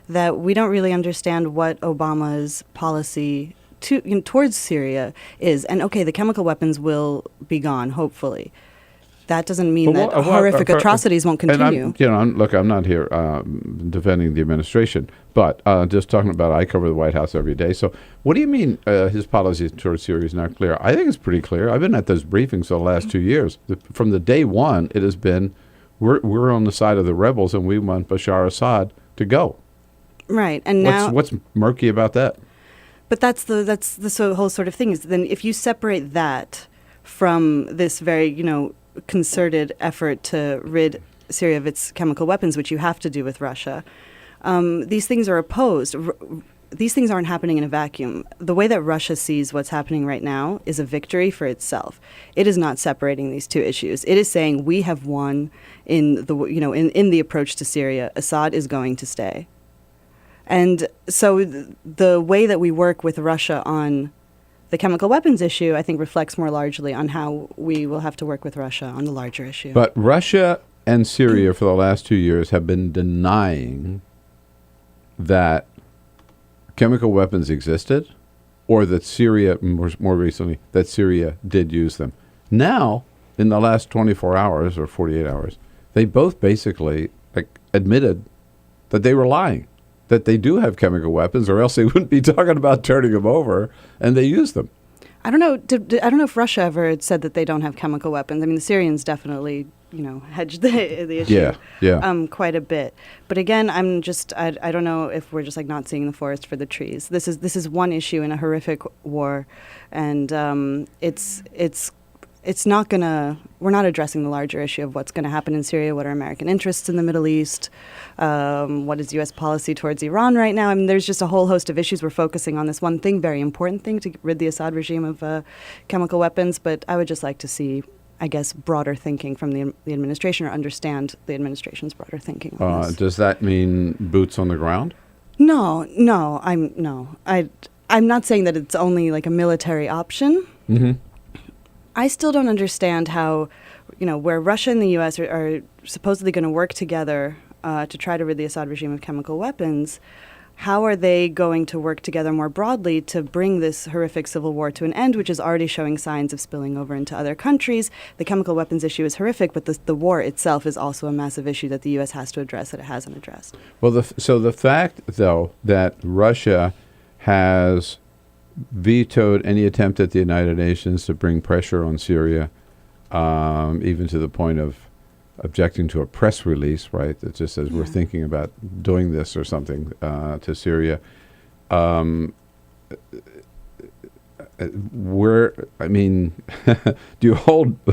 that we don't really understand what Obama's policy towards Syria is. And okay, the chemical weapons will be gone, hopefully. That doesn't mean that horrific atrocities won't continue. I'm not here defending the administration, but just talking about, I cover the White House every day. So what do you mean his policy towards Syria is not clear? I think it's pretty clear. I've been at those briefings the last 2 years. From the day one, it has been, we're on the side of the rebels and we want Bashar Assad to go. Right. And now, what's murky about that? But that's the whole sort of thing. Is then if you separate that from this very concerted effort to rid Syria of its chemical weapons, which you have to do with Russia, these things are opposed. These things aren't happening in a vacuum. The way that Russia sees what's happening right now is a victory for itself. It is not separating these two issues. It is saying we have won in the approach to Syria. Assad is going to stay. And so the way that we work with Russia on the chemical weapons issue, I think, reflects more largely on how we will have to work with Russia on the larger issue. But Russia and Syria for the last 2 years have been denying that chemical weapons existed, or that Syria, more recently, that Syria did use them. Now, in the last 24 hours or 48 hours, they both basically admitted that they were lying, that they do have chemical weapons, or else they wouldn't be talking about turning them over, and they use them. I don't know. I don't know if Russia ever said that they don't have chemical weapons. I mean, the Syrians definitely, hedged the issue quite a bit. But again, I don't know if we're just not seeing the forest for the trees. This is one issue in a horrific war, and it's not gonna. We're not addressing the larger issue of what's going to happen in Syria. What are American interests in the Middle East? What is U.S. policy towards Iran right now? I mean, there's just a whole host of issues. We're focusing on this one thing, very important thing, to rid the Assad regime of chemical weapons. But I would just like to see, I guess, broader thinking from the administration, or understand the administration's broader thinking on this. Does that mean boots on the ground? No. I'm not saying that it's only a military option. Mm-hmm. I still don't understand how, where Russia and the U.S. are supposedly going to work together to try to rid the Assad regime of chemical weapons, how are they going to work together more broadly to bring this horrific civil war to an end, which is already showing signs of spilling over into other countries? The chemical weapons issue is horrific, but the war itself is also a massive issue that the U.S. has to address that it hasn't addressed. Well, so the fact, though, that Russia has vetoed any attempt at the United Nations to bring pressure on Syria, even to the point of objecting to a press release, right, that just says we're thinking about doing this or something to Syria. Do you hold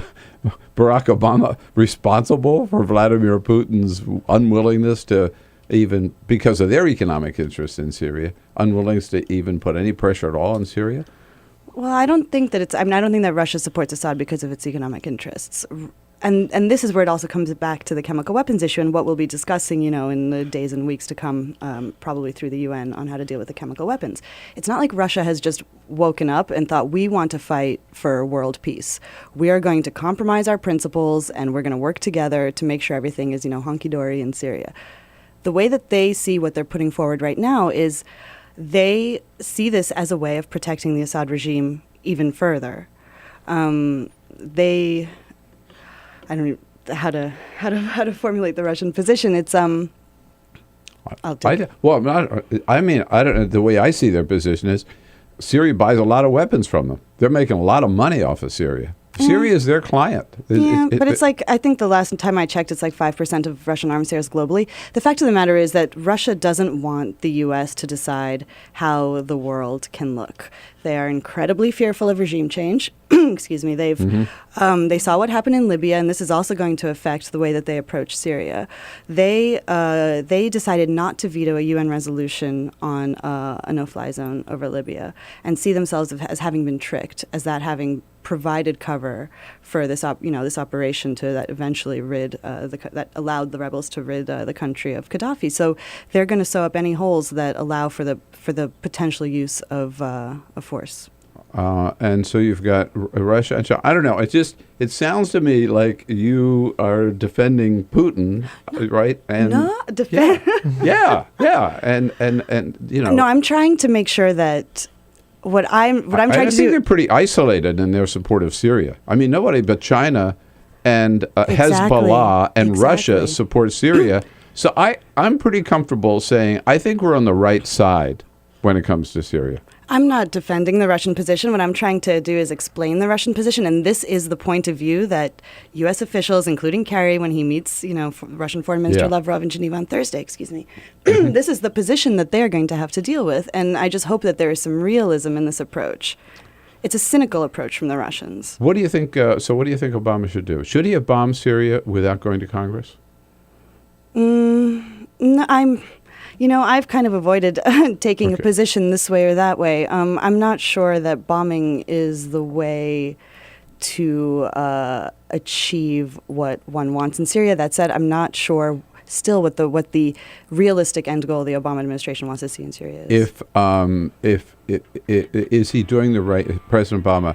Barack Obama responsible for Vladimir Putin's unwillingness to, even because of their economic interests in Syria, unwillingness to even put any pressure at all on Syria? Well, I don't think that I don't think that Russia supports Assad because of its economic interests. And this is where it also comes back to the chemical weapons issue and what we'll be discussing, in the days and weeks to come, probably through the UN, on how to deal with the chemical weapons. It's not like Russia has just woken up and thought, we want to fight for world peace. We are going to compromise our principles, and we're going to work together to make sure everything is, hunky-dory in Syria. The way that they see what they're putting forward right now is they see this as a way of protecting the Assad regime even further. I don't know how to formulate the Russian position. It's I don't know. The way I see their position is Syria buys a lot of weapons from them. They're making a lot of money off of Syria. Syria is their client. But it's I think the last time I checked, it's 5% of Russian arms sales globally. The fact of the matter is that Russia doesn't want the U.S. to decide how the world can look. They are incredibly fearful of regime change. Excuse me. They saw what happened in Libya, and this is also going to affect the way that they approach Syria. They decided not to veto a UN resolution on a no-fly zone over Libya, and see themselves as having been tricked, as that having provided cover for this operation that eventually that allowed the rebels to rid the country of Gaddafi. So they're going to sew up any holes that allow for the potential use of force. And so you've got Russia and China. I don't know. It sounds to me like you are defending Putin, right? And defend. Yeah. And No, I'm trying to make sure that. What I'm trying to do. I think they're pretty isolated in their support of Syria. I mean, nobody but China and Hezbollah and Russia support Syria. So I'm pretty comfortable saying I think we're on the right side when it comes to Syria. I'm not defending the Russian position. What I'm trying to do is explain the Russian position, and this is the point of view that U.S. officials, including Kerry, when he meets, Russian Foreign Minister Lavrov in Geneva on Thursday, this is the position that they're going to have to deal with, and I just hope that there is some realism in this approach. It's a cynical approach from the Russians. What do you think? What do you think Obama should do? Should he have bombed Syria without going to Congress? No, I've kind of avoided taking a position this way or that way. I'm not sure that bombing is the way to achieve what one wants in Syria. That said, I'm not sure still what the realistic end goal the Obama administration wants to see in Syria is. Is he doing the right, President Obama,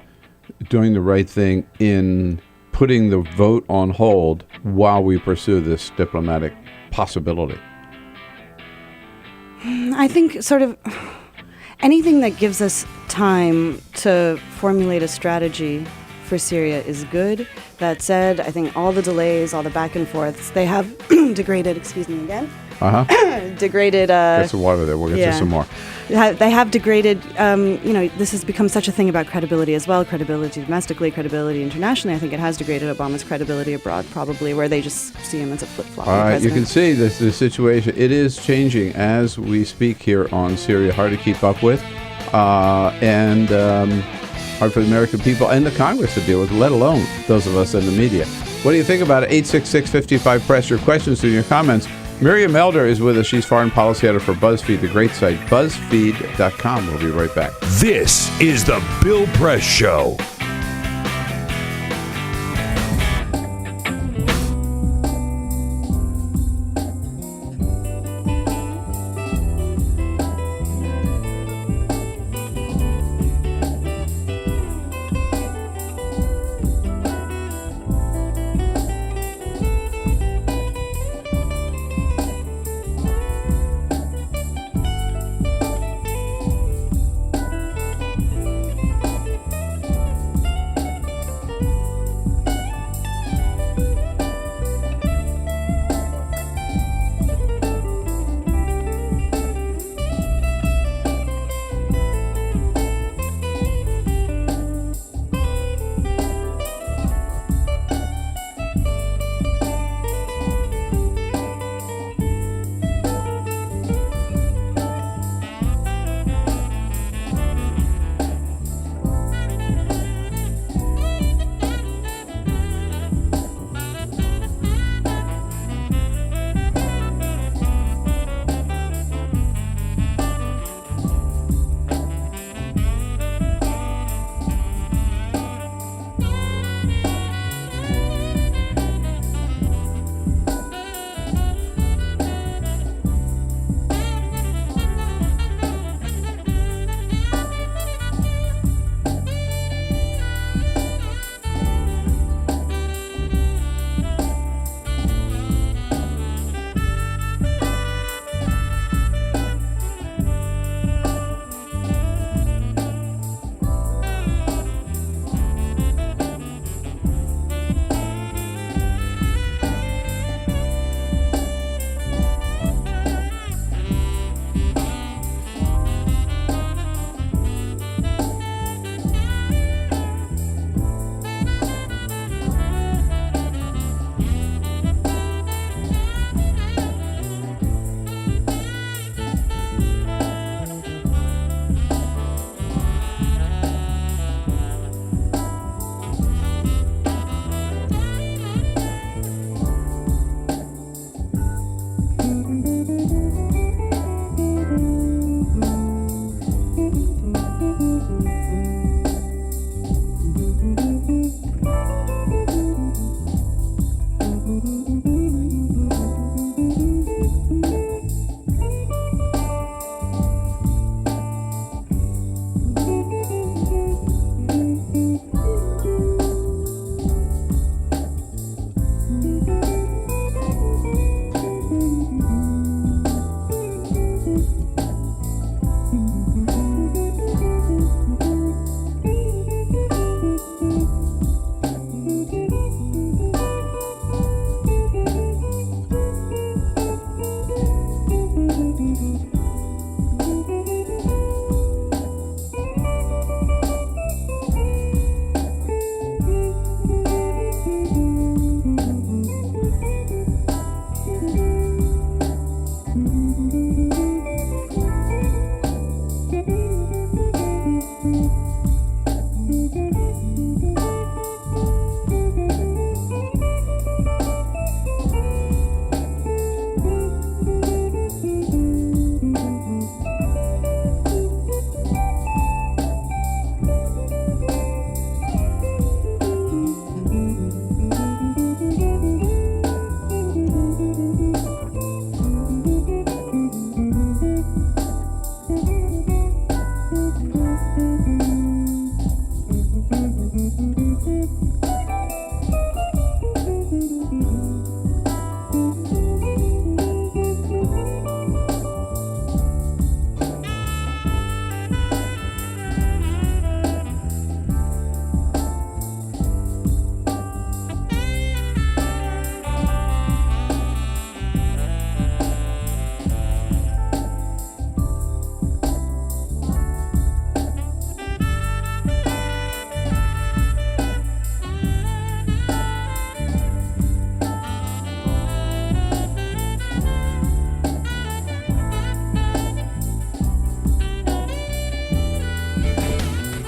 doing the right thing in putting the vote on hold while we pursue this diplomatic possibility? I think sort of anything that gives us time to formulate a strategy for Syria is good. That said, I think all the delays, all the back and forths, they have degraded, degraded... Get some water there. We'll get to some more. They have degraded, this has become such a thing about credibility as well, credibility domestically, credibility internationally. I think it has degraded Obama's credibility abroad, probably, where they just see him as a flip-flop. All right, you can see the situation. It is changing as we speak here on Syria. Hard to keep up with. And hard for the American people and the Congress to deal with, let alone those of us in the media. What do you think about it? 866-55-PRESS. Your questions and your comments. Miriam Elder is with us. She's foreign policy editor for Buzzfeed, the great site, buzzfeed.com. We'll be right back. This is the Bill Press Show.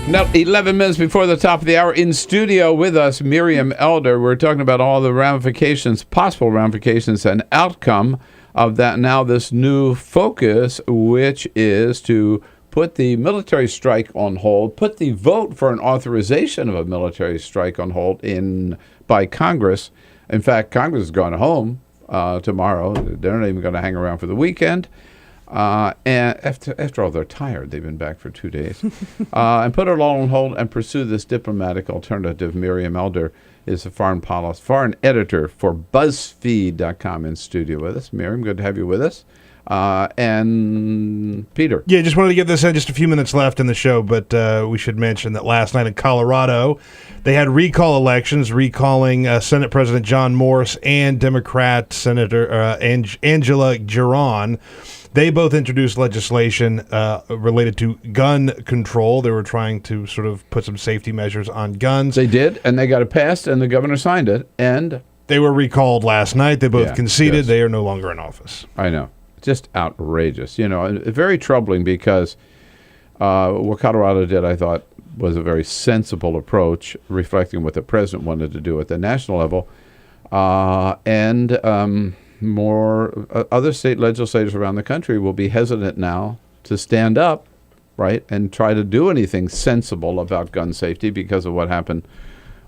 Now, 11 minutes before the top of the hour, in studio with us, Miriam Elder. We're talking about all the ramifications, possible ramifications, and outcome of that. Now, this new focus, which is to put the military strike on hold, put the vote for an authorization of a military strike on hold by Congress. In fact, Congress is going home tomorrow. They're not even going to hang around for the weekend. And after all, they're tired. They've been back for 2 days. And put it all on hold and pursue this diplomatic alternative. Miriam Elder is a foreign editor for Buzzfeed.com in studio with us. Miriam, good to have you with us. And Peter. Yeah, just wanted to get this in. Just a few minutes left in the show, but we should mention that last night in Colorado, they had recall elections, recalling Senate President John Morse and Democrat Senator Angela Giron. They both introduced legislation related to gun control. They were trying to sort of put some safety measures on guns. They did, and they got it passed, and the governor signed it. And they were recalled last night. They both conceded. Yes. They are no longer in office. I know. Just outrageous. You know, very troubling because what Colorado did, I thought, was a very sensible approach, reflecting what the president wanted to do at the national level. More other state legislators around the country will be hesitant now to stand up, right, and try to do anything sensible about gun safety because of what happened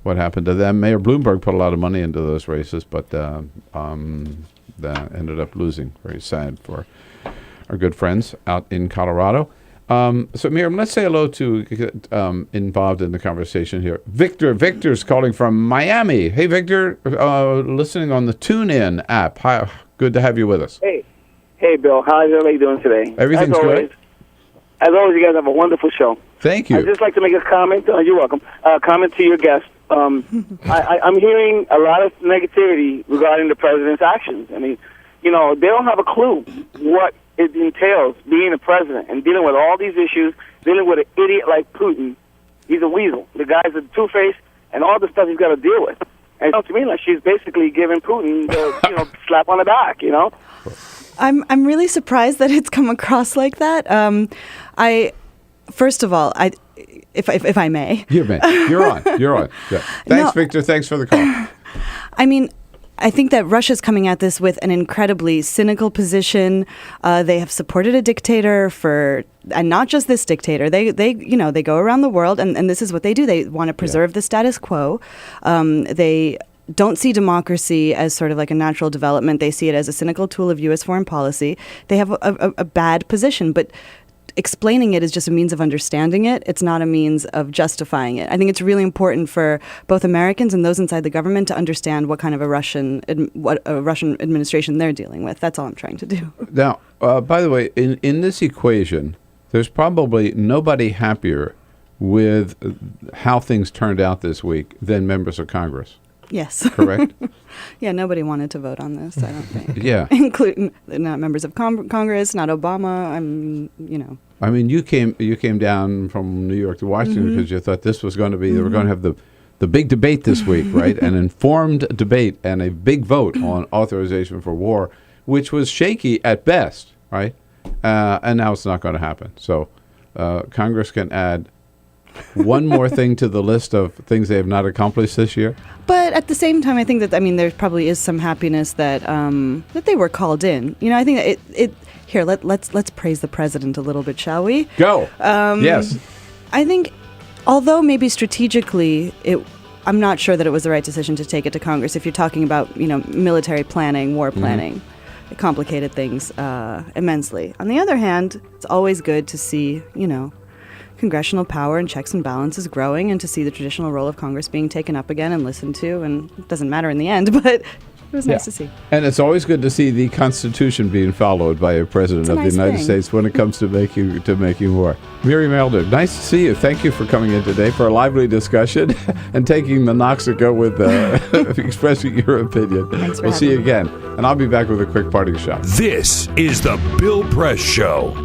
to them. Mayor Bloomberg put a lot of money into those races, but that ended up losing. Very sad for our good friends out in Colorado. So, Miriam, let's say hello to get involved in the conversation here. Victor. Victor's calling from Miami. Hey, Victor, listening on the TuneIn app. Hi, good to have you with us. Hey, Bill. How's everybody doing today? Everything's good. As always, you guys have a wonderful show. Thank you. I'd just like to make a comment. You're welcome. Comment to your guest. I'm hearing a lot of negativity regarding the president's actions. I mean, you know, they don't have a clue what it entails being a president and dealing with all these issues, dealing with an idiot like Putin. He's a weasel. The guy's a two-faced and all the stuff he's got to deal with. And it sounds to me like she's basically giving Putin the slap on the back, you know? I'm really surprised that it's come across like that. First of all, if I may. You're on. Yeah. Thanks, Victor. Thanks for the call. I mean, I think that Russia's coming at this with an incredibly cynical position. They have supported a dictator and not just this dictator. They go around the world, and this is what they do. They want to preserve the status quo. They don't see democracy as sort of like a natural development. They see it as a cynical tool of U.S. foreign policy. They have a bad position, but explaining it is just a means of understanding it. It's not a means of justifying it. I think it's really important for both Americans and those inside the government to understand what kind of a Russian administration they're dealing with. That's all I'm trying to do. Now, by the way, in this equation, there's probably nobody happier with how things turned out this week than members of Congress. Yes. Correct? Yeah, nobody wanted to vote on this, I don't think. Yeah. Including not members of Congress, not Obama. I mean, you came down from New York to Washington because you thought this was going to be, they were going to have the big debate this week, right? An informed debate and a big vote on authorization for war, which was shaky at best. right? And now it's not going to happen. So Congress can add one more thing to the list of things they have not accomplished this year. But at the same time, I think that there probably is some happiness that that they were called in. I think that it here. Let's praise the president a little bit, shall we? Go. Yes. I think, although maybe strategically, I'm not sure that it was the right decision to take it to Congress. If you're talking about military planning, war planning, it complicated things immensely. On the other hand, it's always good to see congressional power and checks and balances growing, and to see the traditional role of Congress being taken up again and listened to. And it doesn't matter in the end, but it was nice to see. And it's always good to see the Constitution being followed by a president of the United States when it comes to making war. Miriam Elder, nice to see you. Thank you for coming in today for a lively discussion and taking the Noxico with expressing your opinion. We'll see you again. And I'll be back with a quick parting shot. This is the Bill Press Show.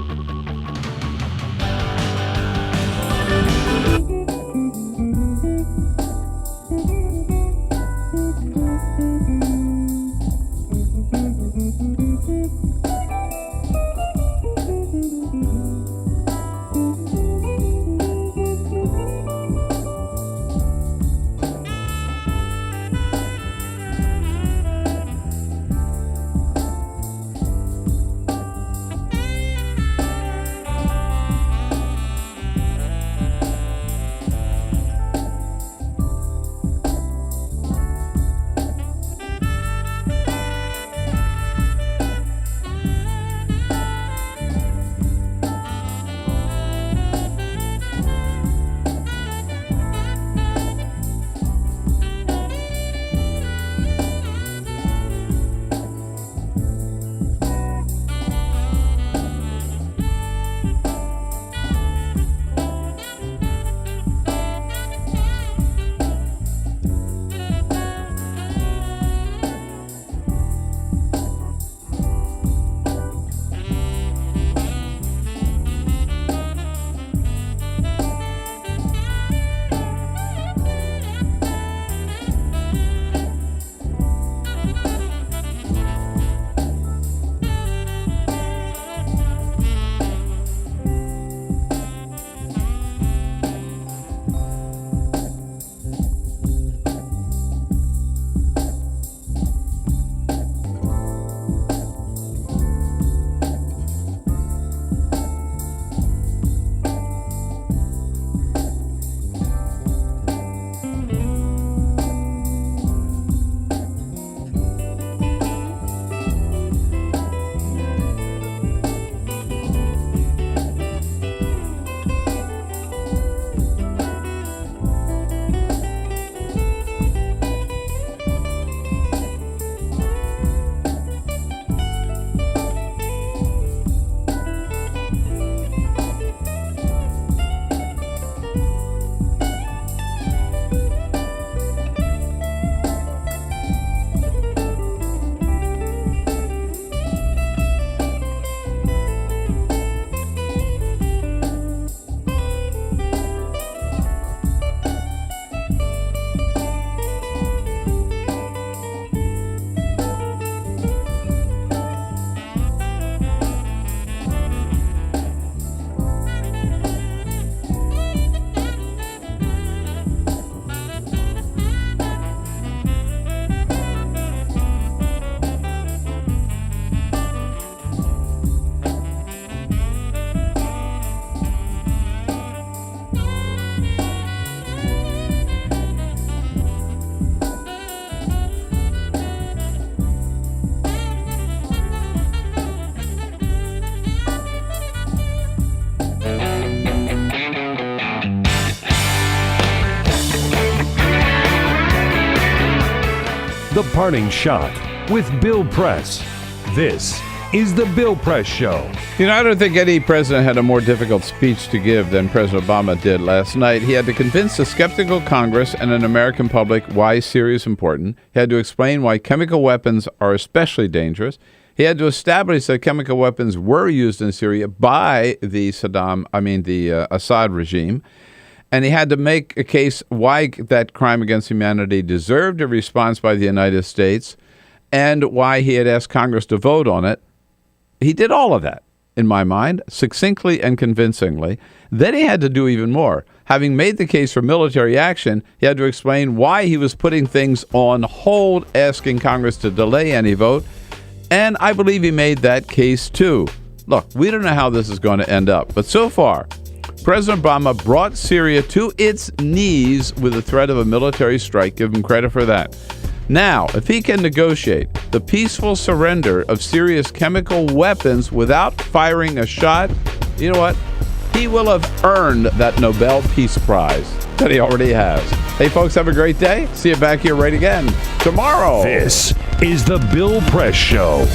The Parting Shot with Bill Press. This is the Bill Press Show. You know, I don't think any president had a more difficult speech to give than President Obama did last night. He had to convince a skeptical Congress and an American public why Syria is important. He had to explain why chemical weapons are especially dangerous. He had to establish that chemical weapons were used in Syria by the Assad regime. And he had to make a case why that crime against humanity deserved a response by the United States and why he had asked Congress to vote on it he did all of that, in my mind, succinctly and convincingly. Then he had to do even more. Having made the case for military action, he had to explain why he was putting things on hold, asking Congress to delay any vote. And I believe he made that case too. Look, we don't know how this is going to end up, but so far, President Obama brought Syria to its knees with the threat of a military strike. Give him credit for that. Now, if he can negotiate the peaceful surrender of Syria's chemical weapons without firing a shot, you know what? He will have earned that Nobel Peace Prize that he already has. Hey, folks, have a great day. See you back here right again tomorrow. This is the Bill Press Show.